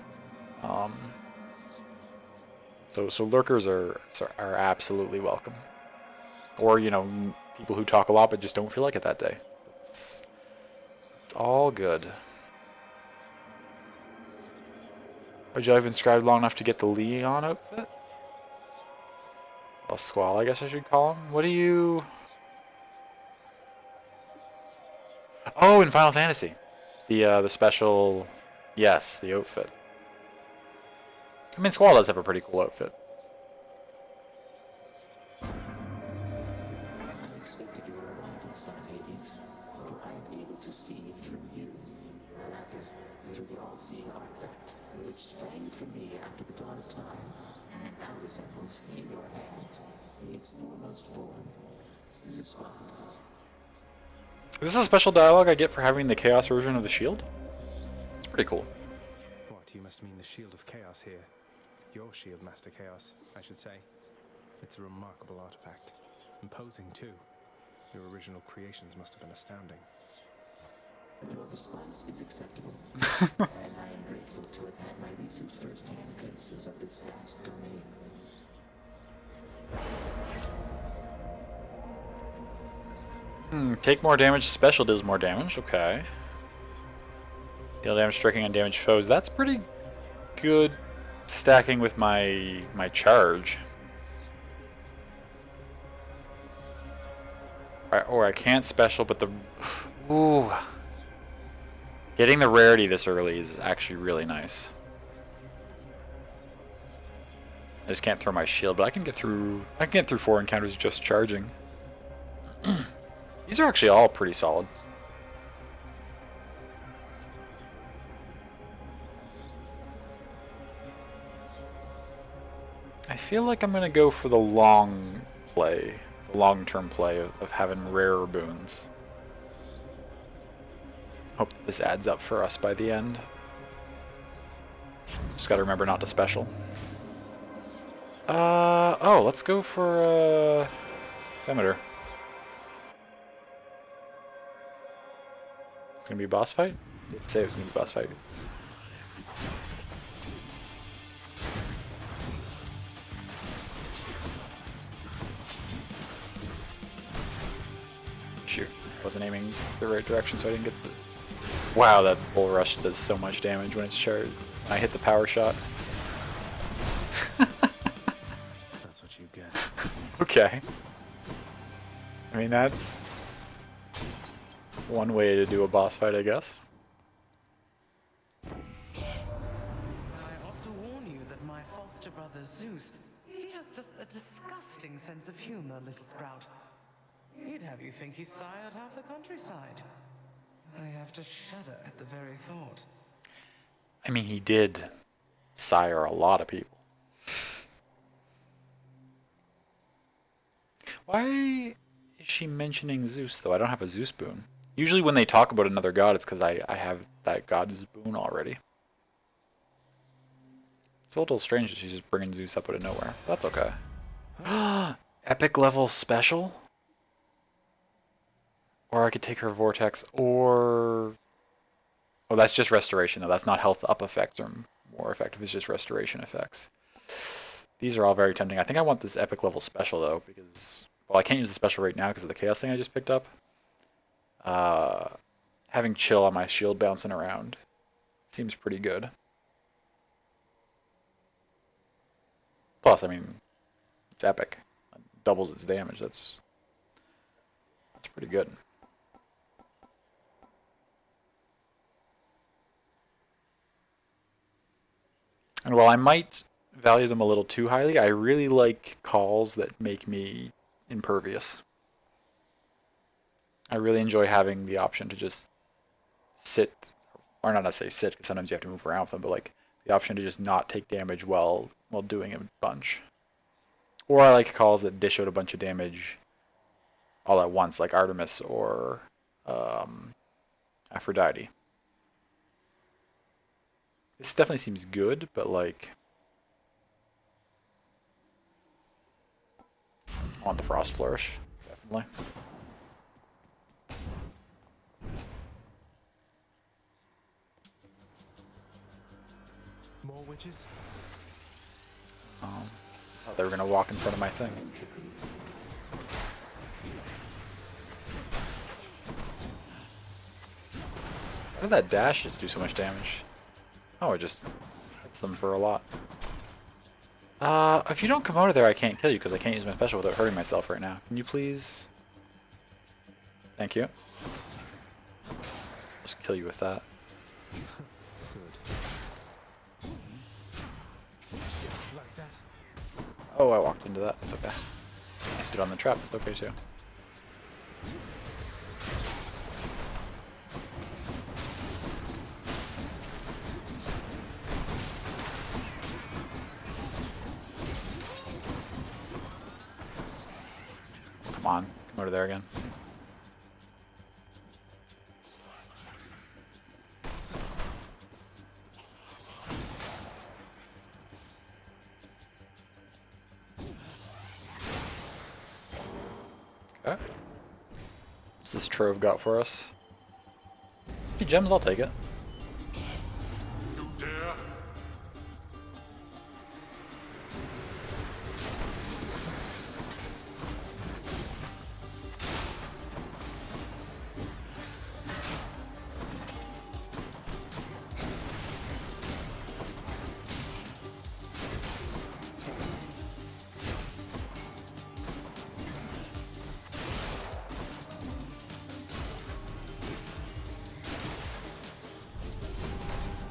So lurkers are absolutely welcome. Or, you know, people who talk a lot but just don't feel like it that day. It's all good. Would you have been scribed long enough to get the Leon outfit? Well, Squall, I guess I should call him. What do you... Oh, in Final Fantasy. The special... Yes, the outfit. I mean, Squall does have a pretty cool outfit. I expected your arrival, son of Hades, for I am able to see through you, rather through the all-seeing artifact, which sprang from me after the dawn of time, now resembles in your hands its foremost form. Respond. Is this a special dialogue I get for having the Chaos version of the shield? It's pretty cool. What, you must mean the Shield of Chaos here. Your shield, Master Chaos, I should say. It's a remarkable artifact. Imposing, too. Your original creations must have been astounding. Your response is acceptable, and I am grateful to have had my recent first-hand glimpses of this vast domain. Take more damage, special does more damage, okay. Deal damage striking on damaged foes. That's pretty good stacking with my charge. Or I can't special, but the... Ooh. Getting the rarity this early is actually really nice. I just can't throw my shield, but I can get through 4 encounters just charging. These are actually all pretty solid. I feel like I'm gonna go for the long play, the long-term play of having rarer boons. Hope this adds up for us by the end. Just gotta remember not to special. Oh, let's go for Demeter. It's gonna be a boss fight? Did it say it was gonna be a boss fight? Shoot, I wasn't aiming the right direction, so I didn't get the... Wow, that bull rush does so much damage when it's charged. I hit the power shot. That's what you get. Okay. mean, that's one way to do a boss fight, I guess. I ought to warn you that my foster brother Zeus, he has just a disgusting sense of humor, little sprout. He'd have you think he sired half the countryside. I have to shudder at the very thought. I mean, he did sire a lot of people. Why is she mentioning Zeus, though? I don't have a Zeus boon. Usually when they talk about another god, it's because I have that god's boon already. It's a little strange that she's just bringing Zeus up out of nowhere. That's okay. Epic level special? Or I could take her Vortex, or... Oh, that's just restoration, though. That's not health up effects or more effective. It's just restoration effects. These are all very tempting. I think I want this epic level special, though, because... Well, I can't use the special right now because of the chaos thing I just picked up. Having chill on my shield bouncing around seems pretty good. Plus, I mean, it's epic. It doubles its damage. That's pretty good. And while I might value them a little too highly, I really like calls that make me impervious. I really enjoy having the option to just sit, or not necessarily sit, because sometimes you have to move around with them, but like the option to just not take damage while doing a bunch. Or I like calls that dish out a bunch of damage all at once, like Artemis or Aphrodite. This definitely seems good, but like... I want the Frost Flourish, definitely. More witches? Thought they were going to walk in front of my thing. How did that dash just do so much damage? Oh, it just hits them for a lot. If you don't come out of there, I can't kill you because I can't use my special without hurting myself right now. Can you please? Thank you. Just kill you with that. Like that. Oh, I walked into that. That's okay. I stood on the trap. That's okay too. Come on. Come over there again. Okay. What's this trove got for us? 50 gems, I'll take it. You dare?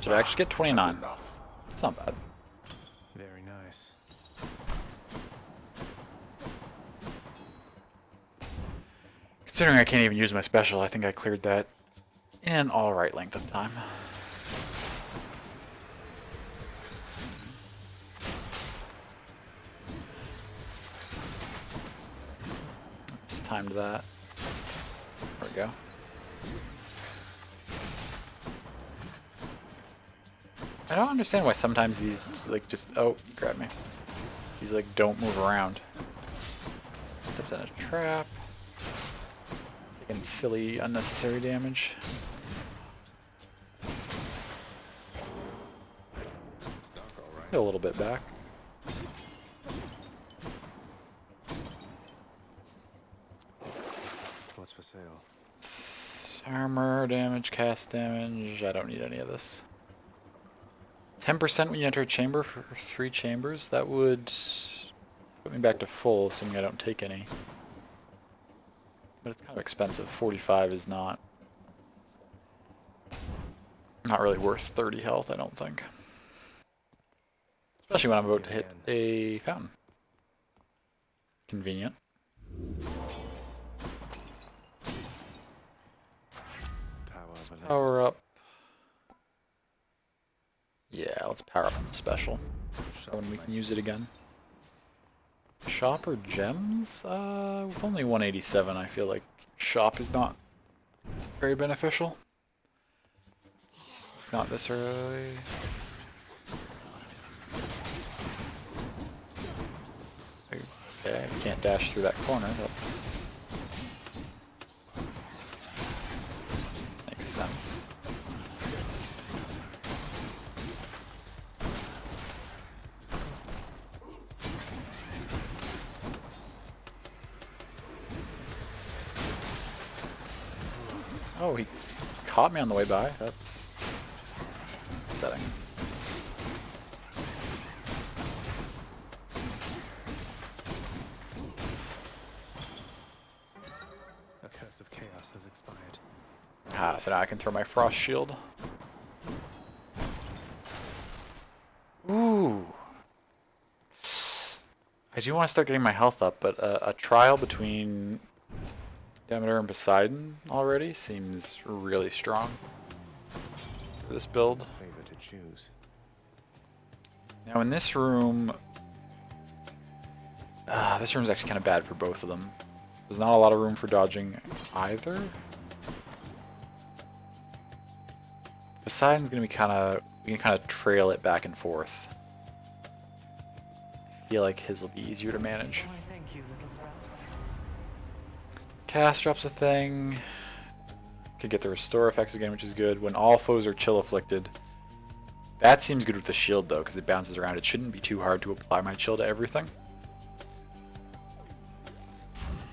Did I actually get 29? It's not bad. Very nice. Considering I can't even use my special, I think I cleared that in an alright length of time. Let's time that. There we go. I don't understand why sometimes these just oh, you grabbed me. These like don't move around. Stepped in a trap. Taking silly, unnecessary damage. Get a little bit back. What's for sale? Armor, damage, cast damage. I don't need any of this. 10% when you enter a chamber for 3 chambers. That would put me back to full, assuming I don't take any. but it's kind of expensive. 45 is not really worth 30 health, I don't think. Especially when I'm about to hit a fountain. Convenient. Let's power up. Yeah, let's power up the special. So when we can use it again. Shop or gems? With only 187, I feel like shop is not very beneficial. It's not this early. Okay, I can't dash through that corner. That's makes sense. Oh, he caught me on the way by. That's upsetting. A curse of chaos has expired. Ah, so now I can throw my frost shield. Ooh. I do want to start getting my health up, but a trial between Demeter and Poseidon already seems really strong for this build. Favor to choose. Now in this room, this room's actually kind of bad for both of them. There's not a lot of room for dodging either. Poseidon's gonna be we can kind of trail it back and forth. I feel like his will be easier to manage. Why, thank you, little sprout. Cast drops a thing. Could get the restore effects again, which is good. When all foes are chill afflicted. That seems good with the shield though, because it bounces around. It shouldn't be too hard to apply my chill to everything.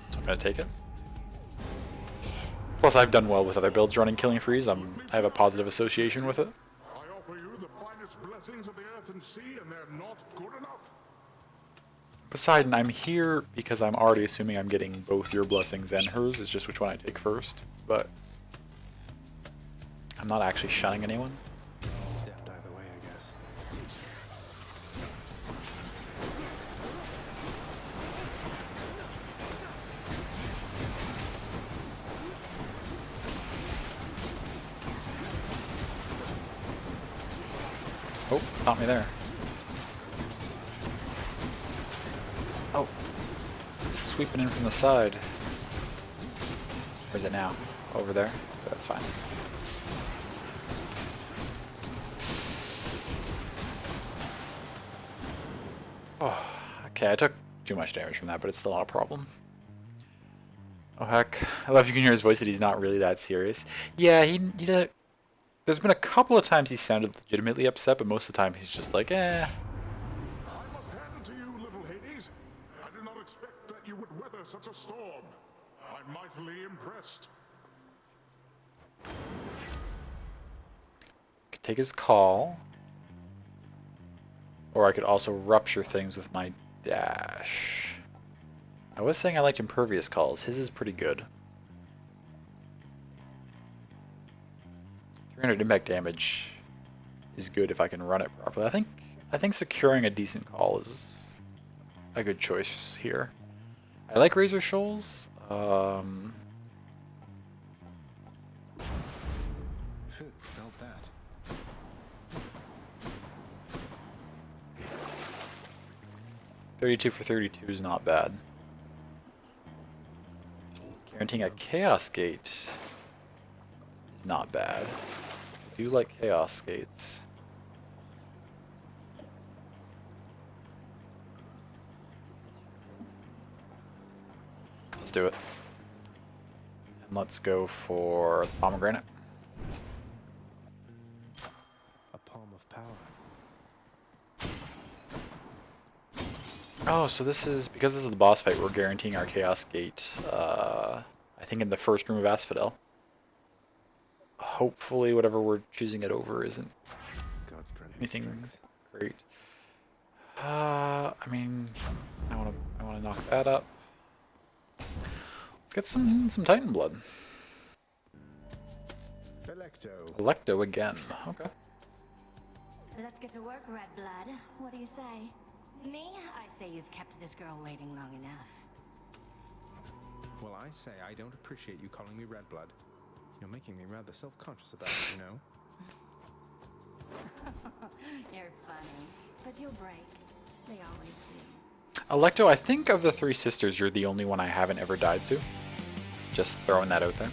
So I'm gonna take it. Plus I've done well with other builds running Killing Freeze. I have a positive association with it. I offer you the finest blessings of the earth and sea, and they're not good enough. Poseidon, I'm here because I'm already assuming I'm getting both your blessings and hers. It's just which one I take first. But I'm not actually shunning anyone. Deft either way, I guess. Oh, caught me there. Oh, it's sweeping in from the side. Where's it now? Over there? So that's fine. Oh, okay, I took too much damage from that, but it's still not a problem. Oh heck, I love you can hear his voice that he's not really that serious. Yeah, he there's been a couple of times he sounded legitimately upset, but most of the time he's just like, eh. I must hand to you, little Hades. I did not expect that you would weather such a storm. I'm mightily impressed. Could take his call. Or I could also rupture things with my dash. I was saying I liked impervious calls. His is pretty good. 300 impact damage is good if I can run it properly. I think securing a decent call is a good choice here. I like Razor Shoals. Phew, felt that. $32 for 32 is not bad. Guaranteeing a Chaos Gate is not bad. I do like Chaos Gates. Let's do it. And let's go for the Pomegranate. A palm of power. Oh, so this is, because this is the boss fight, we're guaranteeing our Chaos Gate, I think in the first room of Asphodel. Hopefully whatever we're choosing it over isn't anything great. I mean, I want to knock that up. Let's get some Titan blood. Electo again. Okay. Let's get to work, Red Blood. What do you say? Me? I say you've kept this girl waiting long enough. Well, I say I don't appreciate you calling me Red Blood. You're making me rather self-conscious about it, you know? You're funny, but you'll break. They always do. Electo, I think of the three sisters, you're the only one I haven't ever died to. Just throwing that out there.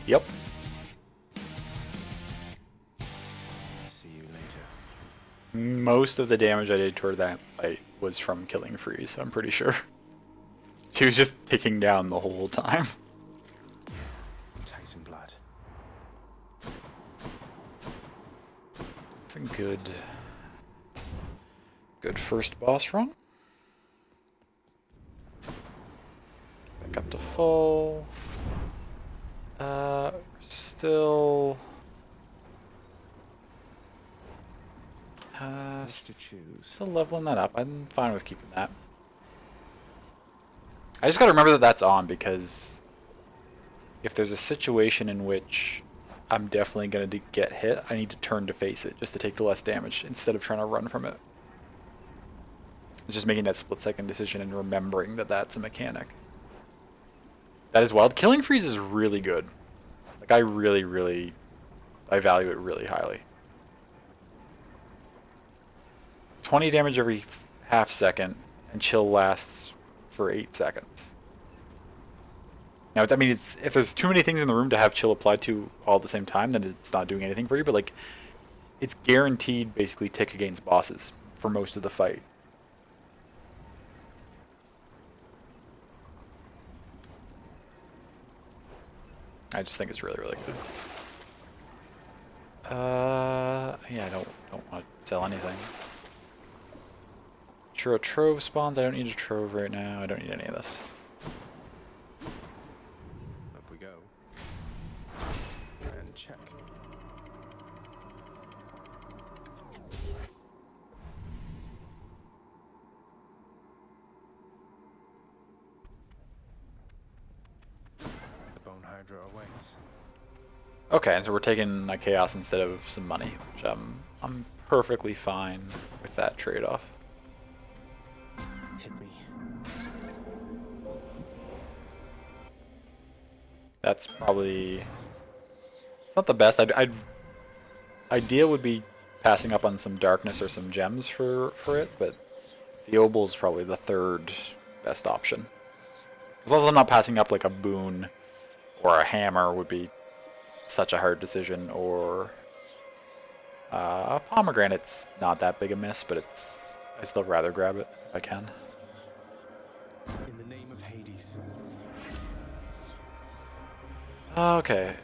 Yep. See you later. Most of the damage I did toward that fight was from killing Freeze, I'm pretty sure. She was just ticking down the whole time. Titan blood. It's a good first boss run. Back up to full. Still still leveling that up. I'm fine with keeping that. I just gotta remember that that's on, because if there's a situation in which I'm definitely gonna get hit, I need to turn to face it just to take the less damage instead of trying to run from it. It's just making that split-second decision and remembering that that's a mechanic. That is wild. Killing Freeze is really good. Like, I value it really highly. 20 damage every half second, and chill lasts for 8 seconds. Now, I mean, if there's too many things in the room to have chill applied to all at the same time, then it's not doing anything for you, but like, it's guaranteed basically tick against bosses for most of the fight. I just think it's really, really good. Yeah, I don't want to sell anything. Sure, a trove spawns. I don't need a trove right now. I don't need any of this. Up we go. And check. The Bone Hydra awaits. Okay, and so we're taking a chaos instead of some money, which I'm perfectly fine with that trade-off. Hit me. That's probably... It's not the best. Idea would be passing up on some darkness or some gems for it, but the Obol is probably the third best option. As long as I'm not passing up like a boon or a hammer would be such a hard decision, or a pomegranate's not that big a miss, but I'd still rather grab it if I can. In the name of Hades. Okay.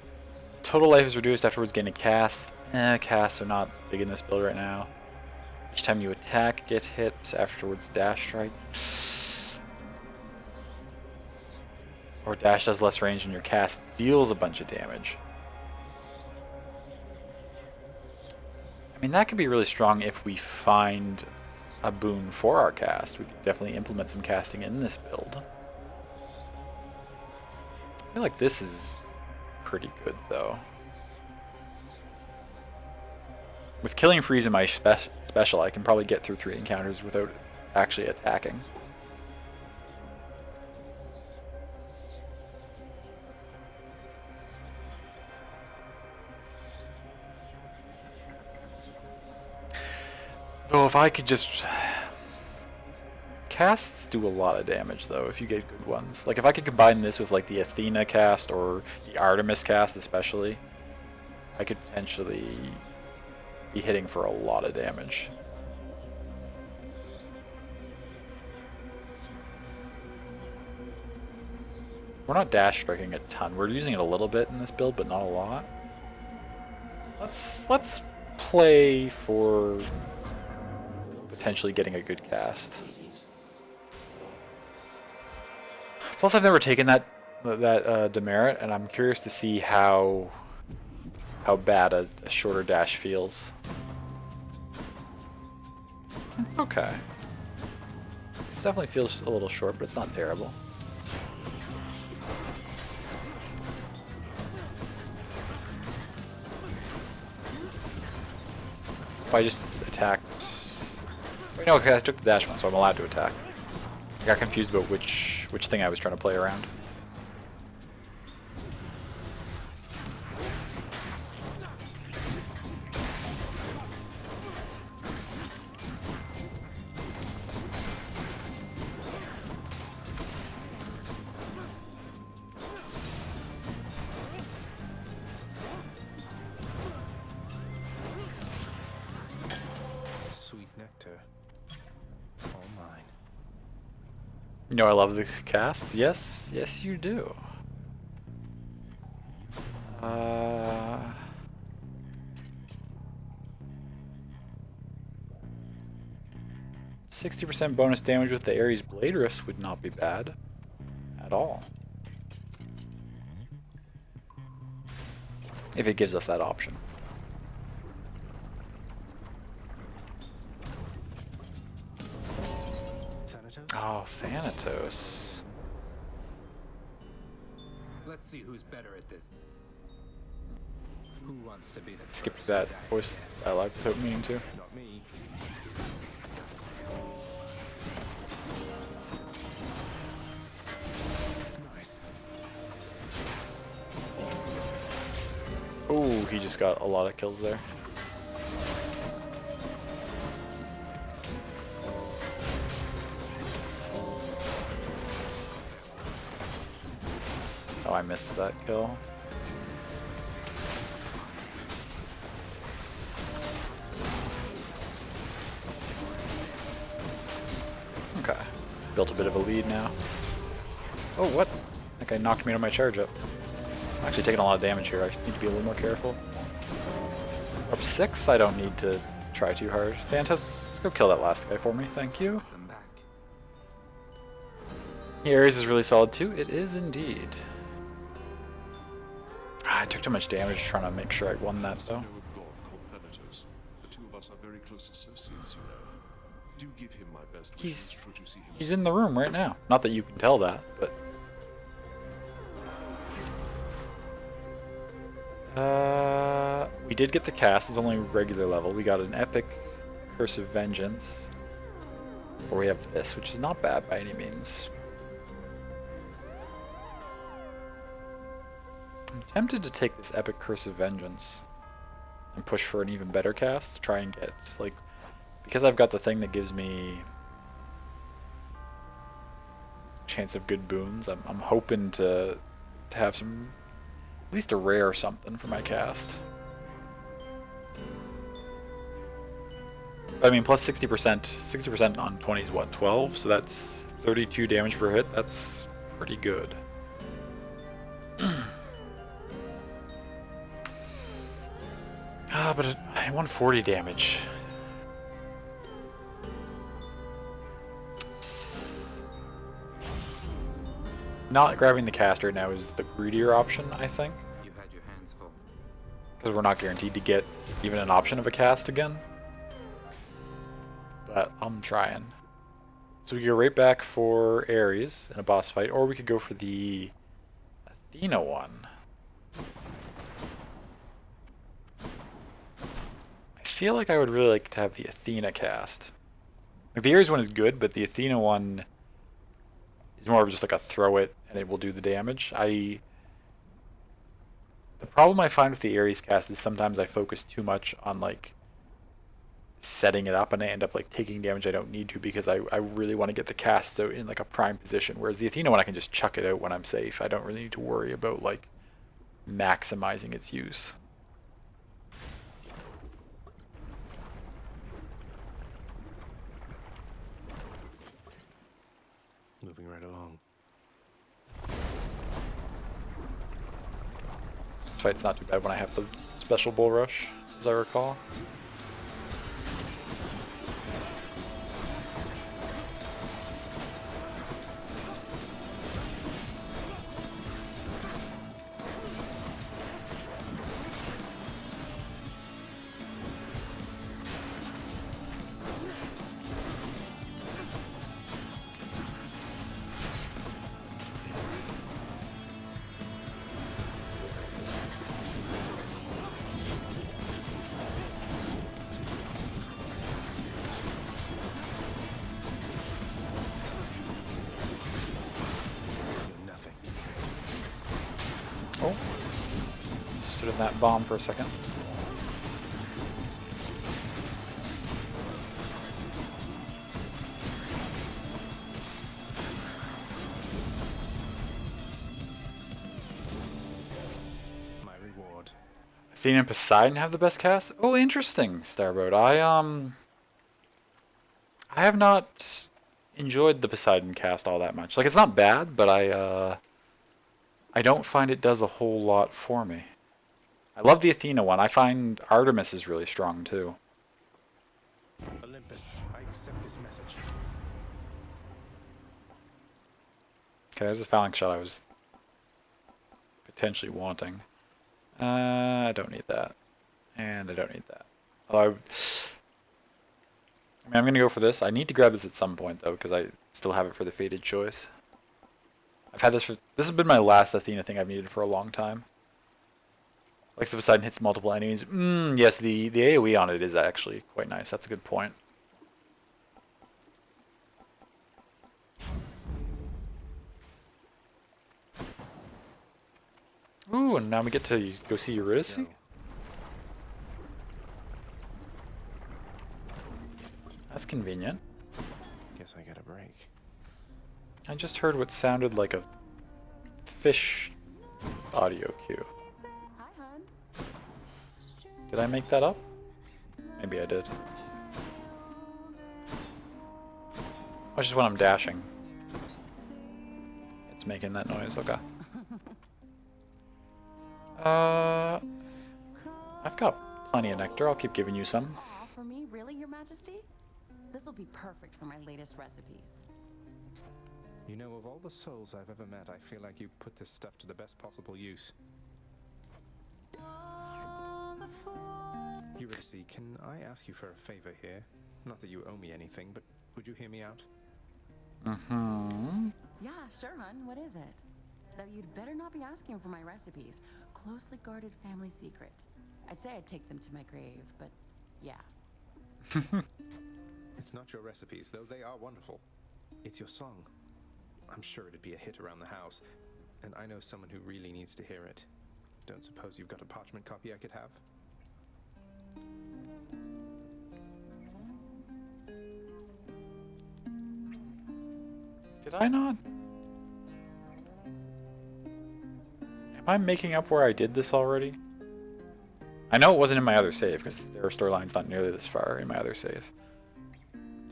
Total life is reduced afterwards getting a cast. Casts are not big in this build right now. Each time you attack, get hit, afterwards dash strike. Or dash does less range and your cast deals a bunch of damage. I mean, that could be really strong if we find a boon for our cast. We could definitely implement some casting in this build. I feel like this is pretty good, though. With Killing Freeze in my special, I can probably get through 3 encounters without actually attacking. Oh, if I could just... Casts do a lot of damage, though, if you get good ones. Like, if I could combine this with, like, the Athena cast or the Artemis cast, especially, I could potentially be hitting for a lot of damage. We're not dash striking a ton. We're using it a little bit in this build, but not a lot. Let's play for potentially getting a good cast. Plus, I've never taken that demerit, and I'm curious to see how bad a shorter dash feels. It's okay. It definitely feels a little short, but it's not terrible. I just attacked... Wait, no, okay, I took the dash one, so I'm allowed to attack. I got confused about which thing I was trying to play around. Sweet nectar. All mine. You know I love the casts? Yes, yes you do. 60% bonus damage with the Ares Blade Rifts would not be bad at all. If it gives us that option. Oh, Thanatos. Let's see who's better at this. Who wants to be the Skip first that to die? voice dialogue without meaning to. Not me. Nice. Oh, he just got a lot of kills there. Oh, I missed that kill. Okay. Built a bit of a lead now. Oh, what? That guy knocked me out of my charge up. I'm actually taking a lot of damage here. I need to be a little more careful. Up 6, I don't need to try too hard. Thanatos, go kill that last guy for me. Thank you. The Ares is really solid too. It is indeed. I took too much damage trying to make sure I won that though. I know a god called Thanatos. The two of us are very close associates, you know. Do give him my best wishes should you see him. He's in the room right now. Not that you can tell that, but... we did get the cast. It's only regular level. We got an epic Curse of Vengeance. Or we have this, which is not bad by any means. I'm tempted to take this epic Curse of Vengeance and push for an even better cast. Try and get, like... Because I've got the thing that gives me chance of good boons, I'm hoping to have some, at least a rare or something for my cast. But I mean, plus 60% on 20 is what, 12? So that's 32 damage per hit. That's pretty good. But 140 damage. Not grabbing the caster now is the greedier option, I think. You had your hands full. Because we're not guaranteed to get even an option of a cast again. But I'm trying. So we go right back for Ares in a boss fight, or we could go for the Athena one. I feel like I would really like to have the Athena cast. Like the Ares one is good, but the Athena one is more of just like a throw it and it will do the damage. The problem I find with the Ares cast is sometimes I focus too much on like setting it up and I end up like taking damage I don't need to because I really want to get the cast out in like a prime position. Whereas the Athena one, I can just chuck it out when I'm safe. I don't really need to worry about like maximizing its use. Moving right along. This fight's not too bad when I have the special bull rush, as I recall. Oh, stood in that bomb for a second. My reward. Athena and Poseidon have the best cast? Oh, interesting, Starboat. I have not enjoyed the Poseidon cast all that much. Like, it's not bad, but I don't find it does a whole lot for me. I love the Athena one. I find Artemis is really strong too. Olympus, I accept this message. Okay, there's a phalanx shot I was potentially wanting. I don't need that. And I don't need that. Although, I mean, I'm going to go for this. I need to grab this at some point, though, because I still have it for the Fated Choice. I've had this for... This has been my last Athena thing I've needed for a long time. Like the Poseidon hits multiple enemies. Yes, the AoE on it is actually quite nice. That's a good point. Ooh, and now we get to go see Eurydice. That's convenient. Guess I get a break. I just heard what sounded like a fish audio cue. Hi, hon. Did I make that up? Maybe I did. Oh, it's just when I'm dashing. It's making that noise, okay. I've got plenty of nectar. I'll keep giving you some. Aw, for me, really, Your Majesty? This will be perfect for my latest recipes. You know, of all the souls I've ever met, I feel like you put this stuff to the best possible use. Eurydice, can I ask you for a favor here? Not that you owe me anything, but would you hear me out? Mm-hmm. Yeah, sure, hun. What is it? Though you'd better not be asking for my recipes. Closely guarded family secret. I'd say I'd take them to my grave, but yeah. It's not your recipes, though they are wonderful. It's your song. I'm sure it'd be a hit around the house, and I know someone who really needs to hear it. Don't suppose you've got a parchment copy I could have? Did I not? Am I making up where I did this already? I know it wasn't in my other save, because their storyline's not nearly this far in my other save.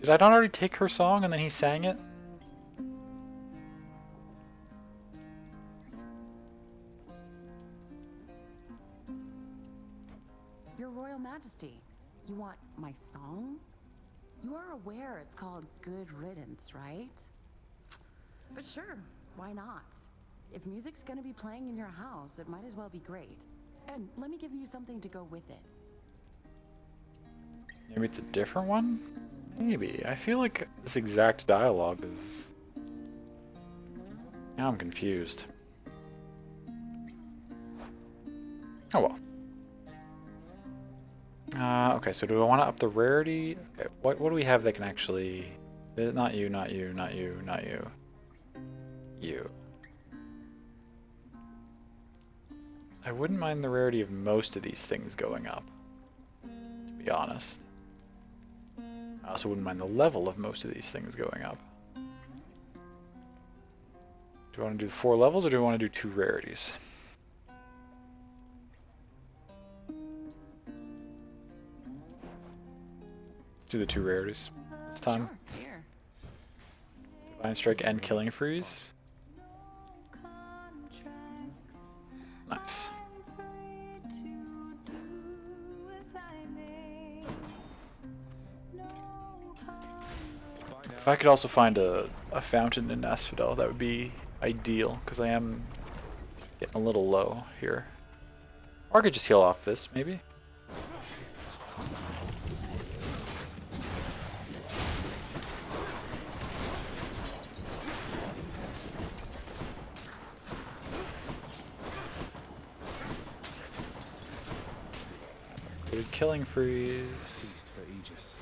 Did I not already take her song and then he sang it? Your Royal Majesty, you want my song? You are aware it's called Good Riddance, right? But sure, why not? If music's gonna be playing in your house, it might as well be great. And let me give you something to go with it. Maybe it's a different one? Maybe. I feel like this exact dialogue is... Now I'm confused. Oh well. Okay, so do I want to up the rarity? Okay, what do we have that can actually... Not you, not you, not you, not you. You. I wouldn't mind the rarity of most of these things going up, to be honest. I also wouldn't mind the level of most of these things going up. Do I want to do the 4 levels, or do I want to do 2 rarities? Let's do the 2 rarities this time. Sure, here. Divine Strike and Killing Freeze. Nice. If I could also find a fountain in Asphodel, that would be ideal, because I am getting a little low here. Or I could just heal off this, maybe. Good Killing Freeze. For Aegis.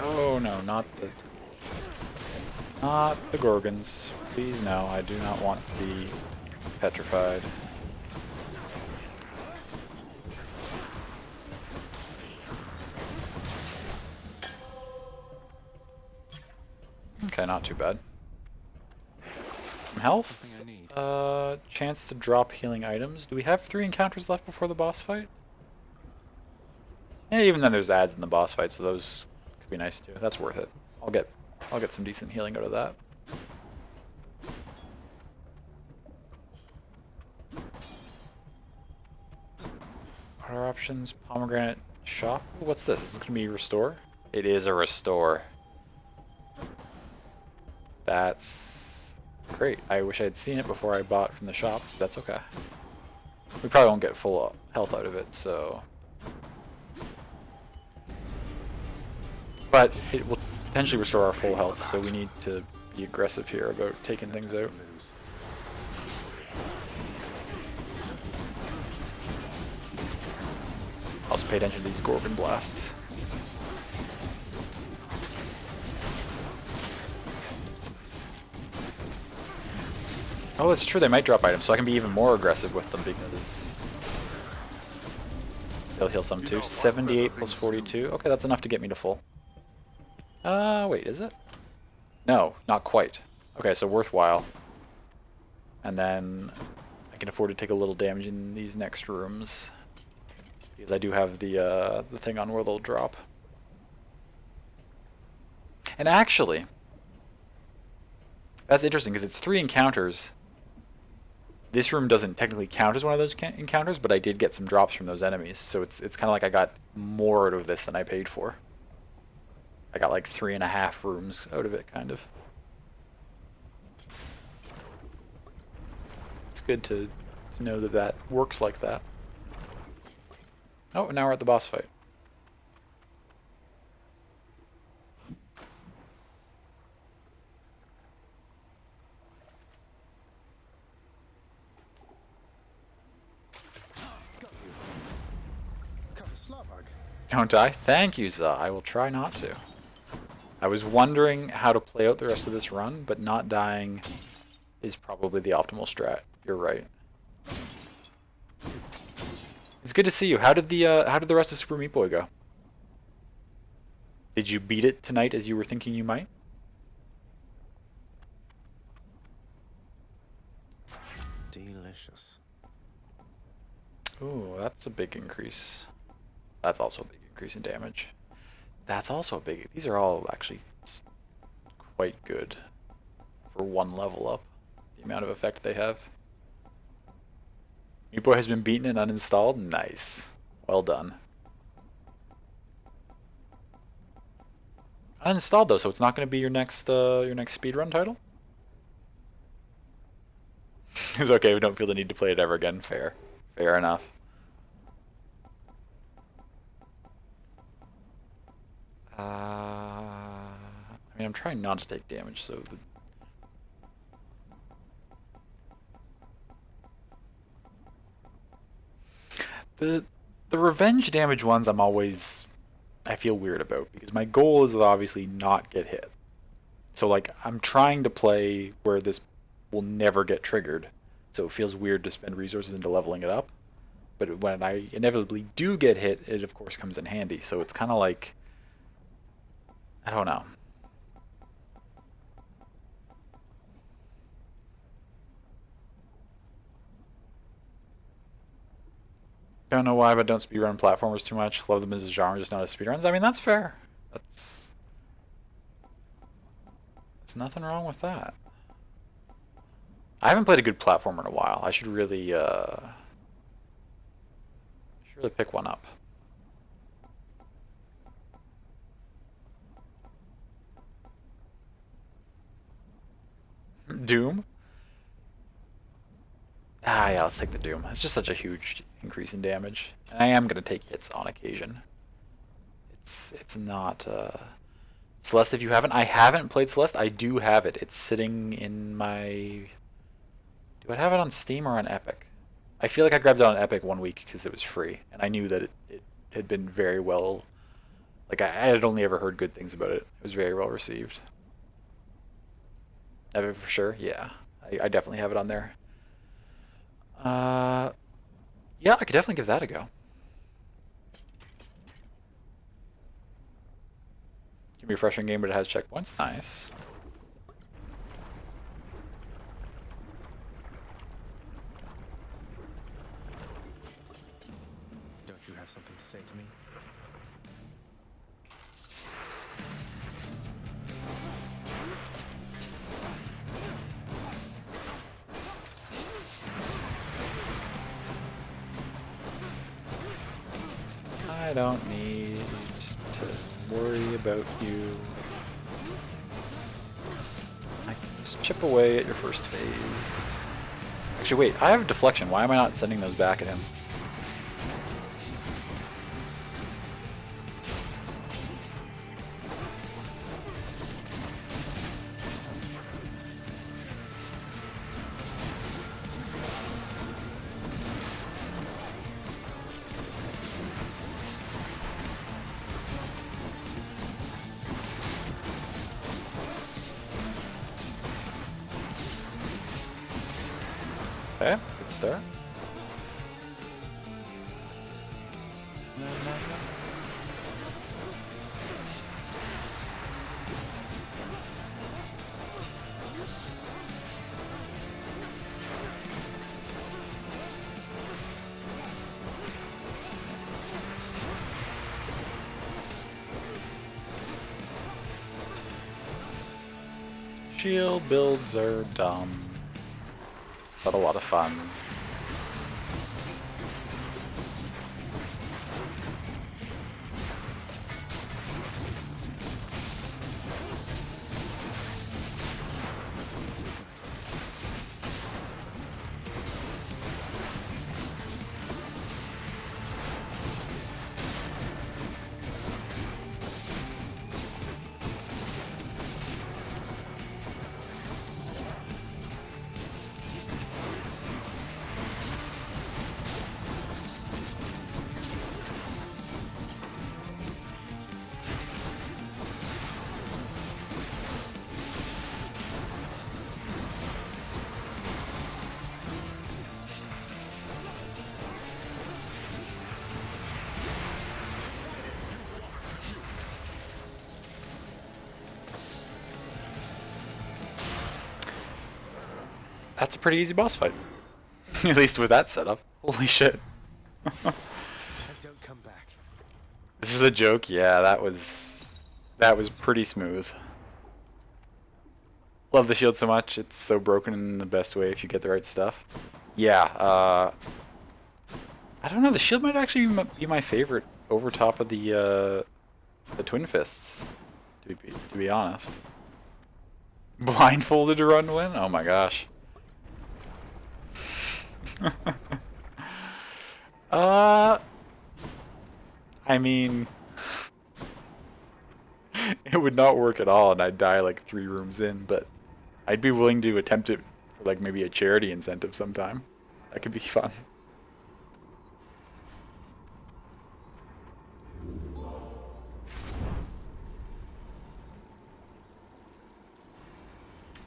Oh no, not the Gorgons. Please no, I do not want to be petrified. Okay, not too bad. Some health. Chance to drop healing items. Do we have 3 encounters left before the boss fight? Yeah, even then there's ads in the boss fight, so those could be nice too. That's worth it. I'll get some decent healing out of that. What are our options? Pomegranate shop. What's this? Is this gonna be restore? It is a restore. That's great. I wish I had seen it before I bought from the shop. That's okay. We probably won't get full health out of it, so. But it will potentially restore our full health, so we need to be aggressive here about taking things out. Also pay attention to these Gorgon blasts. Oh, that's true, they might drop items, so I can be even more aggressive with them because they'll heal some too. 78 plus 42. Okay, that's enough to get me to full. Wait, is it? No, not quite. Okay, so worthwhile. And then I can afford to take a little damage in these next rooms, because I do have the thing on where they'll drop. And actually, that's interesting, because it's 3 encounters. This room doesn't technically count as one of those encounters, but I did get some drops from those enemies, so it's kind of like I got more out of this than I paid for. I got like 3.5 rooms out of it, kind of. It's good to know that that works like that. Oh, and now we're at the boss fight. Don't die? Thank you, Za. I will try not to. I was wondering how to play out the rest of this run, but not dying is probably the optimal strat. You're right. It's good to see you. How did the rest of Super Meat Boy go? Did you beat it tonight as you were thinking you might? Delicious. Ooh, that's a big increase. That's also a big increase in damage. That's also a big... These are all actually quite good for 1 level up. The amount of effect they have. Meat Boy has been beaten and uninstalled. Nice. Well done. Uninstalled though, so it's not going to be your next speedrun title? It's okay, we don't feel the need to play it ever again. Fair. Fair enough. I mean, I'm trying not to take damage, so the revenge damage ones I feel weird about, because my goal is to obviously not get hit. So like I'm trying to play where this will never get triggered, so it feels weird to spend resources into leveling it up. but when I inevitably do get hit, it of course comes in handy. So it's kind of like, I don't know. Don't know why, but don't speedrun platformers too much. Love them as a genre, just not as speedruns. I mean, that's fair. There's nothing wrong with that. I haven't played a good platformer in a while. I should really pick one up. Doom? Ah, yeah, let's take the Doom. It's just such a huge increase in damage. And I am going to take hits on occasion. It's not... Celeste, if you haven't... I haven't played Celeste. I do have it. It's sitting in my... Do I have it on Steam or on Epic? I feel like I grabbed it on Epic one week because it was free. And I knew that it had been very well... Like, I had only ever heard good things about it. It was very well received. Epic for sure? Yeah. I definitely have it on there. Yeah, I could definitely give that a go. Can be a refreshing game, but it has checkpoints. Nice. Don't you have something to say to me? I don't need to worry about you. I can just chip away at your first phase. Actually, wait, I have deflection. Why am I not sending those back at him? Okay, good start. Shield builds are dumb, but a lot of fun. That's a pretty easy boss fight. At least with that setup. Holy shit. Don't come back. This is a joke? Yeah, that was pretty smooth. Love the shield so much. It's so broken in the best way if you get the right stuff. Yeah, I don't know, the shield might actually be my favorite over top of the Twin Fists, to be honest. Blindfolded to run win? Oh my gosh. I mean, it would not work at all and I'd die like 3 rooms in, but I'd be willing to attempt it for like maybe a charity incentive sometime. That could be fun.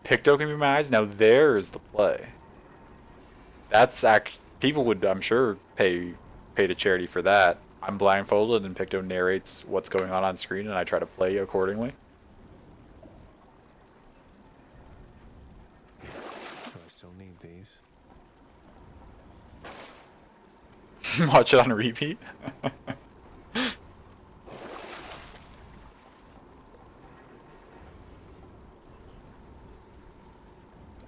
Picto can be my eyes? Now there's the play. That's people would, I'm sure, pay paid a charity for that. I'm blindfolded and Picto narrates what's going on screen, and I try to play accordingly. Do I still need these? Watch it on repeat.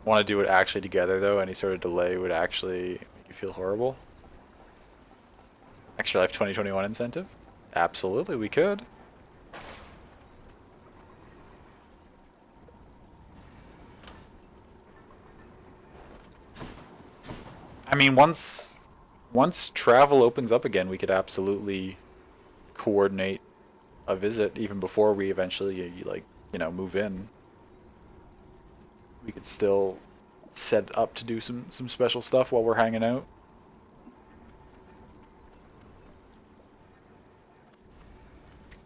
Want to do it actually together though. Any sort of delay would actually make you feel horrible. Extra Life 2021 incentive? Absolutely, we could. I mean, once travel opens up again, we could absolutely coordinate a visit even before we eventually, like, you know, move in. We could still set up to do some special stuff while we're hanging out.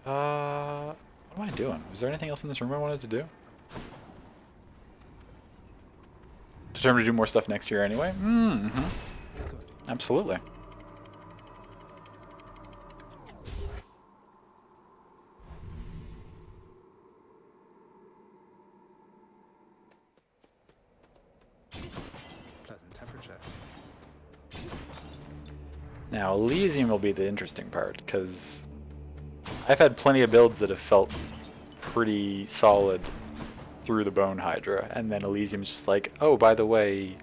What am I doing? Was there anything else in this room I wanted to do? Determined to do more stuff next year anyway? Mm-hmm. Absolutely. Pleasant temperature. Now, Elysium will be the interesting part, because I've had plenty of builds that have felt pretty solid through the Bone Hydra, and then Elysium's just like, oh, by the way,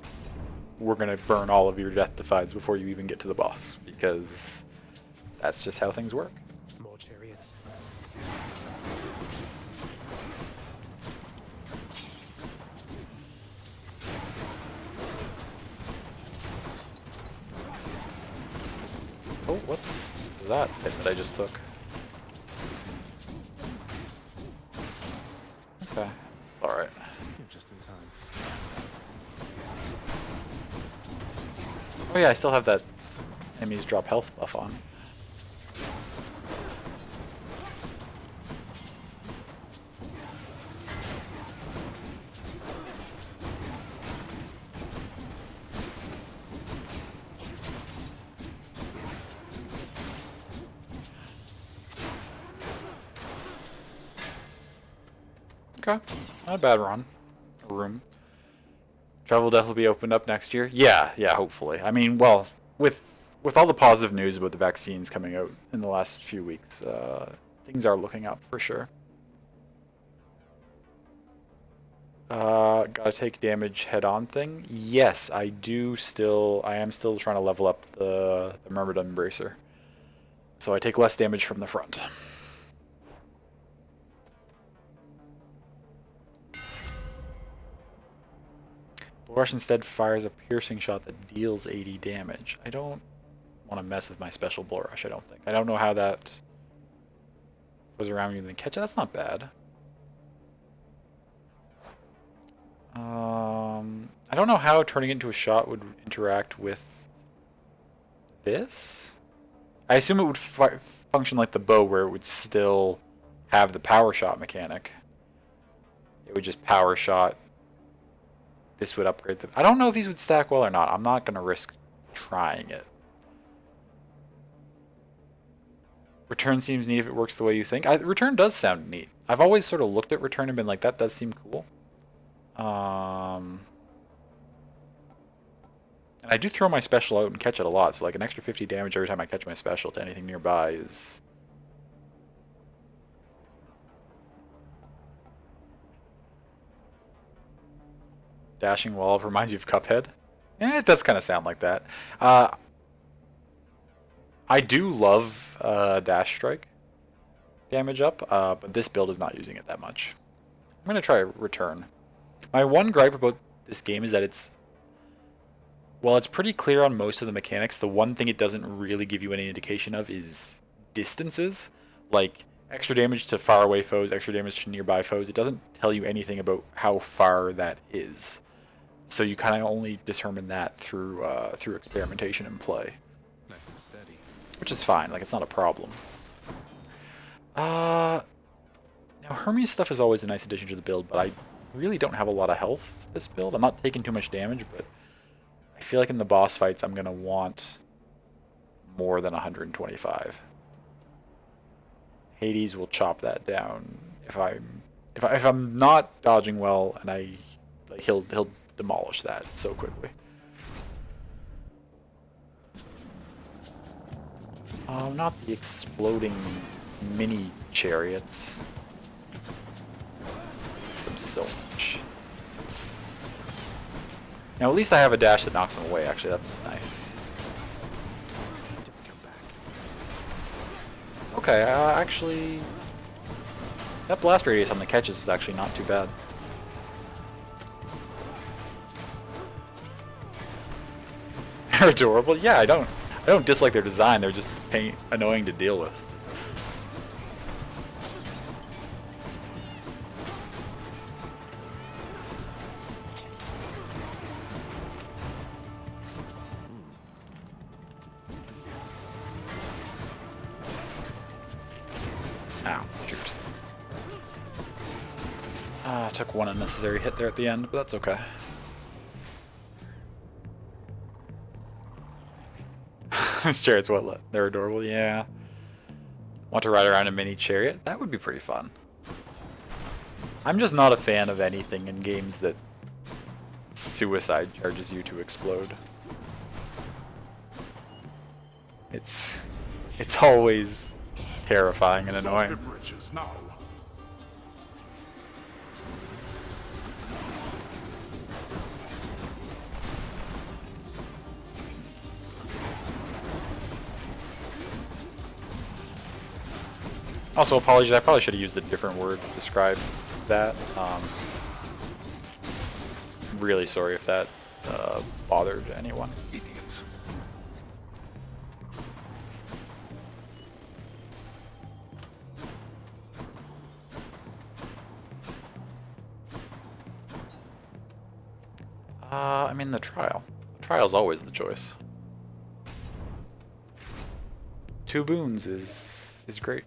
we're going to burn all of your Death Defies before you even get to the boss, because that's just how things work. More chariots. Oh, what was that hit that I just took? Okay, it's alright. You're just in time. Oh yeah, I still have that enemies drop health buff on. Okay, not a bad run. Room. Travel will definitely be opened up next year. Yeah, hopefully. I mean, well, with all the positive news about the vaccines coming out in the last few weeks, things are looking up for sure. Gotta take damage head-on thing. Yes, I am still trying to level up the Myrmidon Embracer. So I take less damage from the front. Rush instead fires a piercing shot that deals 80 damage. I don't want to mess with my special Bull Rush, I don't think. I don't know how that was around you and then catch it. That's not bad. I don't know how turning it into a shot would interact with this. I assume it would function like the bow, where it would still have the power shot mechanic. It would just power shot. This would upgrade the... I don't know if these would stack well or not. I'm not going to risk trying it. Return seems neat if it works the way you think. Return does sound neat. I've always sort of looked at Return and been like, that does seem cool. And I do throw my special out and catch it a lot, so like an extra 50 damage every time I catch my special to anything nearby is... Dashing wall reminds you of Cuphead. It does kind of sound like that. I do love Dash Strike damage up, but this build is not using it that much. I'm going to try Return. My one gripe about this game is that while it's pretty clear on most of the mechanics, the one thing it doesn't really give you any indication of is distances. Like, extra damage to faraway foes, extra damage to nearby foes. It doesn't tell you anything about how far that is. So you kind of only determine that through experimentation and play. Nice and steady. Which is fine, like, it's not a problem. Now, Hermes stuff is always a nice addition to the build, but I really don't have a lot of health this build. I'm not taking too much damage, but I feel like in the boss fights I'm going to want more than 125. Hades will chop that down if I'm not dodging well, and he'll demolish that so quickly. Oh, not the exploding mini chariots. Them so much. Now at least I have a dash that knocks them away. Actually, that's nice. Okay, actually, that blast radius on the catches is actually not too bad. They're adorable. Yeah, I don't dislike their design. They're just annoying to deal with. Ow, shoot. Ah, I took one unnecessary hit there at the end, but that's okay. These chariots, what? They're adorable, yeah. Want to ride around a mini chariot? That would be pretty fun. I'm just not a fan of anything in games that suicide charges you to explode. It's always terrifying and annoying. Also, apologies, I probably should have used a different word to describe that. Really sorry if that bothered anyone. Idiots. I mean, the trial. The trial's always the choice. 2 boons is great.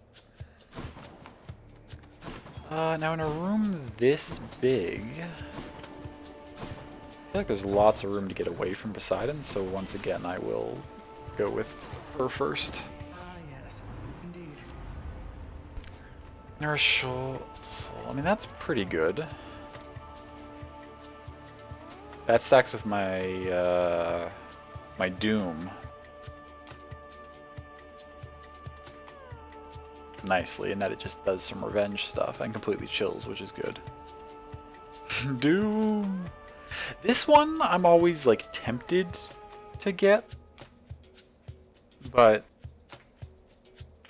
Now in a room this big, I feel like there's lots of room to get away from Poseidon, so once again I will go with her first. Yes, indeed. Nourish soul. I mean, that's pretty good. That stacks with my my Doom nicely, in that it just does some revenge stuff and completely chills, which is good. Doom. This one I'm always like tempted to get, but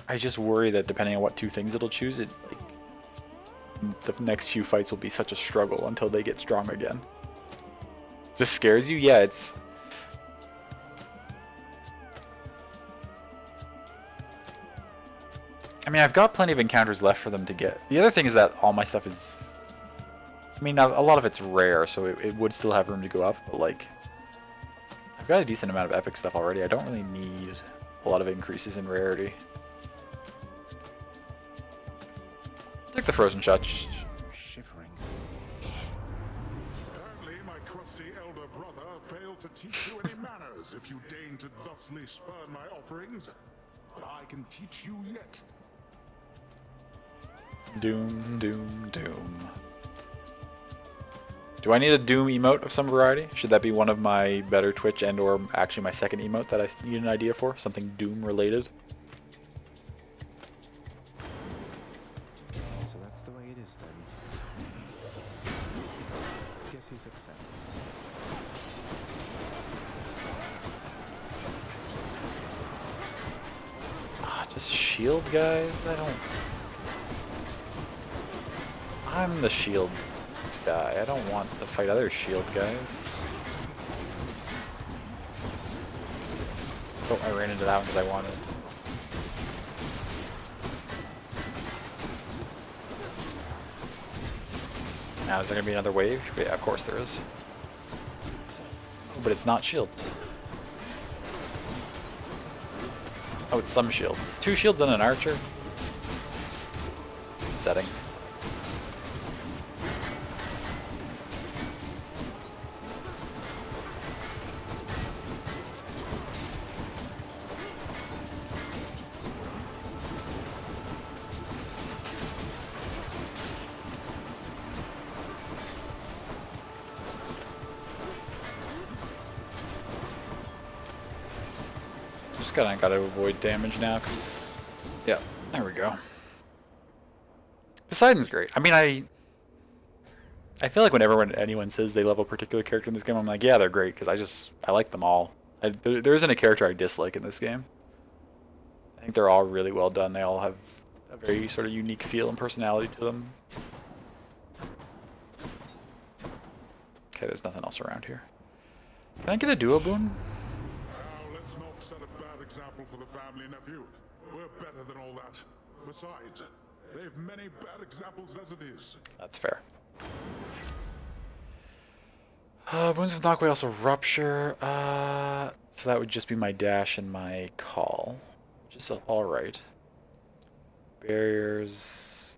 I just worry that depending on what 2 things it'll choose, it like the next few fights will be such a struggle until they get strong again. Just scares you? Yeah, it's... I mean, I've got plenty of encounters left for them to get. The other thing is that all my stuff is... I mean, a lot of it's rare, so it would still have room to go up, but like... I've got a decent amount of epic stuff already. I don't really need a lot of increases in rarity. Take the frozen shot. Shivering. Apparently my crusty elder brother failed to teach you any manners if you deign to thusly spurn my offerings. But I can teach you yet. Doom, doom, doom. Do I need a Doom emote of some variety? Should that be one of my better Twitch and or actually my second emote that I need an idea for? Something Doom related? So that's the way it is then. Guess he's upset. Just shield guys? I'm the shield guy. I don't want to fight other shield guys. Oh, I ran into that one because I wanted. Now, is there going to be another wave? Yeah, of course there is. Oh, but it's not shields. Oh, it's some shields. 2 shields and an archer? Setting. I gotta avoid damage now, because... Yeah, there we go. Poseidon's great. I mean, I feel like whenever anyone says they love a particular character in this game, I'm like, yeah, they're great, because I like them all. There isn't a character I dislike in this game. I think they're all really well done. They all have a very sort of unique feel and personality to them. Okay, there's nothing else around here. Can I get a duo boon? Now, let's not set a bad example for the family, nephew. We're better than all that. Besides, they've many bad examples as it is. That's fair. Wounds with Knockway also rupture. So that would just be my dash and my call, which is alright. Barriers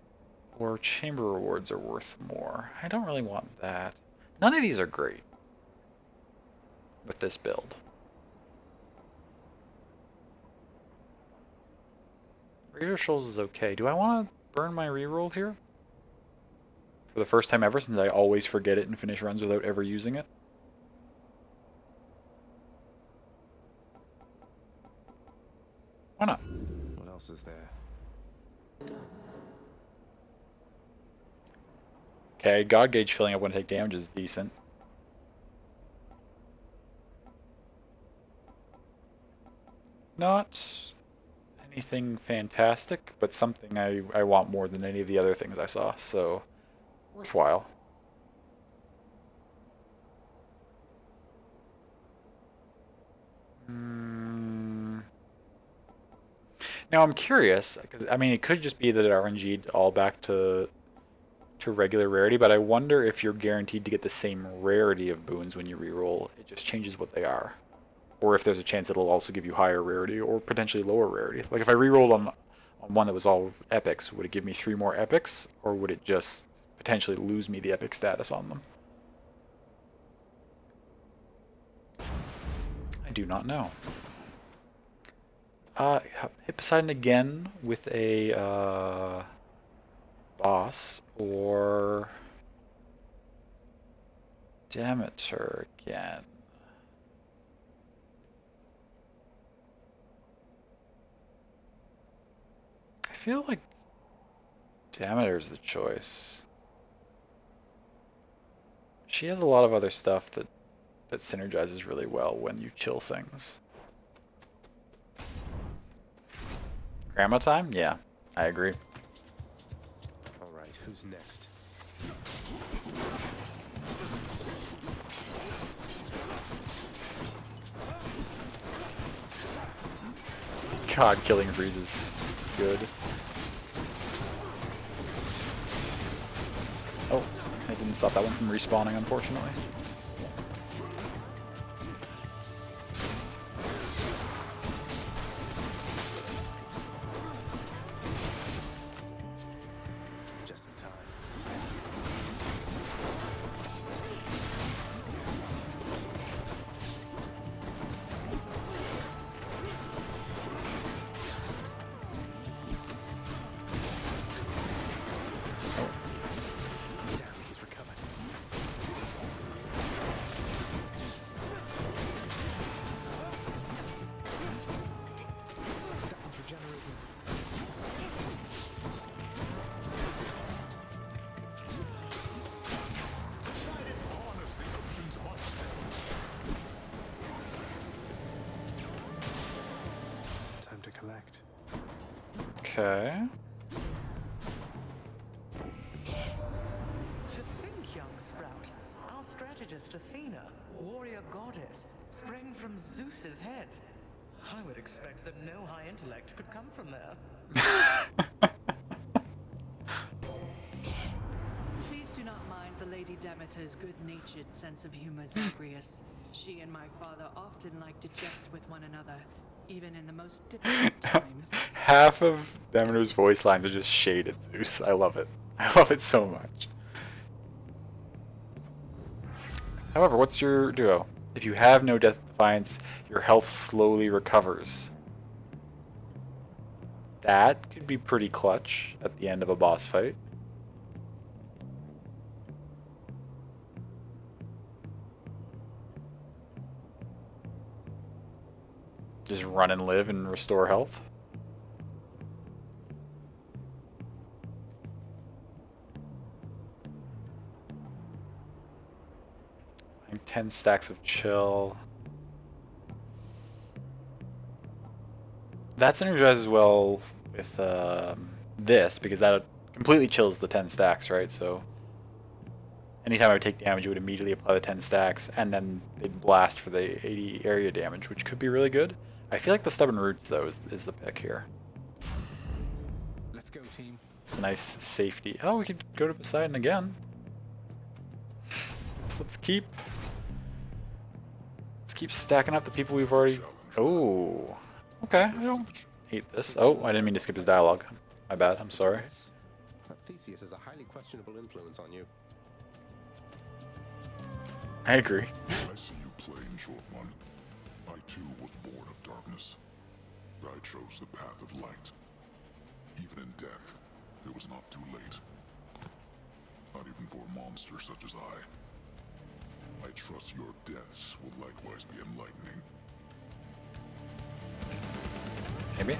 or chamber rewards are worth more. I don't really want that. None of these are great with this build. Raider Shoals is okay. Do I want to burn my reroll here? For the first time ever, since I always forget it and finish runs without ever using it. Why not? What else is there? Okay, God Gauge filling up when I take damage is decent. Not anything fantastic, but something I want more than any of the other things I saw, so worthwhile. Now I'm curious, because I mean it could just be that it RNG'd all back to regular rarity, but I wonder if you're guaranteed to get the same rarity of boons when you reroll. It just changes what they are. Or if there's a chance it'll also give you higher rarity or potentially lower rarity. Like if I rerolled on one that was all epics, would it give me 3 more epics, or would it just potentially lose me the epic status on them? I do not know. Hit Poseidon again with a boss, or Demeter again. I feel like Demeter's the choice. She has a lot of other stuff that synergizes really well when you chill things. Grandma time? Yeah, I agree. Alright, who's next? God, killing Freeze is good. Oh, I didn't stop that one from respawning, unfortunately. Just in time. Damn, he's recovered. That one's regenerating. Poseidon honors the ocean's might. Time to collect. Okay. To think, young Sprout, our strategist Athena, warrior goddess, sprang from Zeus's head. I would expect that no high intellect could come from there. Please do not mind the Lady Demeter's good-natured sense of humor, Zagreus. She and my father often like to jest with one another, even in the most difficult times. Half of Demeter's voice lines are just shade at Zeus. I love it. I love it so much. However, what's your duo? If you have no Death Defiance, your health slowly recovers. That could be pretty clutch at the end of a boss fight. Just run and live and restore health. Like 10 stacks of chill. That synergizes well with this, because that completely chills the 10 stacks, right? So anytime I would take damage, it would immediately apply the 10 stacks, and then they'd blast for the 80 area damage, which could be really good. I feel like the Stubborn Roots, though, is the pick here. Let's go, team. It's a nice safety. Oh, we could go to Poseidon again. Let's keep stacking up the people we've already... Oh, okay. I don't hate this. Oh, I didn't mean to skip his dialogue. My bad. I'm sorry. Theseus has a highly questionable influence on you. I agree. I see you playing, short one. I too was born of darkness. I chose the path of light. Even in death, it was not too late. Not even for a monster such as I trust your deaths will likewise be enlightening. Maybe.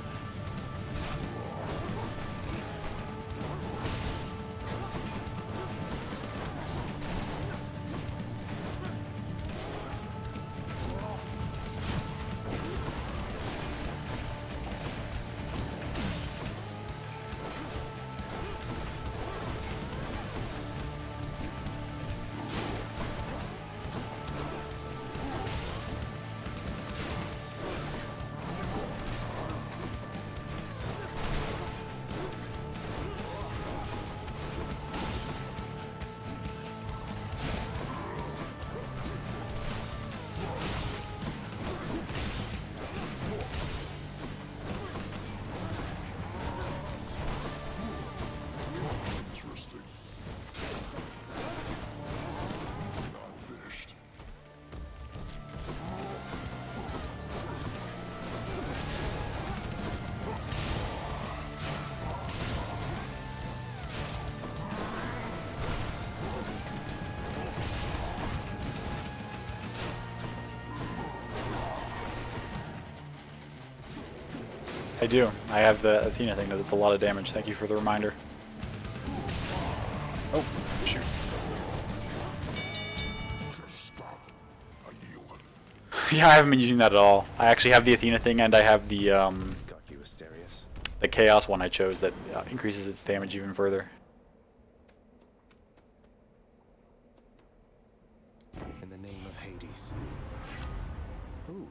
I do. I have the Athena thing that does a lot of damage. Thank you for the reminder. Oh, shoot. Yeah, I haven't been using that at all. I actually have the Athena thing, and I have the the Chaos one I chose that increases its damage even further. In the name of Hades. Ooh.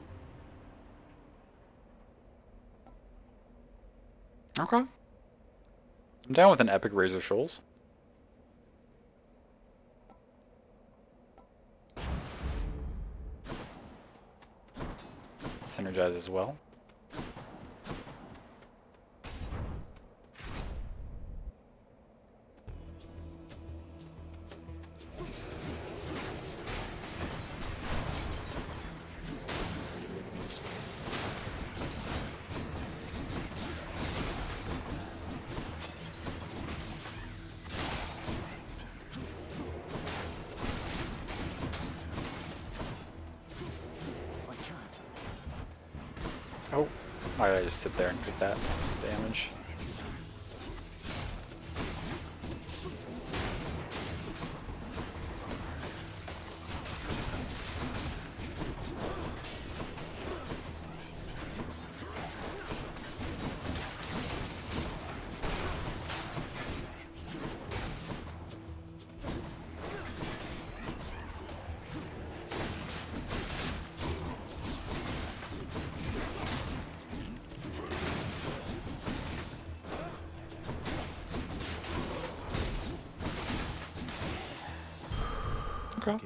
Okay. I'm down with an epic Razor Shoals. Synergize as well. Oh, why did I just sit there and take that damage? Okay.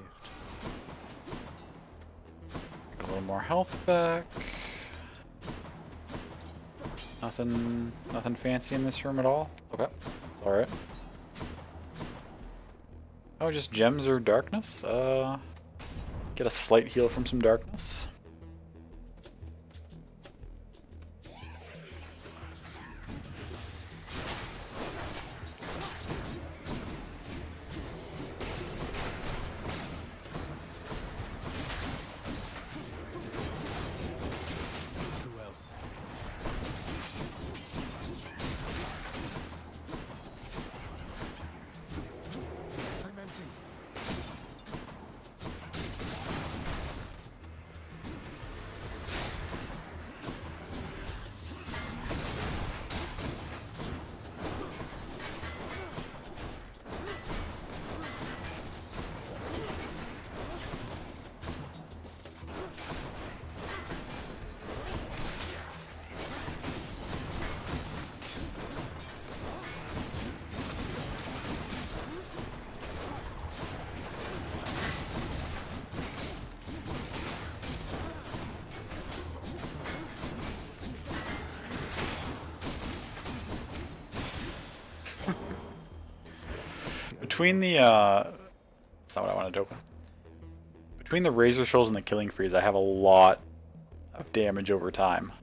Get a little more health back. Nothing fancy in this room at all. Okay, it's all right. Oh, just gems or darkness. Get a slight heal from some darkness. between the that's not what I wanted to open. Between the Razor Shoals and the Killing Freeze, I have a lot of damage over time.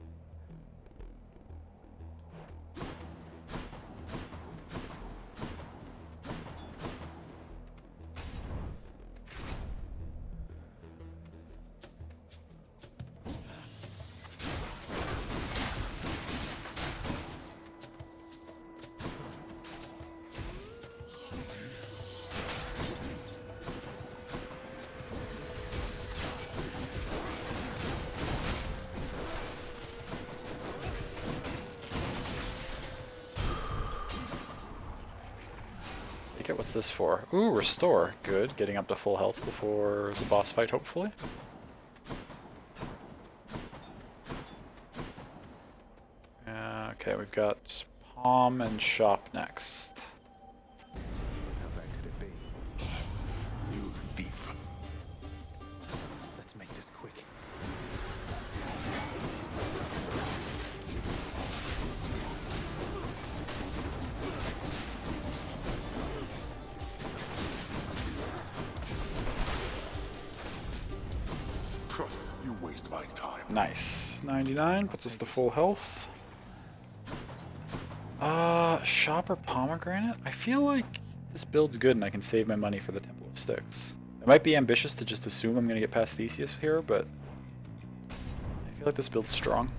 Okay, what's this for? Ooh, restore. Good. Getting up to full health before the boss fight, hopefully. Okay, we've got Palm and Shop next. How bad could it be? You thief. Let's make this quick. You waste my time. Nice. 99 puts us to full health. Shop or Pomegranate? I feel like this build's good and I can save my money for the Temple of Styx. It might be ambitious to just assume I'm going to get past Theseus here, but I feel like this build's strong.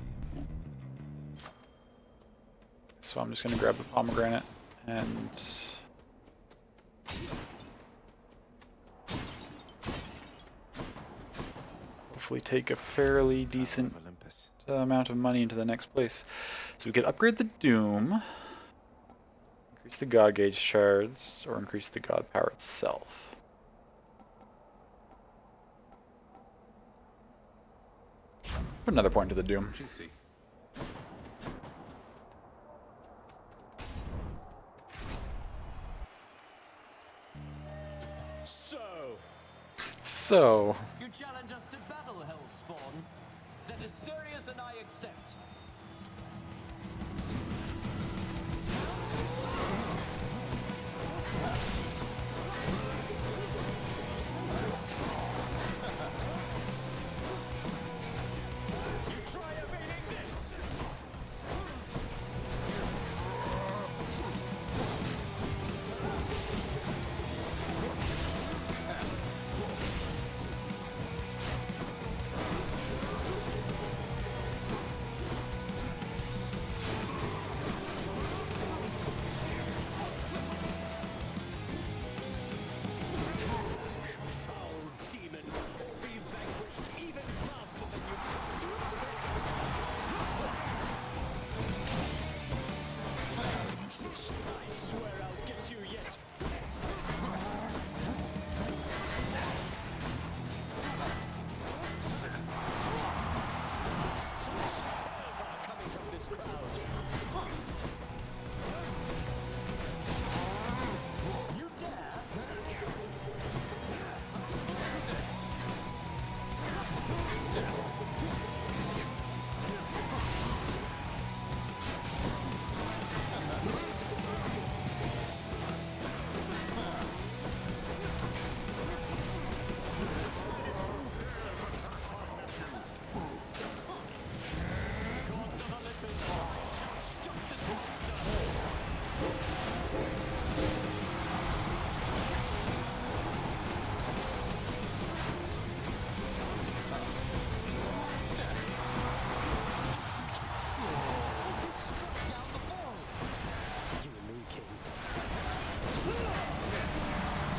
So I'm just going to grab the Pomegranate and hopefully take a fairly decent amount of money into the next place. So we could upgrade the Doom, increase the God Gauge shards, or increase the God Power itself. Put another point to the Doom. Juicy. So You challenge us to battle, Hellspawn? Then Asterius and I accept. You try evading this!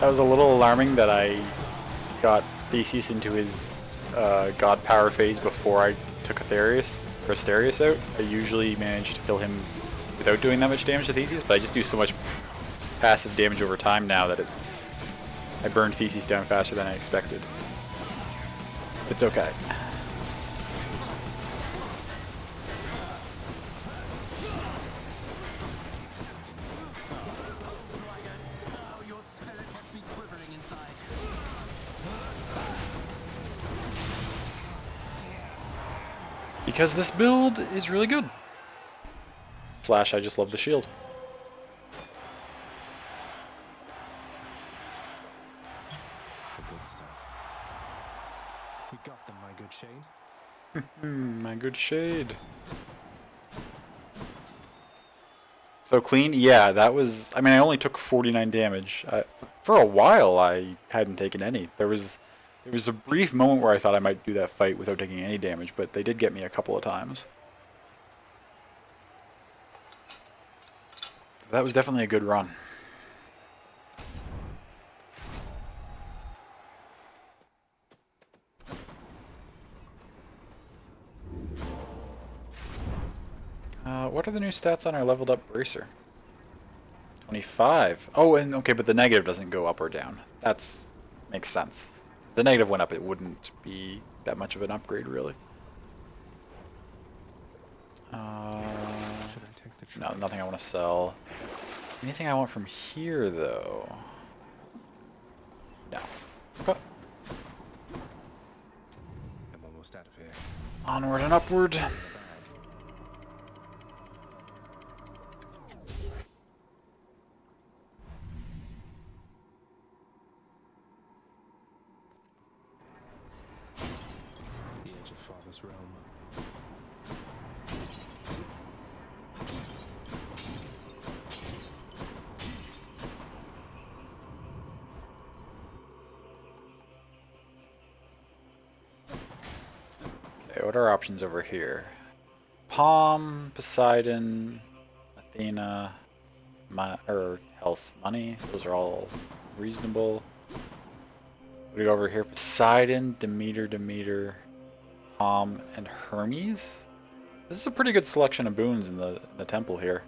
that was a little alarming that I got Theseus into his God Power phase before I took Asterius out. I usually manage to kill him without doing that much damage to Theseus, but I just do so much passive damage over time now that I burned Theseus down faster than I expected. It's okay. Because this build is really good. Slash, I just love the shield. shade? My good shade. So clean? Yeah, that was... I mean, I only took 49 damage. For a while, I hadn't taken any. There was a brief moment where I thought I might do that fight without taking any damage, but they did get me a couple of times. That was definitely a good run. What are the new stats on our leveled up bracer? 25. Oh, and okay, but the negative doesn't go up or down. That's makes sense. If the negative went up, it wouldn't be that much of an upgrade, really. Should I take the No, nothing I want to sell. Anything I want from here, though? No. Okay. I'm almost out of here. Onward and upward. The edge of Father's realm. Okay, what are our options over here? Palm, Poseidon, Athena, health, money. Those are all reasonable. We go over here. Poseidon, Demeter, Palm, and Hermes. This is a pretty good selection of boons in the temple here.